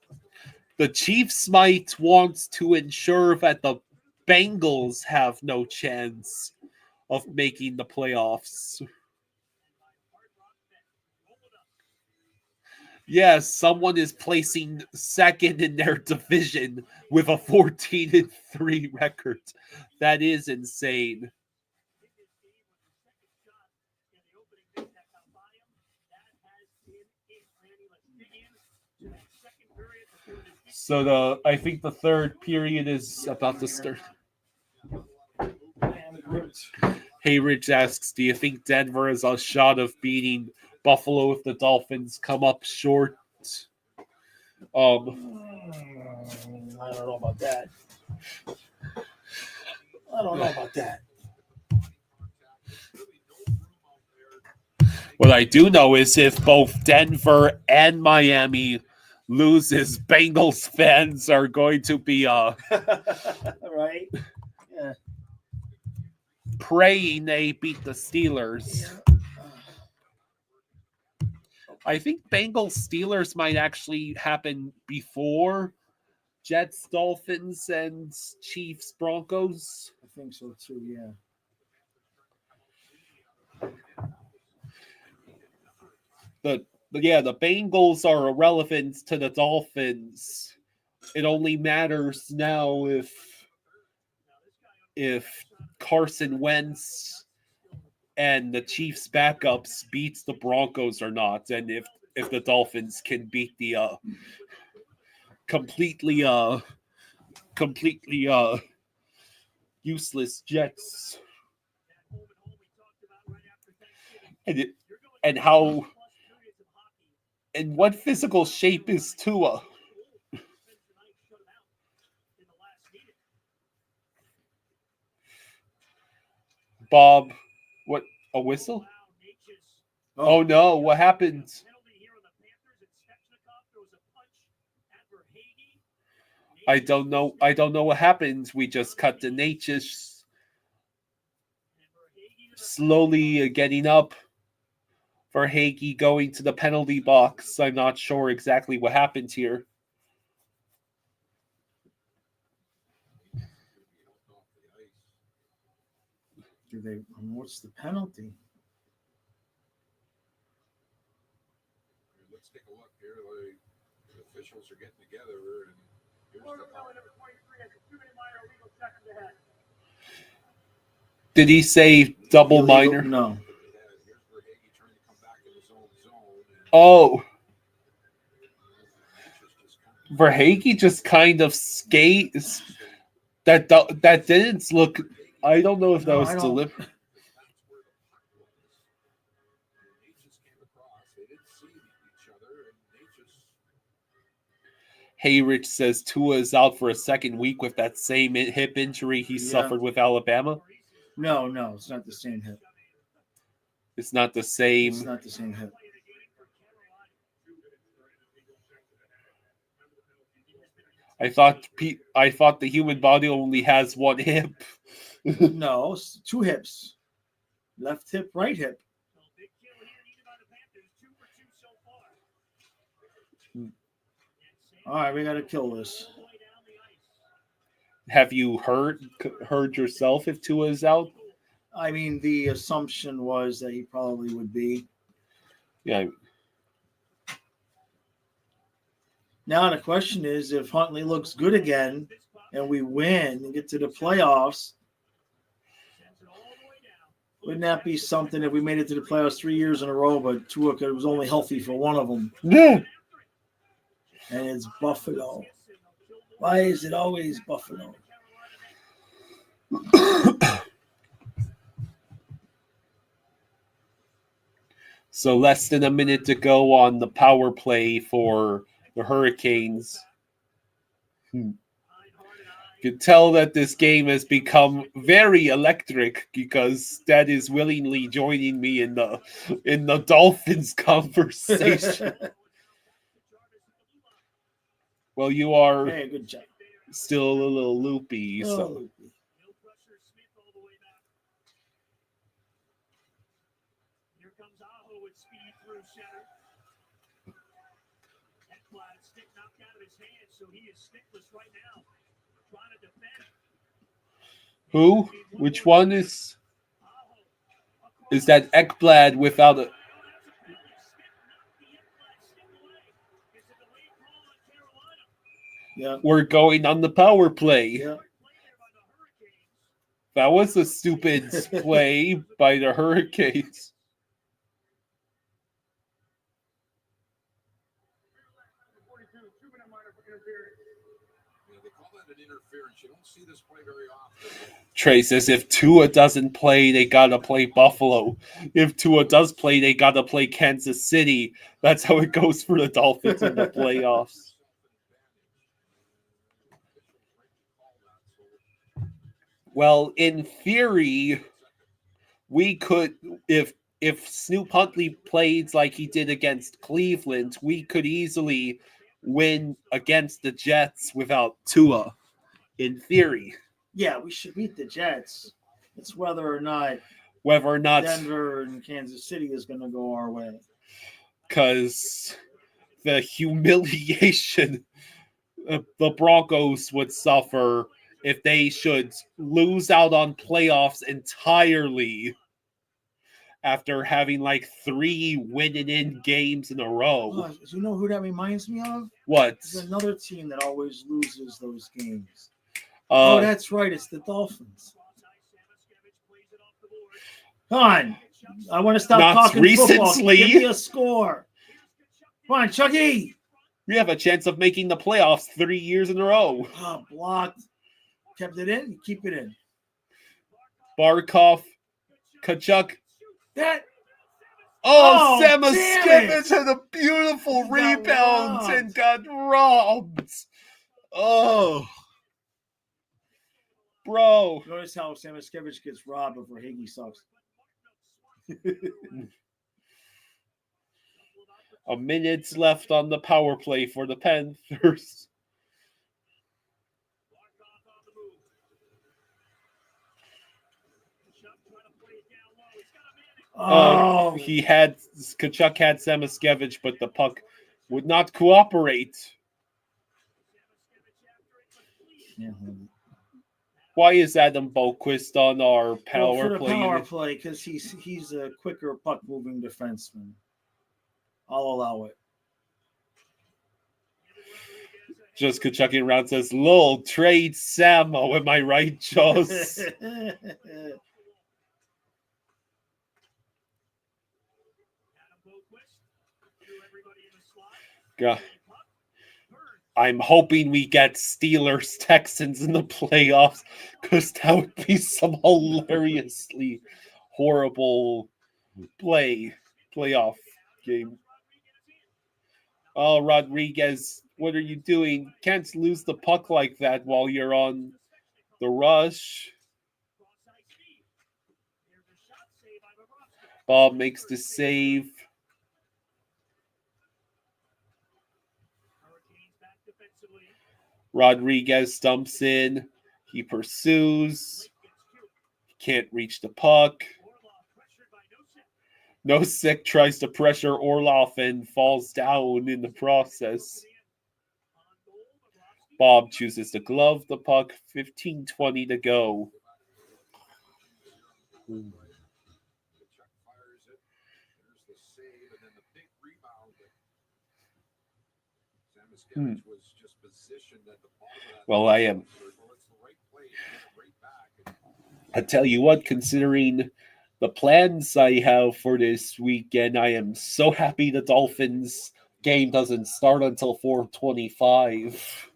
Chiefs might want to ensure that the Bengals have no chance of making the playoffs. Yes, someone is placing second in their division with a 14-3 record. That is insane. So I think the third period is about to start. Hey, Rich asks, do you think Denver has a shot of beating Buffalo if the Dolphins come up short? I don't know about that. What I do know is if both Denver and Miami loses, Bengals fans are going to be Right? Yeah. praying they beat the Steelers. I think Bengals Steelers might actually happen before Jets, Dolphins, and Chiefs, Broncos. I think so too, yeah. The Bengals are irrelevant to the Dolphins. It only matters now if Carson Wentz and the Chiefs backups beats the Broncos or not, and if the Dolphins can beat the completely useless Jets. And how in what physical shape is Tua? Bob, what, a whistle? Oh no, what happened? I don't know what happened. We just cut to Natchez slowly getting up. Verhaeghe going to the penalty box. I'm not sure exactly what happened here. What's the penalty? Let's take a look here. Like, the officials are getting together, and here's Florida the Panthers number 23 has a 2-minute minor illegal seconds ahead. Did he say double minor? No. Here's Verhaeghe trying to come back in his own zone. Oh. Verhaeghe just kind of skates. That didn't look. I don't know if that was deliberate. Hayrich says Tua is out for a second week with that same hip injury he suffered with Alabama. No, it's not the same hip. It's not the same. It's not the same hip. I thought the human body only has one hip. No, two hips. Left hip, right hip. All right, we got to kill this. Have you heard yourself if Tua is out? I mean, the assumption was that he probably would be. Yeah. Now the question is, if Huntley looks good again and we win and get to the playoffs, wouldn't that be something if we made it to the playoffs 3 years in a row, but Tua was only healthy for one of them? Yeah. And it's Buffalo. Why is it always Buffalo? So less than a minute to go on the power play for the Hurricanes. You can tell that this game has become very electric because Dad is willingly joining me in the Dolphins conversation. Well, you are good job. Still a little loopy. So. Here comes Aho with speed through center. Ekblad stick knocked out of his hand, so he is stickless right now. Trying to defend. Who? Which one is that Ekblad without a... Yeah. We're going on the power play. Yeah. That was a stupid play by the Hurricanes. They call that an interference. You don't see this play very often. Trey says if Tua doesn't play, they gotta play Buffalo. If Tua does play, they gotta play Kansas City. That's how it goes for the Dolphins in the playoffs. Well, in theory, we could, if Snoop Huntley played like he did against Cleveland, we could easily win against the Jets without Tua, in theory. Yeah, we should beat the Jets. It's whether or not Denver and Kansas City is going to go our way. Because the humiliation the Broncos would suffer if they should lose out on playoffs entirely after having like 3 winning in games in a row. Oh, you know who that reminds me of? What? There's another team that always loses those games. Oh, that's right. It's the Dolphins. Come on. I want to stop talking football. Give me a score. Come on, Chucky. You have a chance of making the playoffs 3 years in a row. Oh, blocked. Kept it in. You keep it in. Barkov. Kachuk. That. Samaskevich had a beautiful rebound and got robbed. Oh. Bro. Notice how Samaskevich gets robbed before Higgy sucks. A minute's left on the power play for the Panthers. Kachuk had Samaskevich, but the puck would not cooperate. Yeah. Why is Adam Boquist on our power play? Power play, because he's a quicker puck moving defenseman. I'll allow it. Just Kachucking around says, "Lol, trade Samo." Am I right, Joss? God. I'm hoping we get Steelers Texans in the playoffs, because that would be some hilariously horrible playoff game. Oh, Rodriguez, what are you doing? Can't lose the puck like that while you're on the rush. Bob makes the save. Rodriguez dumps in. He pursues. He can't reach the puck. Nosek tries to pressure Orlov and falls down in the process. Bob chooses to glove the puck. 15-20 to go. Well, I tell you what, considering the plans I have for this weekend, I am so happy the Dolphins game doesn't start until 4:25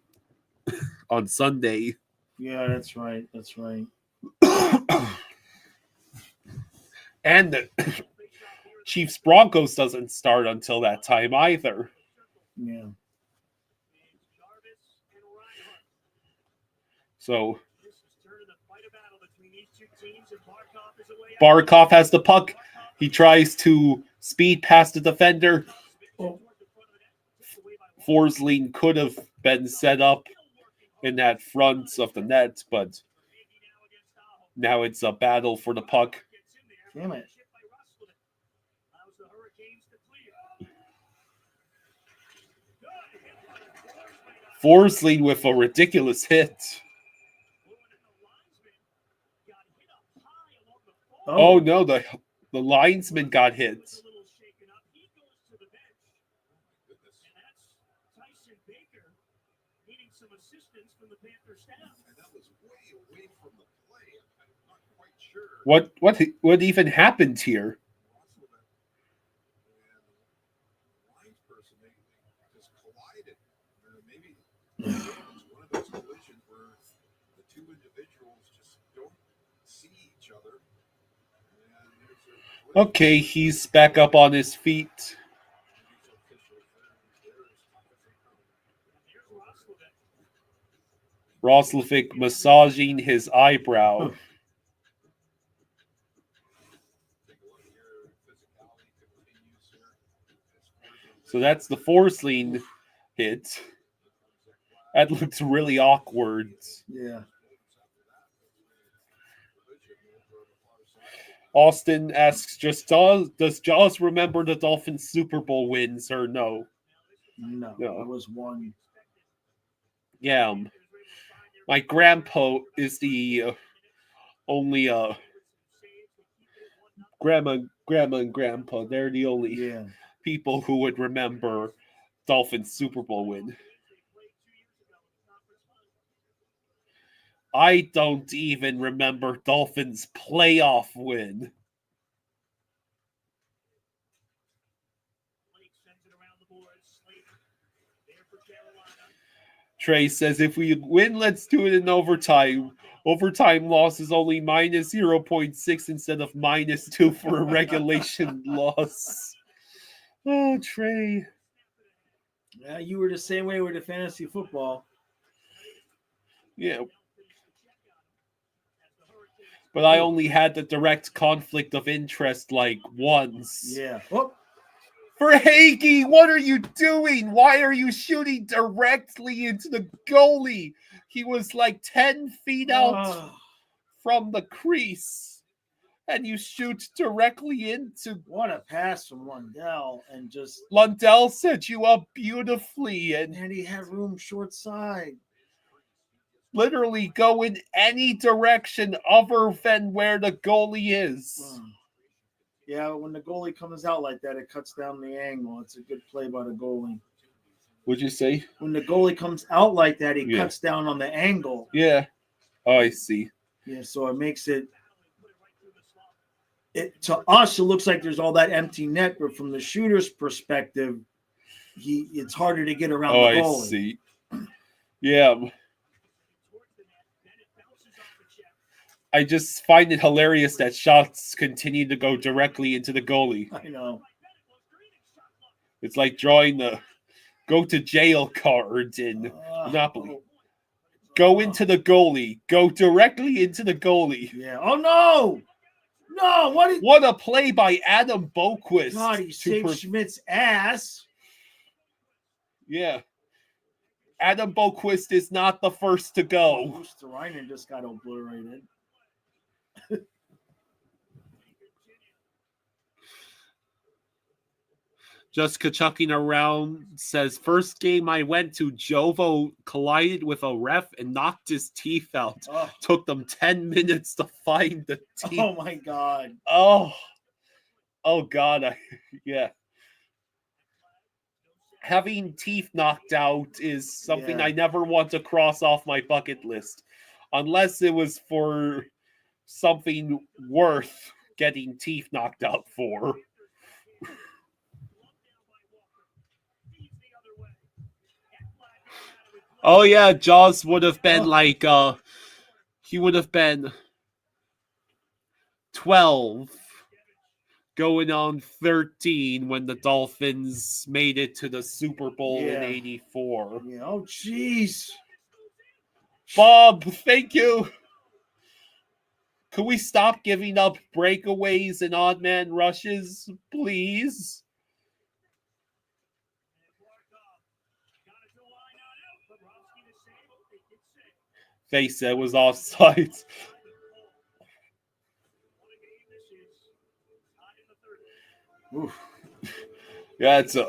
on Sunday. Yeah, that's right. That's right. And the Chiefs Broncos doesn't start until that time either. Yeah. So Barkov has the puck. He tries to speed past the defender. Forsling could have been set up in that front of the net, but now it's a battle for the puck. Damn it. Forsling with a ridiculous hit. Oh no, the linesman got hit. What even happened here? Okay, he's back up on his feet. Roslovic massaging his eyebrow. So that's the Forsling hit. That looks really awkward. Yeah. Austin asks, does Jaws remember the Dolphins Super Bowl wins or no? No. No. It was one. Yeah. My grandpa is the only grandma and grandpa. They're the only people who would remember Dolphins Super Bowl win. I don't even remember Dolphins playoff win. Trey says, if we win, let's do it in overtime. Overtime loss is only minus 0.6 instead of -2 for a regulation loss. Oh, Trey. Yeah, you were the same way with the fantasy football. Yeah. But I only had the direct conflict of interest like once. Yeah. Oh. For Hagee, what are you doing? Why are you shooting directly into the goalie? He was like 10 feet out from the crease. And you shoot directly into... What a pass from Lundell. And just... Lundell set you up beautifully. And he had room short side. Literally go in any direction other than where the goalie is. Yeah, when the goalie comes out like that, it cuts down the angle. It's a good play by the goalie. What'd you say? When the goalie comes out like that, he cuts down on the angle. Yeah. Oh, I see. Yeah, so it makes it to us, it looks like there's all that empty net, but from the shooter's perspective, it's harder to get around the goalie. I see. Yeah. I just find it hilarious that shots continue to go directly into the goalie. I know. It's like drawing the go to jail card in Monopoly. Go into the goalie. Go directly into the goalie. Yeah. Oh, no! No! What a play by Adam Boquist. God, he saved Schmidt's ass. Yeah. Adam Boquist is not the first to go. Reiner just got obliterated. Just Kachucking Around says, first game I went to, Jovo collided with a ref and knocked his teeth out. Oh. Took them 10 minutes to find the teeth. Oh, my God. Oh, God. Yeah. Having teeth knocked out is something I never want to cross off my bucket list. Unless it was for something worth getting teeth knocked out for. Oh yeah, Jaws would have been he would have been 12 going on 13 when the Dolphins made it to the Super Bowl in 84. Yeah. Oh jeez. Bob, thank you. Could we stop giving up breakaways and odd man rushes, please? They said was offside. Oof. Yeah, it's a...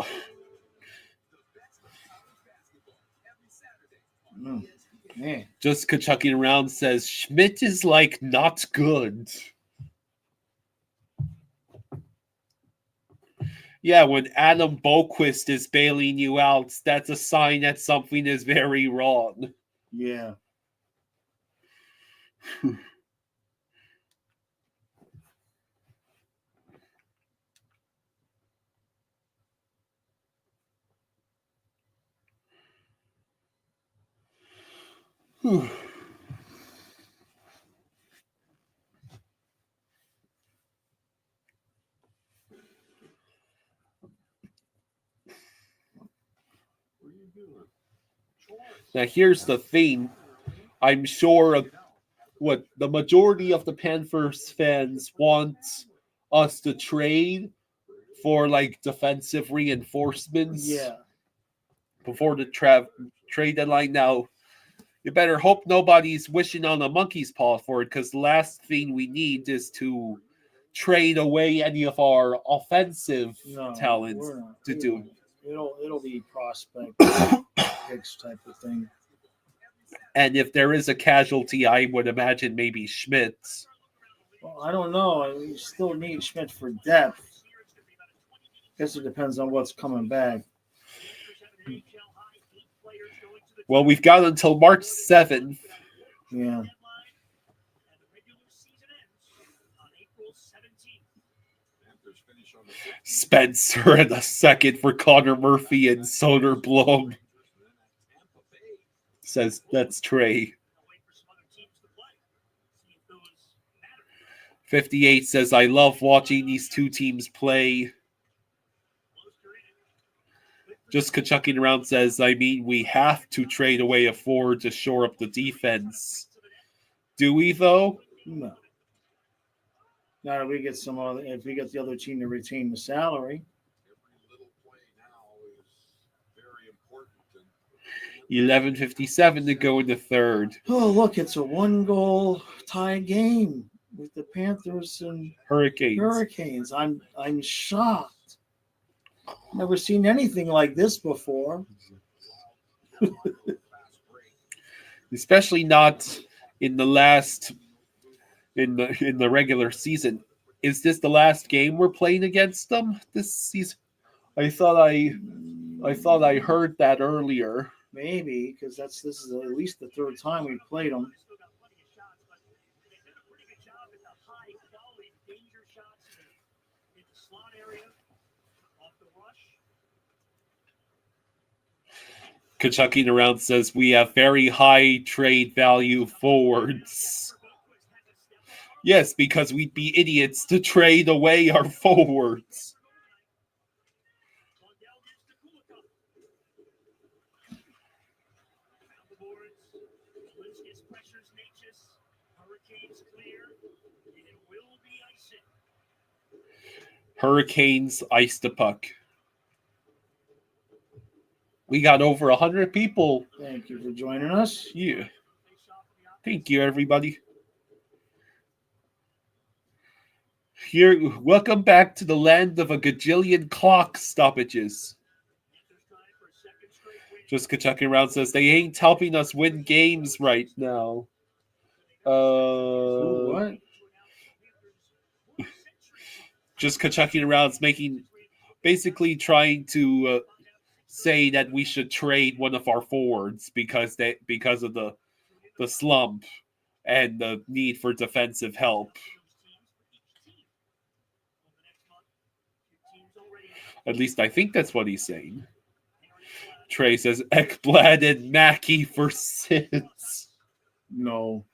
Man. Just Kachucking Around says, Schmidt is like not good. Yeah, when Adam Boquist is bailing you out, that's a sign that something is very wrong. Yeah. Now, here's the thing. I'm sure what the majority of the Panthers fans want us to trade for, like, defensive reinforcements. Yeah. before the trade deadline. Now, you better hope nobody's wishing on a monkey's paw for it, because the last thing we need is to trade away any of our offensive talents we're not. to do. It'll be prospect picks type of thing. And if there is a casualty, I would imagine maybe Schmitz. Well, I don't know. We still need Schmidt for depth. Guess it depends on what's coming back. Well, we've got until March 7th. Yeah. Spencer and a second for Connor Murphy and Soderblom. Says that's Trey. 58 says, I love watching these two teams play. Just Kachucking Around says, I mean, we have to trade away a forward to shore up the defense. Do we, though? No. Now, if we get if we get the other team to retain the salary. 11:57 to go in the third. Oh, look, it's a 1-goal tie game with the Panthers and Hurricanes. I'm shocked. Never seen anything like this before. Especially not in the last in the regular season. Is this the last game we're playing against them this season? I thought I heard that earlier. Maybe, because this is at least the third time we've played them. Kachucking Around says we have very high trade value forwards. Yes, because we'd be idiots to trade away our forwards. Hurricanes ice the puck. We got over 100 people. Thank you for joining us. Yeah. Thank you, everybody. Here, welcome back to the land of a gajillion clock stoppages. Just Kachucking Around says they ain't helping us win games right now. What? Just Kachucking Around's basically trying to say that we should trade one of our forwards because of the slump and the need for defensive help. At least I think that's what he's saying. Trey says Ekblad and Mackey for Sins. No.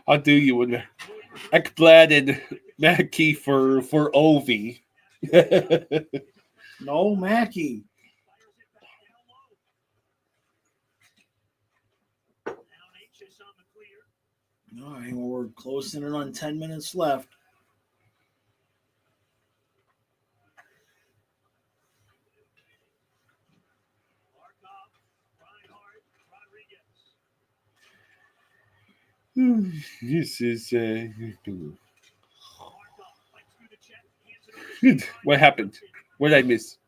I'll do you one. Ekblad and Mackey for Ovi. No, Mackey. All right, well, we're closing in on 10 minutes left. This is what happened? What did I miss?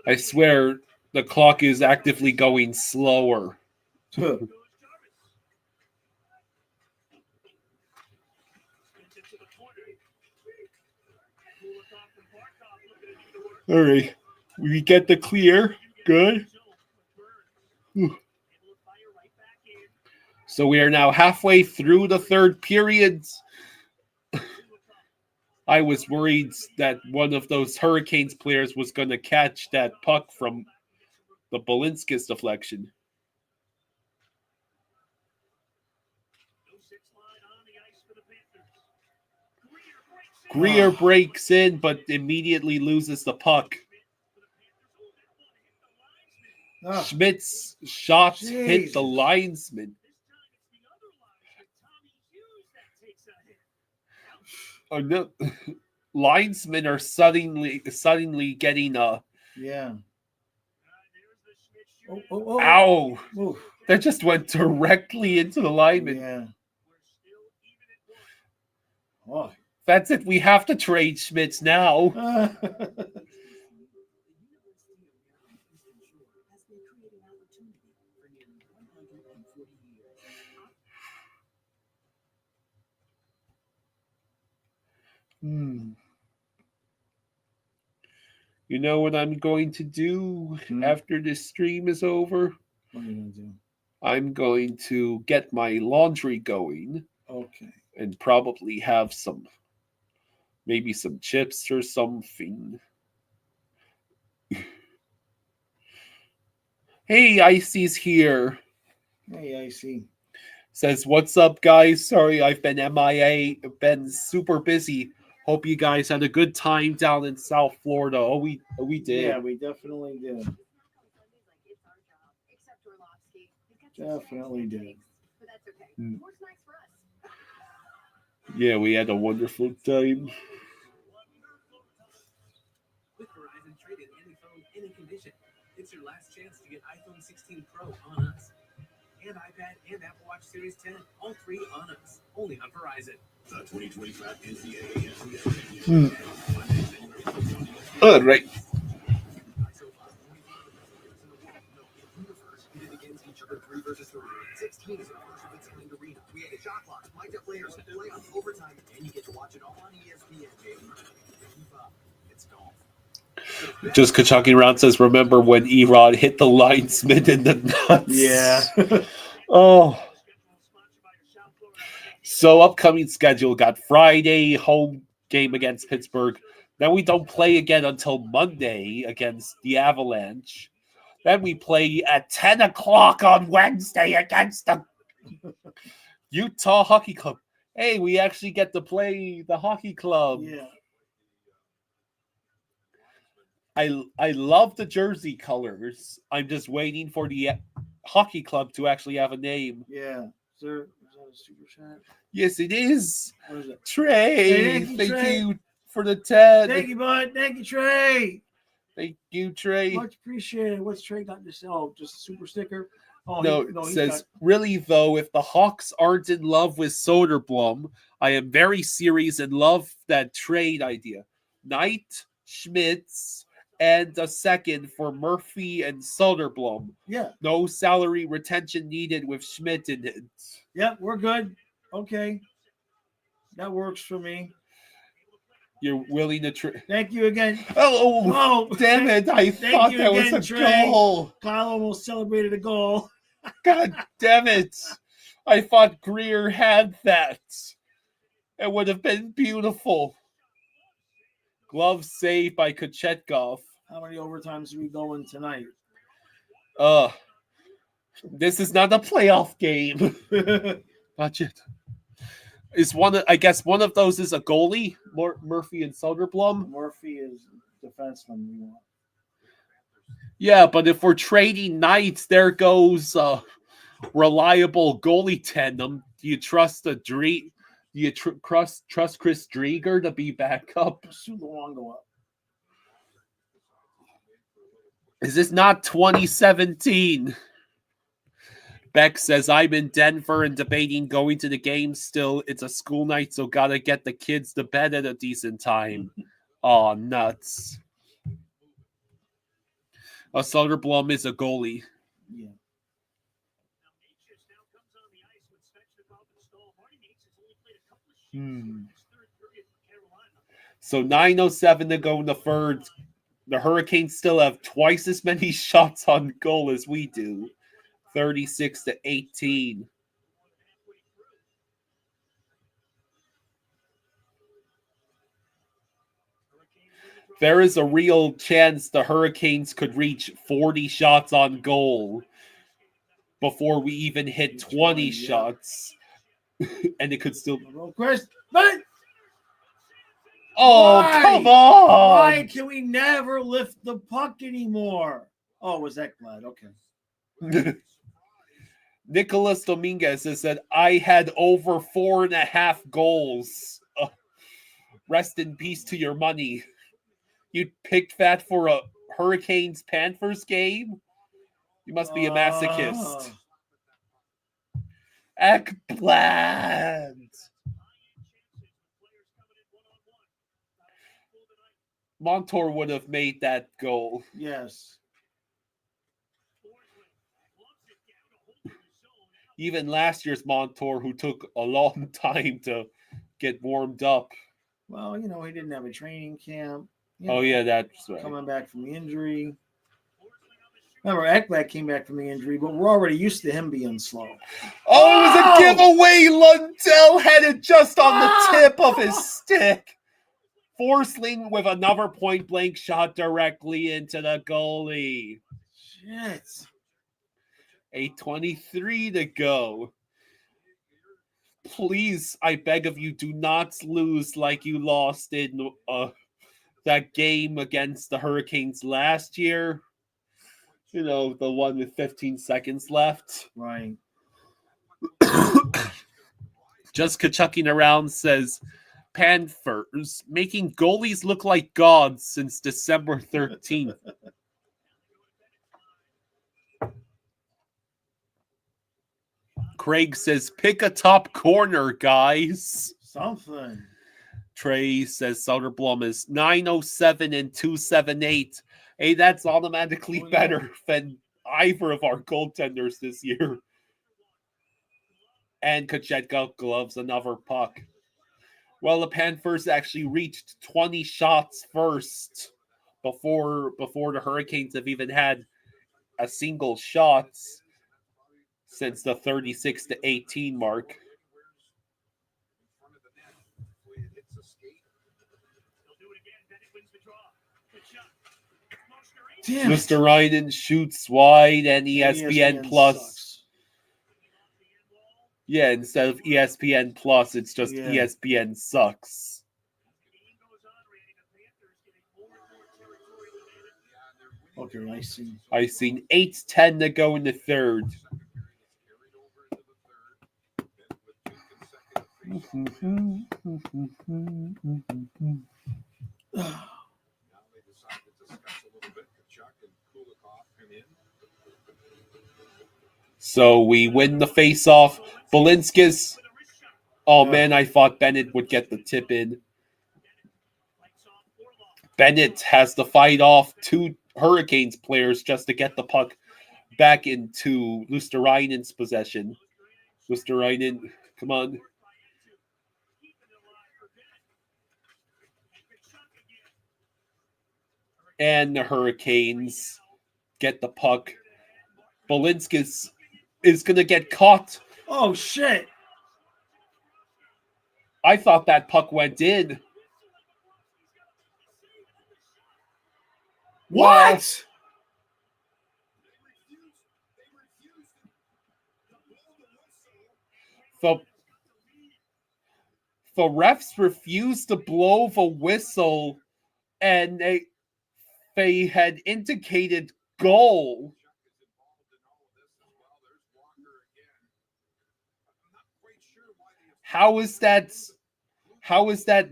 I swear the clock is actively going slower. All right, we get the clear. Good. So we are now halfway through the third period. I was worried that one of those Hurricanes players was going to catch that puck from the Balinskis deflection. Greer breaks in, but immediately loses the puck. Schmidt's shots hit the linesman. Oh, no. Linesmen are suddenly getting Yeah. There's the Schmidt Oh, shooting. oh, oh. ow. Oh. That just went directly into the lineman. Yeah. We're still even at one. Oh. That's it. We have to trade Schmitz now. You know what I'm going to do after this stream is over? What are you going to do? I'm going to get my laundry going. Okay. And probably have maybe some chips or something. Hey, Icy's here. Hey, Icy. Says, what's up, guys? Sorry, I've been MIA, been super busy. Hope you guys had a good time down in South Florida. Oh, we did. Yeah, we definitely did. Definitely did. But that's okay. More snacks for us. Yeah, we had a wonderful time. With Verizon, trade in any phone, any condition. It's your last chance to get iPhone 16 Pro on us. And iPad and Apple Watch Series 10. All three on us. Only on Verizon. The 2025 NCAA All right. Three versus three. 16 is a first of its kind arena. We had a shot clock, lined up players, playoffs, overtime, and you get to watch it all on ESPN. It's golf. Just Kachaki Round says, remember when Erod hit the linesman in the nuts? Yeah. Oh. So upcoming schedule got Friday home game against Pittsburgh. Then we don't play again until Monday against the Avalanche. Then we play at 10 o'clock on Wednesday against the Utah Hockey Club. Hey, we actually get to play the hockey club. Yeah. I love the jersey colors. I'm just waiting for the hockey club to actually have a name. Yeah. Is that a super chat? Yes, it is. What is it? Trey, Hey, thank Trey. you for the 10. Thank you, bud. Thank you, Trey. Thank you, Trey. Much appreciated. What's Trey got to say? Oh, just a super sticker. Oh, No, he it got- says, really, though, if the Hawks aren't in love with Soderblom, I am very serious and love that trade idea. Knight, Schmitz, and a second for Murphy and Soderblom. Yeah. No salary retention needed with Schmidt in it. Yep, we're good. Okay. That works for me. You're willing to trade. Thank you again. Oh, damn it. I thought you that was again, a Trey. goal. Kyle almost celebrated a goal. God damn it. I thought Greer had that. It would have been beautiful. Glove save by Kochetkov. How many overtimes are we going tonight? This is not a playoff game. Budget. Is I guess one of those is a goalie, Murphy and Soderblom. Murphy is defenseman. We want. Yeah, but if we're trading Knights, there goes reliable goalie tandem. Do you trust Do you trust Chris Drieger to be back up? Luongo up. Is this not 2017? Beck says, I'm in Denver and debating going to the game still. It's a school night, so gotta get the kids to bed at a decent time. Aw, nuts. Soderblom is a goalie. Yeah. So 9:07 to go in the third. The Hurricanes still have twice as many shots on goal as we do. 36-18. There is a real chance the Hurricanes could reach 40 shots on goal before we even hit 20 shots. And it could still... Chris, but... Oh, Why? come on! Why can we never lift the puck anymore? Oh, was that glad? Okay. Nicholas Dominguez has said, I had over 4.5 goals. Rest in peace to your money. You picked that for a Hurricanes Panthers game? You must be a masochist. Ekblad. Montour would have made that goal. Yes. Even last year's Montour, who took a long time to get warmed up. Well, you know, he didn't have a training camp. Oh, yeah, that's right. Coming back from the injury. Remember, Ekblad came back from the injury, but we're already used to him being slow. Oh, it was a giveaway. Lundell had it just on the tip of his stick. Forsling with another point-blank shot directly into the goalie. Shit. 8:23 to go. Please, I beg of you, do not lose like you lost in that game against the Hurricanes last year. You know, the one with 15 seconds left. Right. Just Kachucking Around says, Panthers making goalies look like gods since December 13th. Craig says, pick a top corner, guys. Something. Trey says Soderblom is 907 and 278. Hey, that's automatically better than either of our goaltenders this year. And Kachetka gloves another puck. Well, the Panthers actually reached 20 shots first before the Hurricanes have even had a single shot since the 36-18 mark. Damn. Mr. Ryden shoots wide and ESPN Plus. Sucks. Yeah, instead of ESPN Plus, it's just ESPN sucks. Okay, I see. I seen 8:10 to go in the third. So we win the face-off. Balinskis. Oh, man, I thought Bennett would get the tip in. Bennett has to fight off two Hurricanes players just to get the puck back into Lusterainen's possession. Lusterainen, come on. And the Hurricanes get the puck. Balinskis is going to get caught. Oh, shit. I thought that puck went in. What? The refs refused to blow the whistle, and they had indicated goal. How is that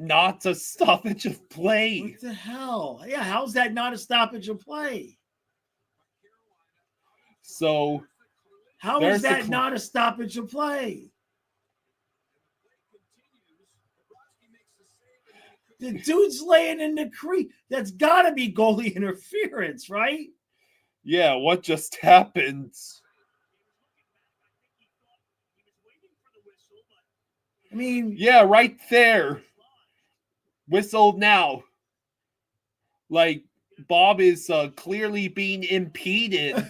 not a stoppage of play? What the hell? Yeah, how's that not a stoppage of play? So how is that not a stoppage of play? The dude's laying in the crease. That's got to be goalie interference, right? Yeah, what just happened? I mean, yeah, right there. Whistle now. Like, Bob is clearly being impeded.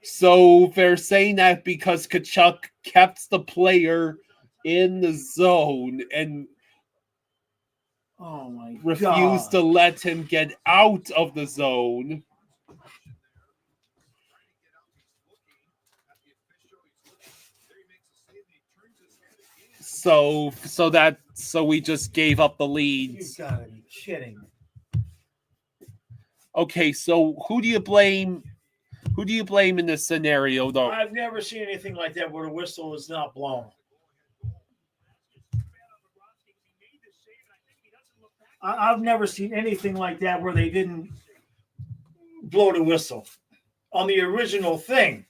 So they're saying that because Tkachuk kept the player in the zone and refused to let him get out of the zone. So we just gave up the lead. You gotta be kidding. Okay, so who do you blame? Who do you blame in this scenario, though? I've never seen anything like that where the whistle is not blown. I've never seen anything like that where they didn't blow the whistle on the original thing.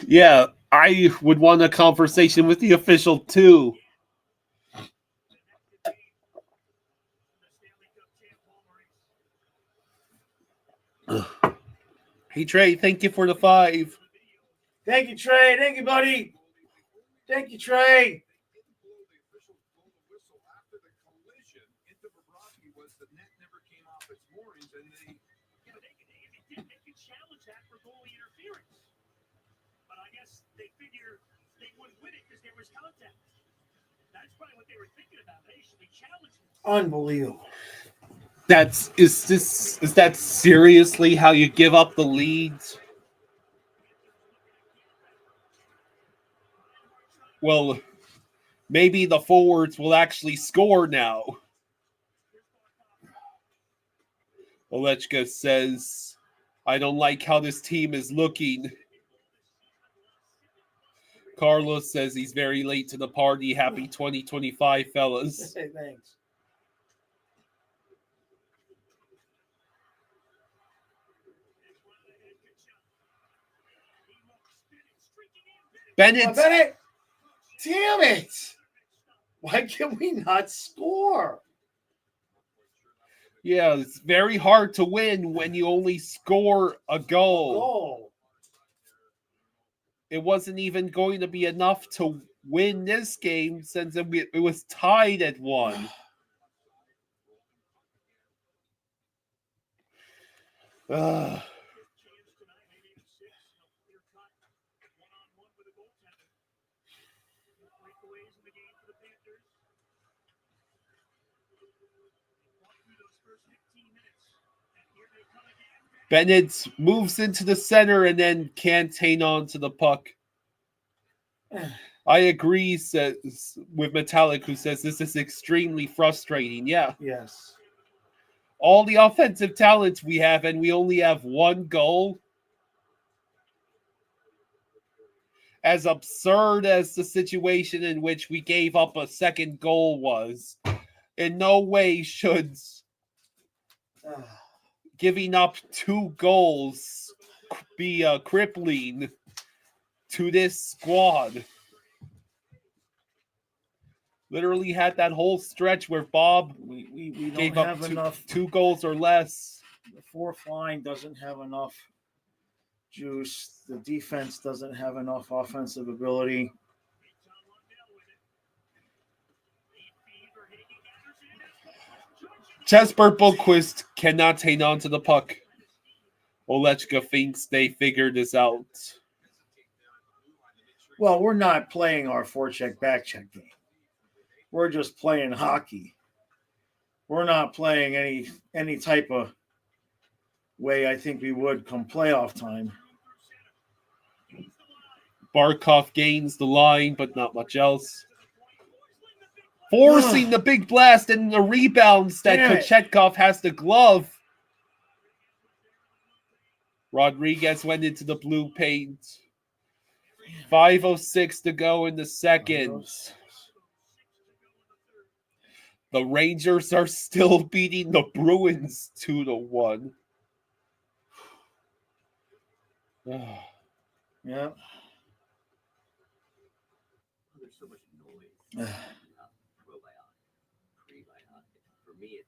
Yeah, I would want a conversation with the official too. Hey Trey, thank you for the 5. Thank you, Trey. Thank you, buddy. Thank you, Trey. They figure they would win it because there was contact. That's probably what they were thinking about. Hey, should we challenge him? Unbelievable. Is that seriously how you give up the leads? Well, maybe the forwards will actually score now. Olechka says, I don't like how this team is looking. Carlos says he's very late to the party. Happy 2025, fellas. Hey, thanks. Bennett. Bennett. Damn it. Why can we not score? Yeah, it's very hard to win when you only score a goal. It wasn't even going to be enough to win this game since it was tied at 1. Bennett moves into the center and then can't hang on to the puck. I agree with Metallic, who says this is extremely frustrating. Yeah. Yes. All the offensive talents we have, and we only have 1 goal. As absurd as the situation in which we gave up a second goal was, in no way should giving up 2 goals be crippling to this squad. Literally had that whole stretch where Bob we gave don't up have enough. 2 goals or less. The fourth line doesn't have enough juice. The defense doesn't have enough offensive ability. Jesper Boquist cannot hang on to the puck. Olechka thinks they figured this out. Well, we're not playing our forecheck backcheck game. We're just playing hockey. We're not playing any type of way I think we would come playoff time. Barkov gains the line, but not much else. Forcing the big blast and the rebounds that Kochetkov has to glove. Rodriguez went into the blue paint. 5:06 to go in the second. The Rangers are still beating the Bruins 2-1. Yeah. There's so much noise. Probiotic, prebiotic. For me,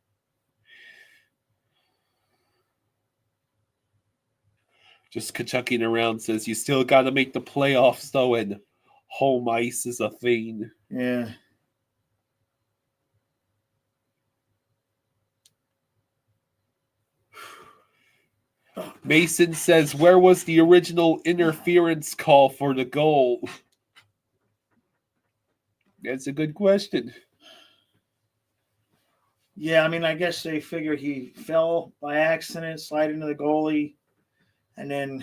Just Kachucking around says you still got to make the playoffs though, and home ice is a thing. Yeah. Mason says, where was the original interference call for the goal? That's a good question. Yeah, I mean, I guess they figure he fell by accident, slide into the goalie, and then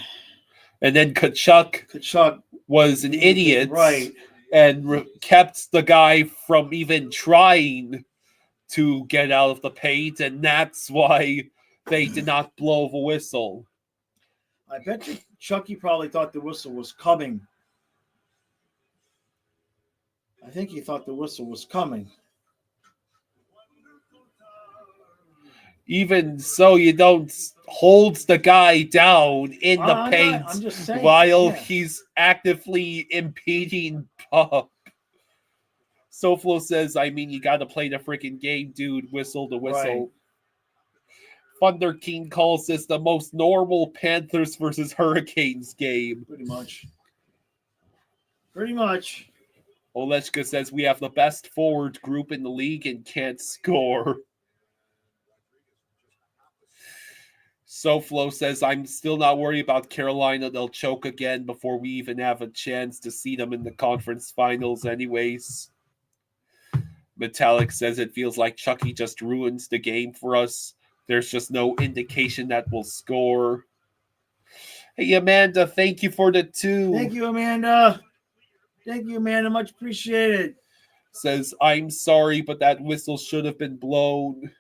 Kachuk was an idiot, right? And kept the guy from even trying to get out of the paint, and that's why they did not blow the whistle. I bet you Chucky probably thought the whistle was coming. I think he thought the whistle was coming. Even so, you don't hold the guy down in the paint I'm just saying, while he's actively impeding Puck. Soflo says, I mean, you got to play the freaking game, dude. Whistle to whistle. Right. Thunder King calls this the most normal Panthers versus Hurricanes game. Pretty much. Pretty much. Olechka says we have the best forward group in the league and can't score. Soflo says, I'm still not worried about Carolina. They'll choke again before we even have a chance to see them in the conference finals anyways. Metallic says it feels like Chucky just ruins the game for us. There's just no indication that we'll score. Hey, Amanda, thank you for the 2. Thank you, Amanda. Thank you, Amanda. Much appreciated. Says, I'm sorry, but that whistle should have been blown.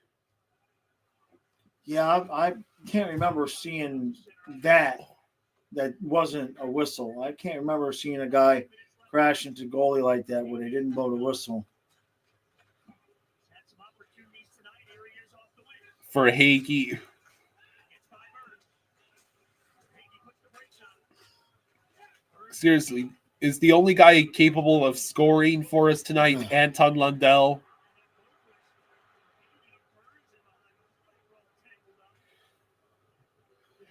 Yeah, I can't remember seeing that wasn't a whistle. I can't remember seeing a guy crash into goalie like that where they didn't blow the whistle. For Hagee. Seriously, is the only guy capable of scoring for us tonight Anton Lundell?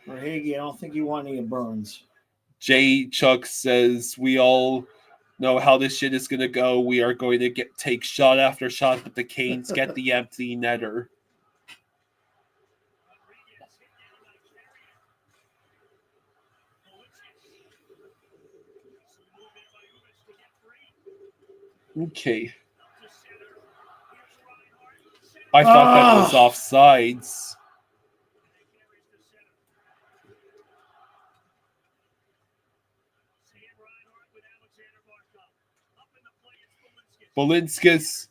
For Hagee, I don't think you want any Burns. Jay Chuck says we all know how this shit is going to go. We are going to take shot after shot, but the Canes get the empty netter. Okay. I thought that was offsides. Bolinskis.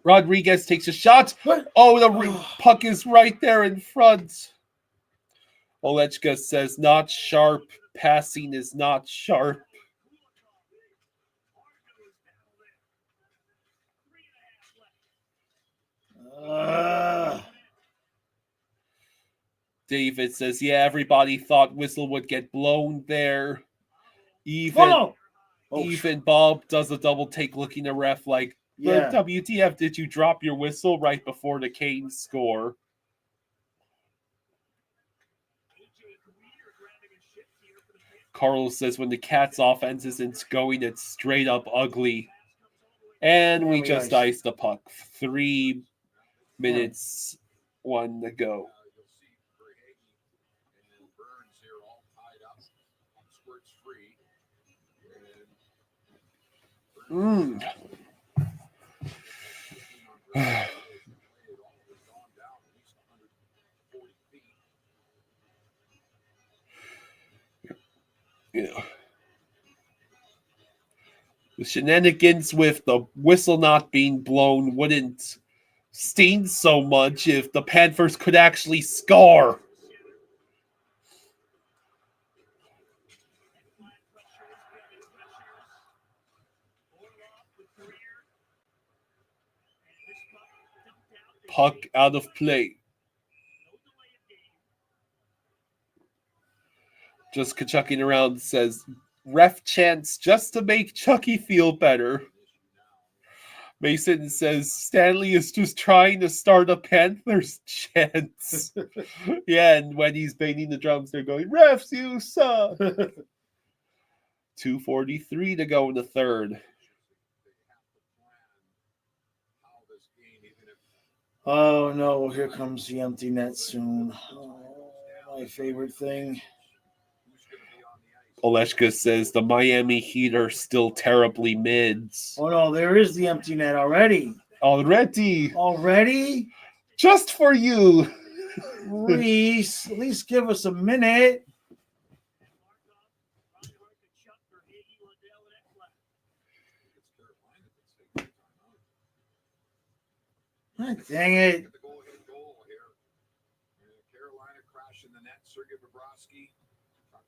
Rodriguez takes a shot. What? Oh, the puck is right there in front. Olechka says, not sharp. Passing is not sharp. David says, yeah, everybody thought whistle would get blown there. Even Bob does a double take looking at ref like, yeah. WTF, did you drop your whistle right before the Canes score? Carlos says when the Cats offense isn't going, it's straight up ugly. And we just iced the puck. 3 minutes, 1 to go. Yeah. The shenanigans with the whistle not being blown wouldn't sting so much if the Panthers could actually score. Puck out of play. Just chucking around says, ref chants just to make Chucky feel better. Mason says, Stanley is just trying to start a Panthers chant. Yeah, and when he's banging the drums, they're going, refs, you suck. 2:43 to go in the third. Oh, no, here comes the empty net soon. Oh, my favorite thing. Olechka says the Miami Heat are still terribly mids. Oh, no, there is the empty net already. Already? Just for you. Reese, at least give us a minute. God dang it. Get the goal-ahead goal here. Carolina crashing the net. Sergei Bobrovsky,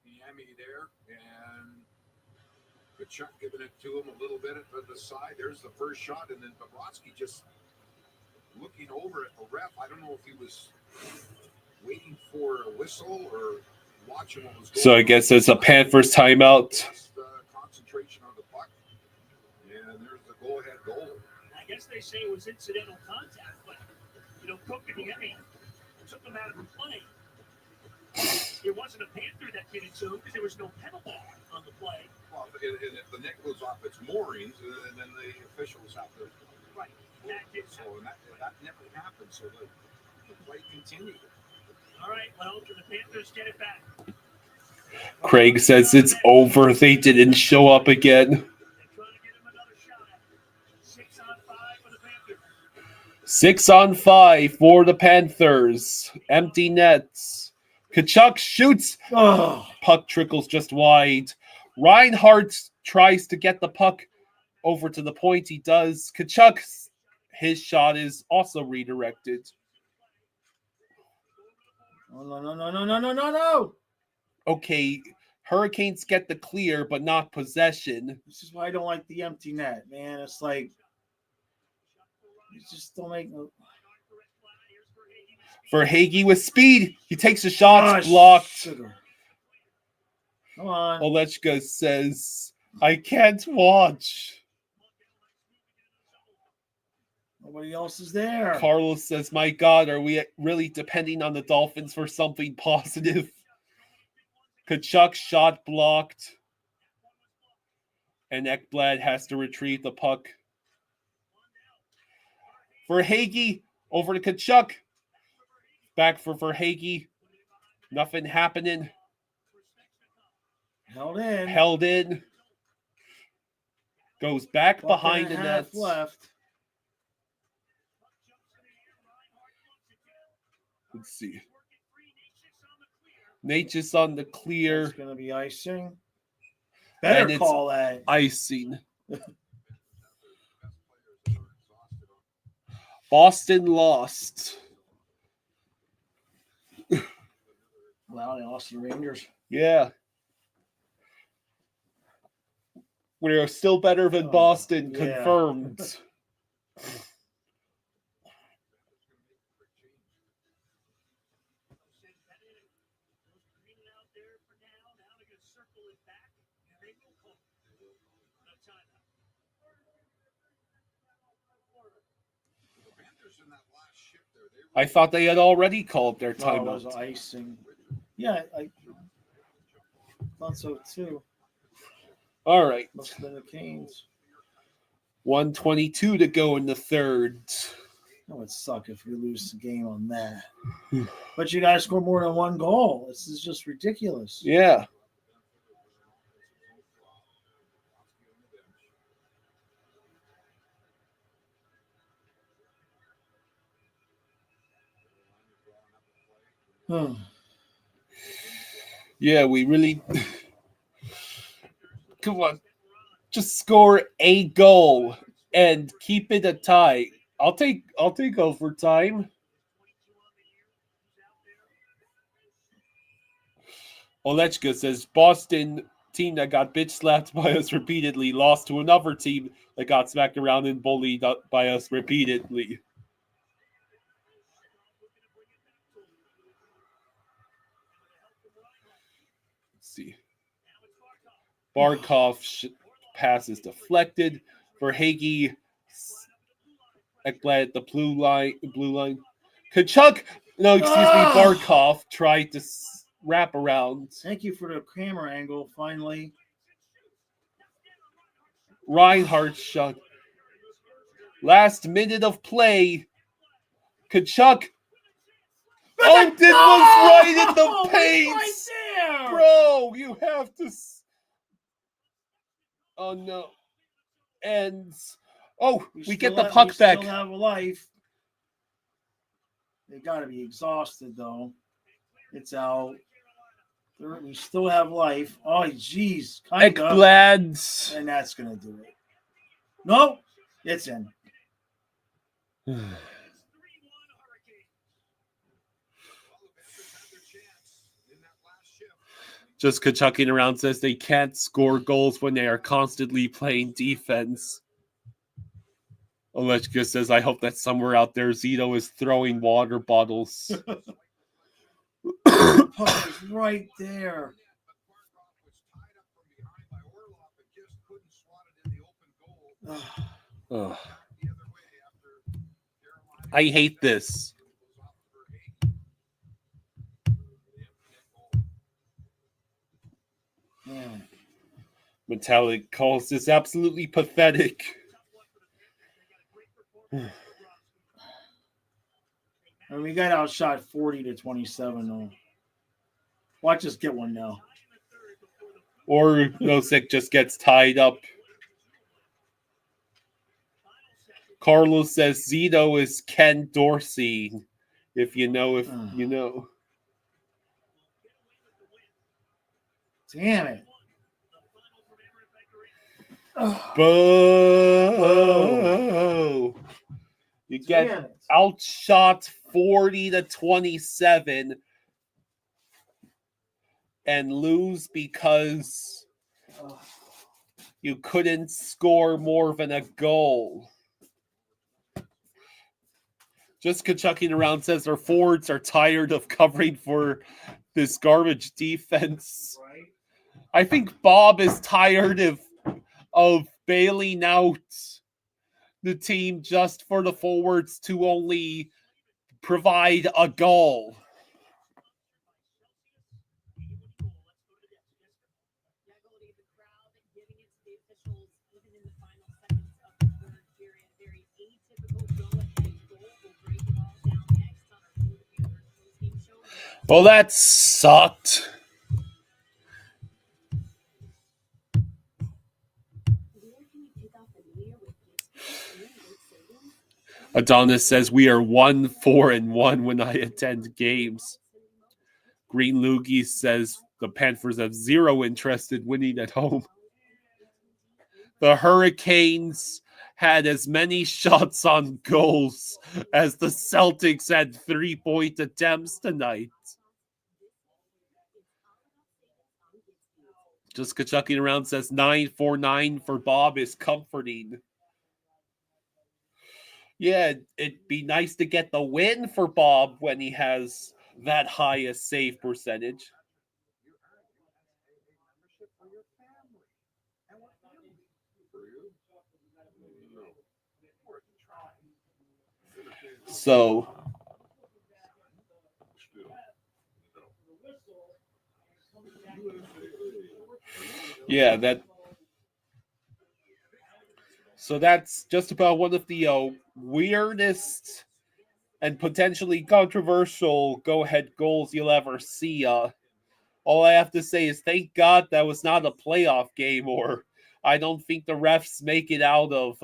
Miami there, and Kachuk giving it to him a little bit at the side. There's the first shot, and then Bobrovsky just looking over at the ref. I don't know if he was waiting for a whistle or watching what was going on. So I guess it's a Panthers timeout. Concentration on the puck, and there's the go-ahead goal. I guess they say it was incidental contact, but, Cook and Yemi took them out of the play. It wasn't a Panther that did it to him because there was no penalty on the play. Well, and if the net goes off its moorings, and then the officials have to. Right. That did So that never happened, so the play continued. All right, well, can the Panthers get it back? Craig says it's over. They didn't show up again. They're trying to get him another shot at 6-on-5 for the Panthers. 6-on-5 for the Panthers. Empty nets. Kachuk shoots. Oh. Puck trickles just wide. Reinhardt tries to get the puck over to the point. He does. Kachuk, his shot is also redirected. No. Okay, Hurricanes get the clear, but not possession. This is why I don't like the empty net, man. It's like, you just don't make no. For Hagee with speed, he takes a shot, blocked. Sugar. Come on. Olechka says, I can't watch. Nobody else is there. Carlos says, my God, are we really depending on the Dolphins for something positive? Kachuk shot blocked. And Ekblad has to retrieve the puck. For Hagee, over to Kachuk. Back for Hagee. Nothing happening. Held in. Goes back behind the net. Left. Let's see. Nature's on the clear. It's going to be icing. Better call that. Icing. Boston lost. Wow, they lost the Rangers. Yeah. We're still better than Boston, confirmed. I thought they had already called their timeout. It was icing. Yeah, I thought so too. All right. Must have been the Canes. 1:22 to go in the third. That would suck if we lose the game on that. But you got to score more than one goal. This is just ridiculous. Yeah. Yeah, we really. Come on. Just score a goal and keep it a tie. I'll take overtime. Olechka says Boston team that got bitch slapped by us repeatedly lost to another team that got smacked around and bullied by us repeatedly. Let's see. Barkov pass is deflected for Hagee. Ekblad at the blue line. Kachuk, Barkov tried to wrap around. Thank you for the camera angle, finally. Reinhardt shot. Last minute of play. Kachuk. Oh, this was right in the paint. Right there. Bro, you have to. Oh, no. And, we get the puck back. We still have a life. They got to be exhausted, though. It's out. We still have life. Oh, jeez. Ekblad. And that's going to do it. Nope. It's in. Just Kachucking Around says they can't score goals when they are constantly playing defense. Alechka says, I hope that somewhere out there Zito is throwing water bottles. Puck is right there. Ugh. I hate this. Metallic calls this absolutely pathetic. And we got outshot 40-27 though. Watch us get one now. Or Nosek just gets tied up. Carlos says Zito is Ken Dorsey. If you know, you know. Damn it. Boo! You get outshot 40-27 and lose because you couldn't score more than a goal. Just Kachucking Around says their forwards are tired of covering for this garbage defense. Right. I think Bob is tired of bailing out the team just for the forwards to only provide a goal. Well, that sucked. Adonis says we are 1-4-1 when I attend games. Green Loogie says the Panthers have zero interest in winning at home. The Hurricanes had as many shots on goals as the Celtics had 3-point attempts tonight. Just Kachucking Around says 9-4-9 for Bob is comforting. Yeah, it'd be nice to get the win for Bob when he has that high a save percentage. So, yeah, that's just about one of the weirdest and potentially controversial go-ahead goals you'll ever see. All I have to say is thank God that was not a playoff game, or I don't think the refs make it out of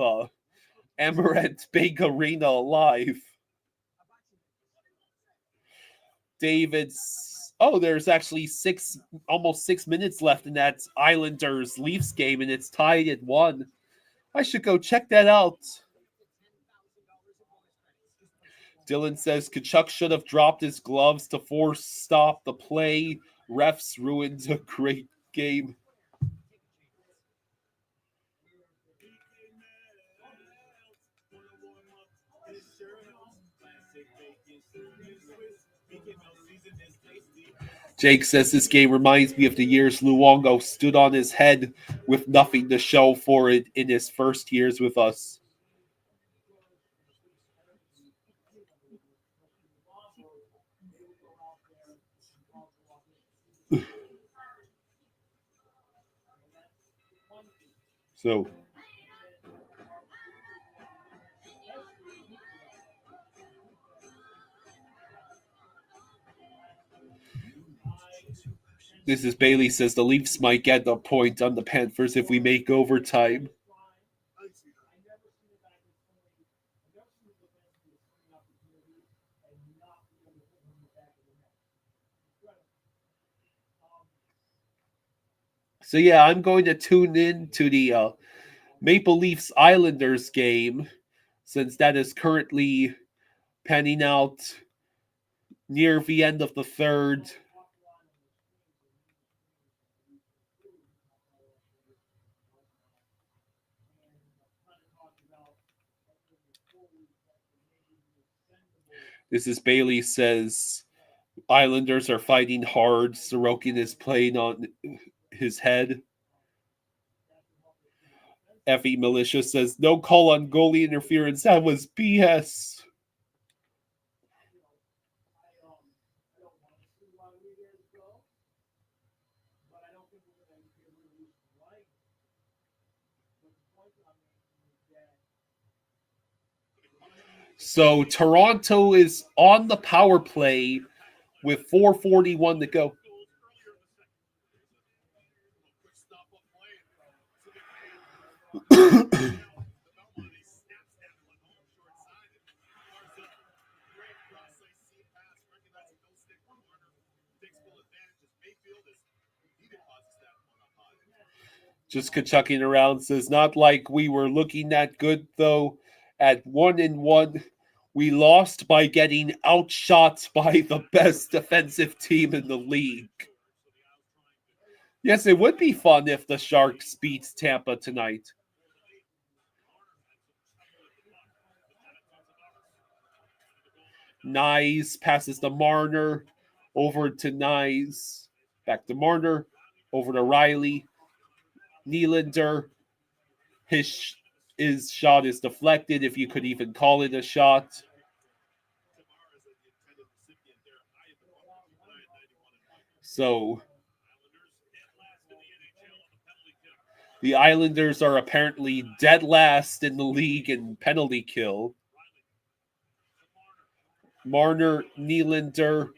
Emirates Big Arena alive. There's actually almost 6 minutes left in that Islanders Leafs game, and it's tied at 1. I should go check that out. Dylan says Kachuk should have dropped his gloves to force stop the play. Refs ruined a great game. Jake says this game reminds me of the years Luongo stood on his head with nothing to show for it in his first years with us. So, this is Bailey says the Leafs might get a point on the Panthers if we make overtime. So yeah, I'm going to tune in to the Maple Leafs Islanders game, since that is currently panning out near the end of the third. Mrs. Bailey says Islanders are fighting hard. Sorokin is playing on his head. Effie Militia says no call on goalie interference. That was BS. So Toronto is on the power play with 4:41 to go. Just Kachucking around says, not like we were looking that good, though. At 1-1, we lost by getting outshot by the best defensive team in the league. Yes, it would be fun if the Sharks beat Tampa tonight. Nyes passes to Marner, over to Nyes, back to Marner, over to Riley. Nylander, his shot is deflected, if you could even call it a shot. So the Islanders are apparently dead last in the league in penalty kill. Marner, Nylander.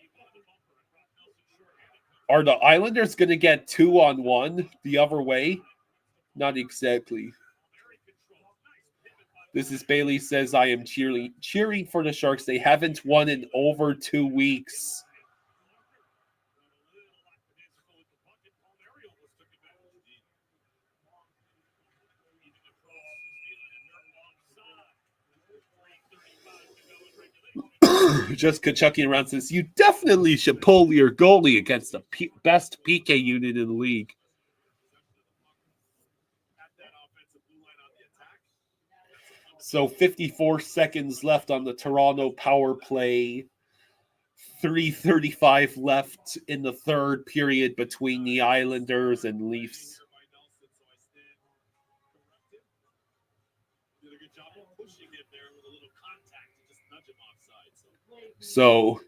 Are the Islanders going to get 2-on-1 the other way? Not exactly. This is Bailey says, I am cheering for the Sharks. They haven't won in over 2 weeks. Just Kachucking around says, you definitely should pull your goalie against the best PK unit in the league. So 54 seconds left on the Toronto power play. 3:35 left in the third period between the Islanders and Leafs. So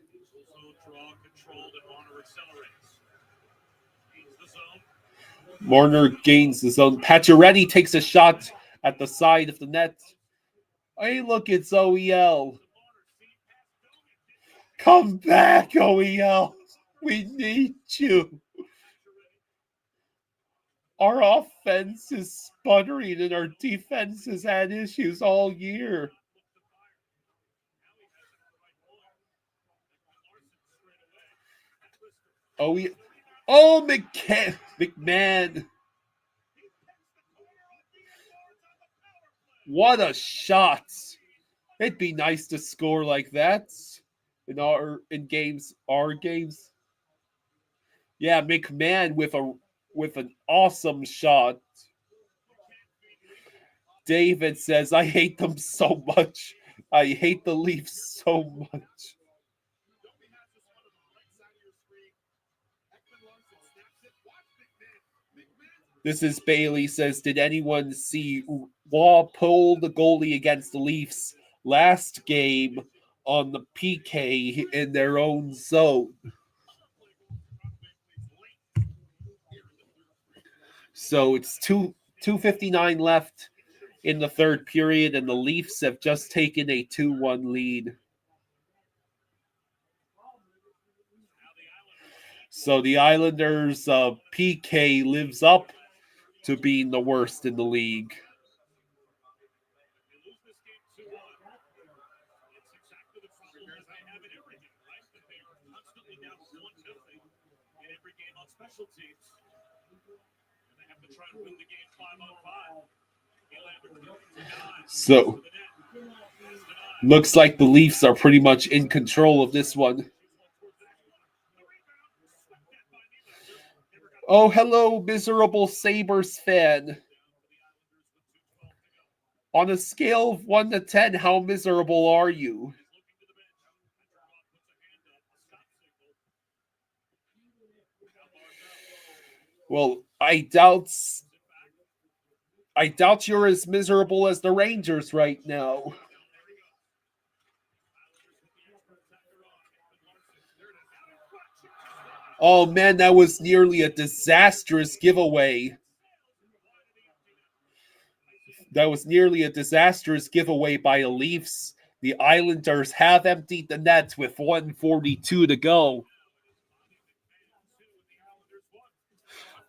Marner gains the zone. Pacioretty takes a shot at the side of the net. Hey, look, it's OEL. Come back, OEL. We need you. Our offense is sputtering and our defense has had issues all year. McMahon. What a shot. It'd be nice to score like that in our games. Yeah, McMahon with an awesome shot. David says, I hate them so much. I hate the Leafs so much. This is Bailey says, did anyone see Waugh pull the goalie against the Leafs last game on the PK in their own zone? So it's 2:59 left in the third period, and the Leafs have just taken a 2-1 lead. So the Islanders' PK lives up to being the worst in the league. So looks like the Leafs are pretty much in control of this one. Oh, hello, miserable Sabres fan. On a scale of 1 to 10, how miserable are you? Well, I doubt you're as miserable as the Rangers right now. Oh man, that was nearly a disastrous giveaway. That was nearly a disastrous giveaway by the Leafs. The Islanders have emptied the nets with 1:42 to go.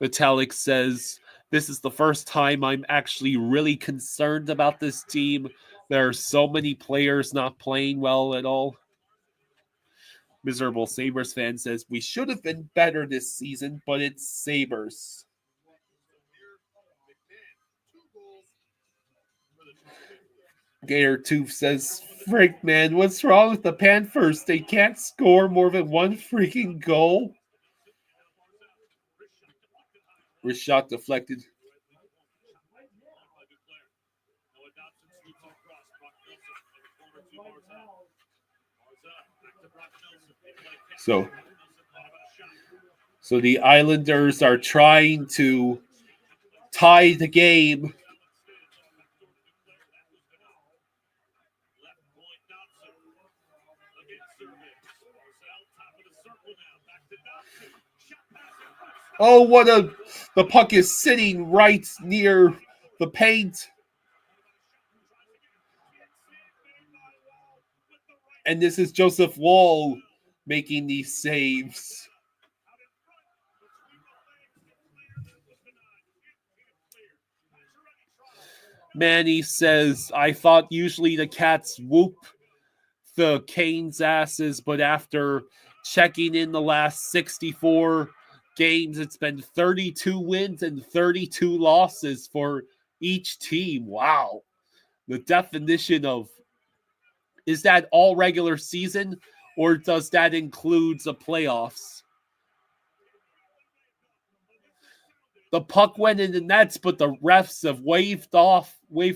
Metallic says, this is the first time I'm actually really concerned about this team. There are so many players not playing well at all. Miserable Sabres fan says, we should have been better this season, but it's Sabres. Gator Tooth says, frick man, what's wrong with the Panthers? They can't score more than one freaking goal. Wrist shot deflected. So the Islanders are trying to tie the game. Oh, the puck is sitting right near the paint. And this is Joseph Wall making these saves. Manny says, I thought usually the Cats whoop the Canes' asses, but after checking in the last 64 games, it's been 32 wins and 32 losses for each team. Wow. The definition of, is that all regular season or does that include the playoffs? The puck went in the nets, but the refs have waved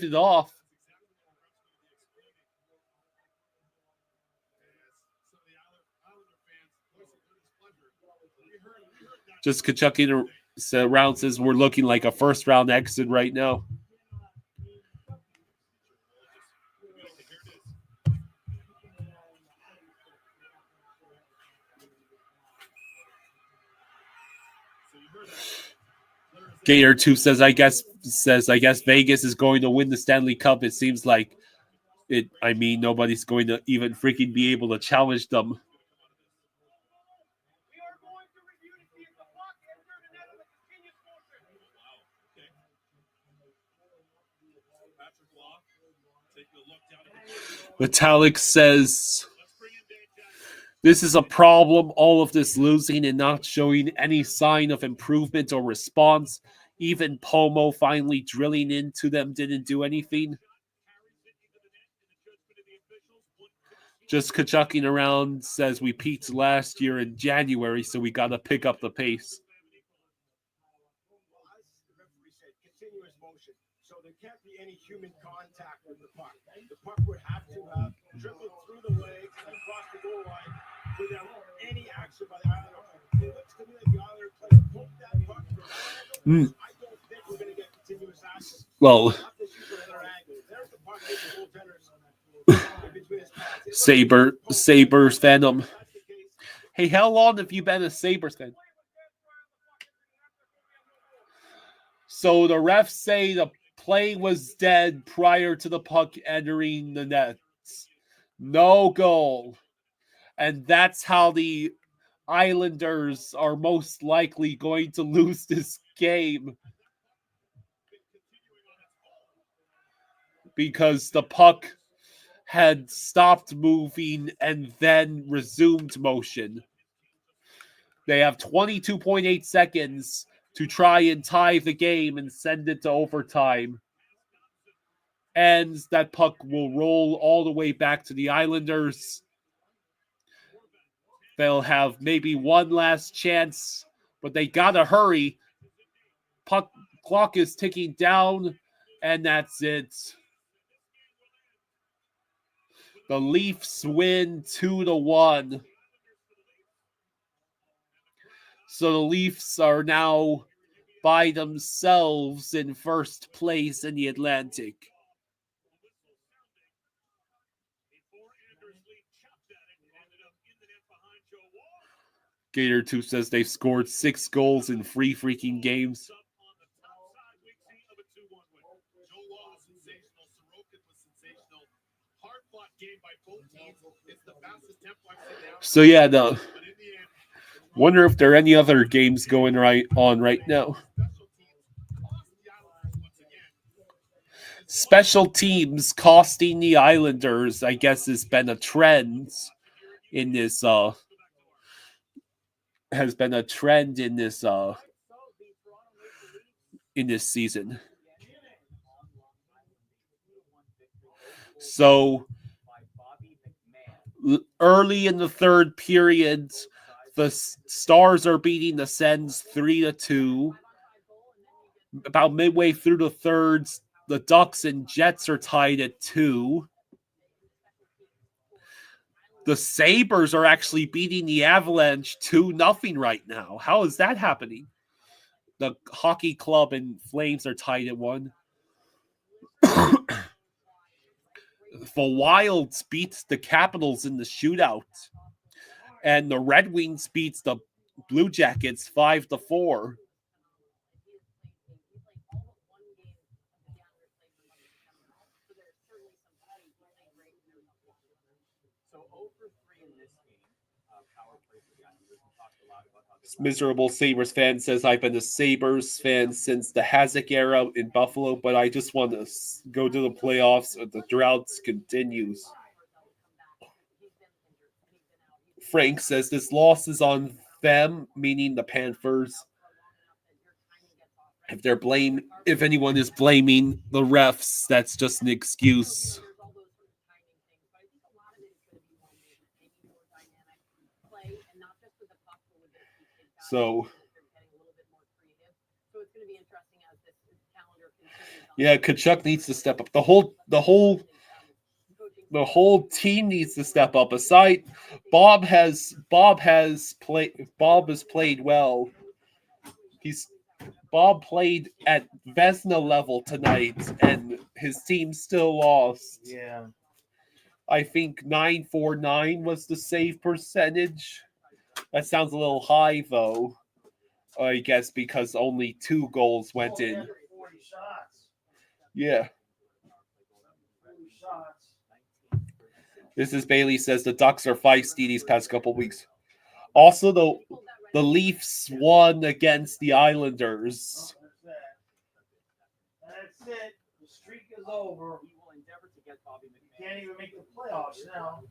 it off. Just Kachuk around says we're looking like a first round exit right now. Gator 2 says I guess Vegas is going to win the Stanley Cup. It seems like it. I mean, nobody's going to even freaking be able to challenge them. Metallic says, this is a problem, all of this losing and not showing any sign of improvement or response. Even Pomo finally drilling into them didn't do anything. Just Kachucking around says we peaked last year in January, so we got to pick up the pace. Continuous motion, so there can't be any human contact with the puck. The puck would have to have dribbled through the legs and across the goal line without any action by the Islanders. It looks to me like the Islanders play poke that puck from one angle. I don't think we're going to get continuous action. Well, there's the puck with the goaltenders. Sabres fandom. Hey, how long have you been a Sabres fan? So the refs say the play was dead prior to the puck entering the nets. No goal. And that's how the Islanders are most likely going to lose this game. Because the puck had stopped moving and then resumed motion. They have 22.8 seconds to try and tie the game and send it to overtime. And that puck will roll all the way back to the Islanders. They'll have maybe one last chance, but they gotta hurry. Puck clock is ticking down, and that's it. The Leafs win 2-1. So the Leafs are now by themselves in first place in the Atlantic. Gator 2 says they've scored 6 goals in 3 freaking games. So yeah, wonder if there are any other games going on right now. Special teams costing the Islanders, I guess, has been a trend in this in this season. So early in the third period, the Stars are beating the Sens 3-2. About midway through the thirds, the Ducks and Jets are tied at 2. The Sabres are actually beating the Avalanche 2-0 right now. How is that happening? The Hockey Club and Flames are tied at 1. The Wilds beats the Capitals in the shootout. And the Red Wings beats the Blue Jackets 5-4. Miserable Sabres fan says, I've been a Sabres fan since the Hasek era in Buffalo, but I just want to go to the playoffs. The drought continues. Frank says, this loss is on them, meaning the Panthers. If anyone is blaming the refs, that's just an excuse. So, yeah, Kachuk needs to step up. The whole team needs to step up. Aside, Bob has played well. Bob played at Vezina level tonight, and his team still lost. Yeah. I think 949 was the save percentage. That sounds a little high, though. I guess because only 2 goals went in. 40 shots. Yeah. 40 shots. This is Bailey says the Ducks are feisty these past couple weeks. Also, the Leafs won against the Islanders. That's it. The streak is over. You can't even make the playoffs now.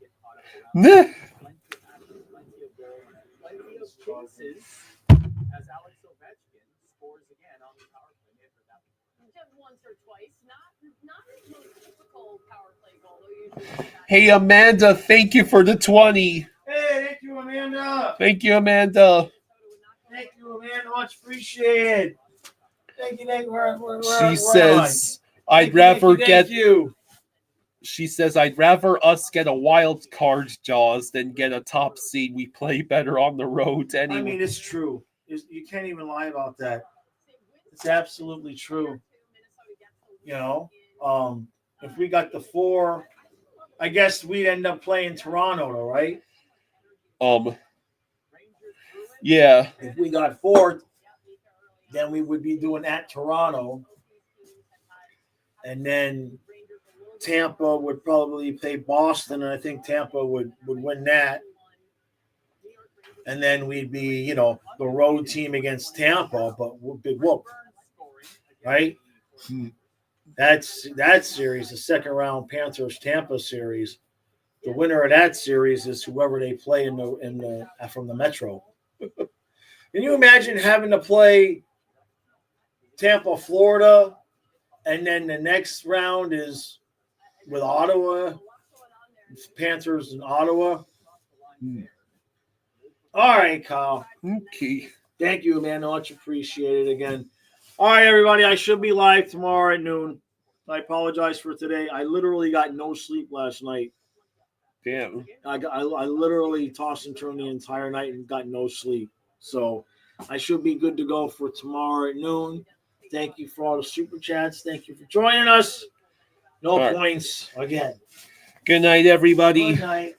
As Alex Ovechkin scores again on the power play. Just once or twice, not the most typical power play goal. Hey Amanda, thank you for the 20. Hey, thank you, Amanda. Thank you, Amanda. Thank you, Amanda. Much appreciated. Thank you. She says, I'd rather us get a wild card, Jaws, than get a top seed. We play better on the road anyway. I mean, it's true. You can't even lie about that. It's absolutely true. You know, if we got the 4, I guess we'd end up playing Toronto, though, right? Yeah. If we got 4, then we would be doing at Toronto. And then Tampa would probably play Boston, and I think Tampa would win that. And then we'd be, the road team against Tampa, but big whoop, right? That series, the second round Panthers Tampa series. The winner of that series is whoever they play in the from the Metro. Can you imagine having to play Tampa, Florida, and then the next round is with Ottawa, Panthers in Ottawa? All right, Kyle. Okay. Thank you, man. Much appreciated again. All right, everybody. I should be live tomorrow at noon. I apologize for today. I literally got no sleep last night. Damn. I literally tossed and turned the entire night and got no sleep. So I should be good to go for tomorrow at noon. Thank you for all the super chats. Thank you for joining us. No All right. points again. Good night, everybody. Good night.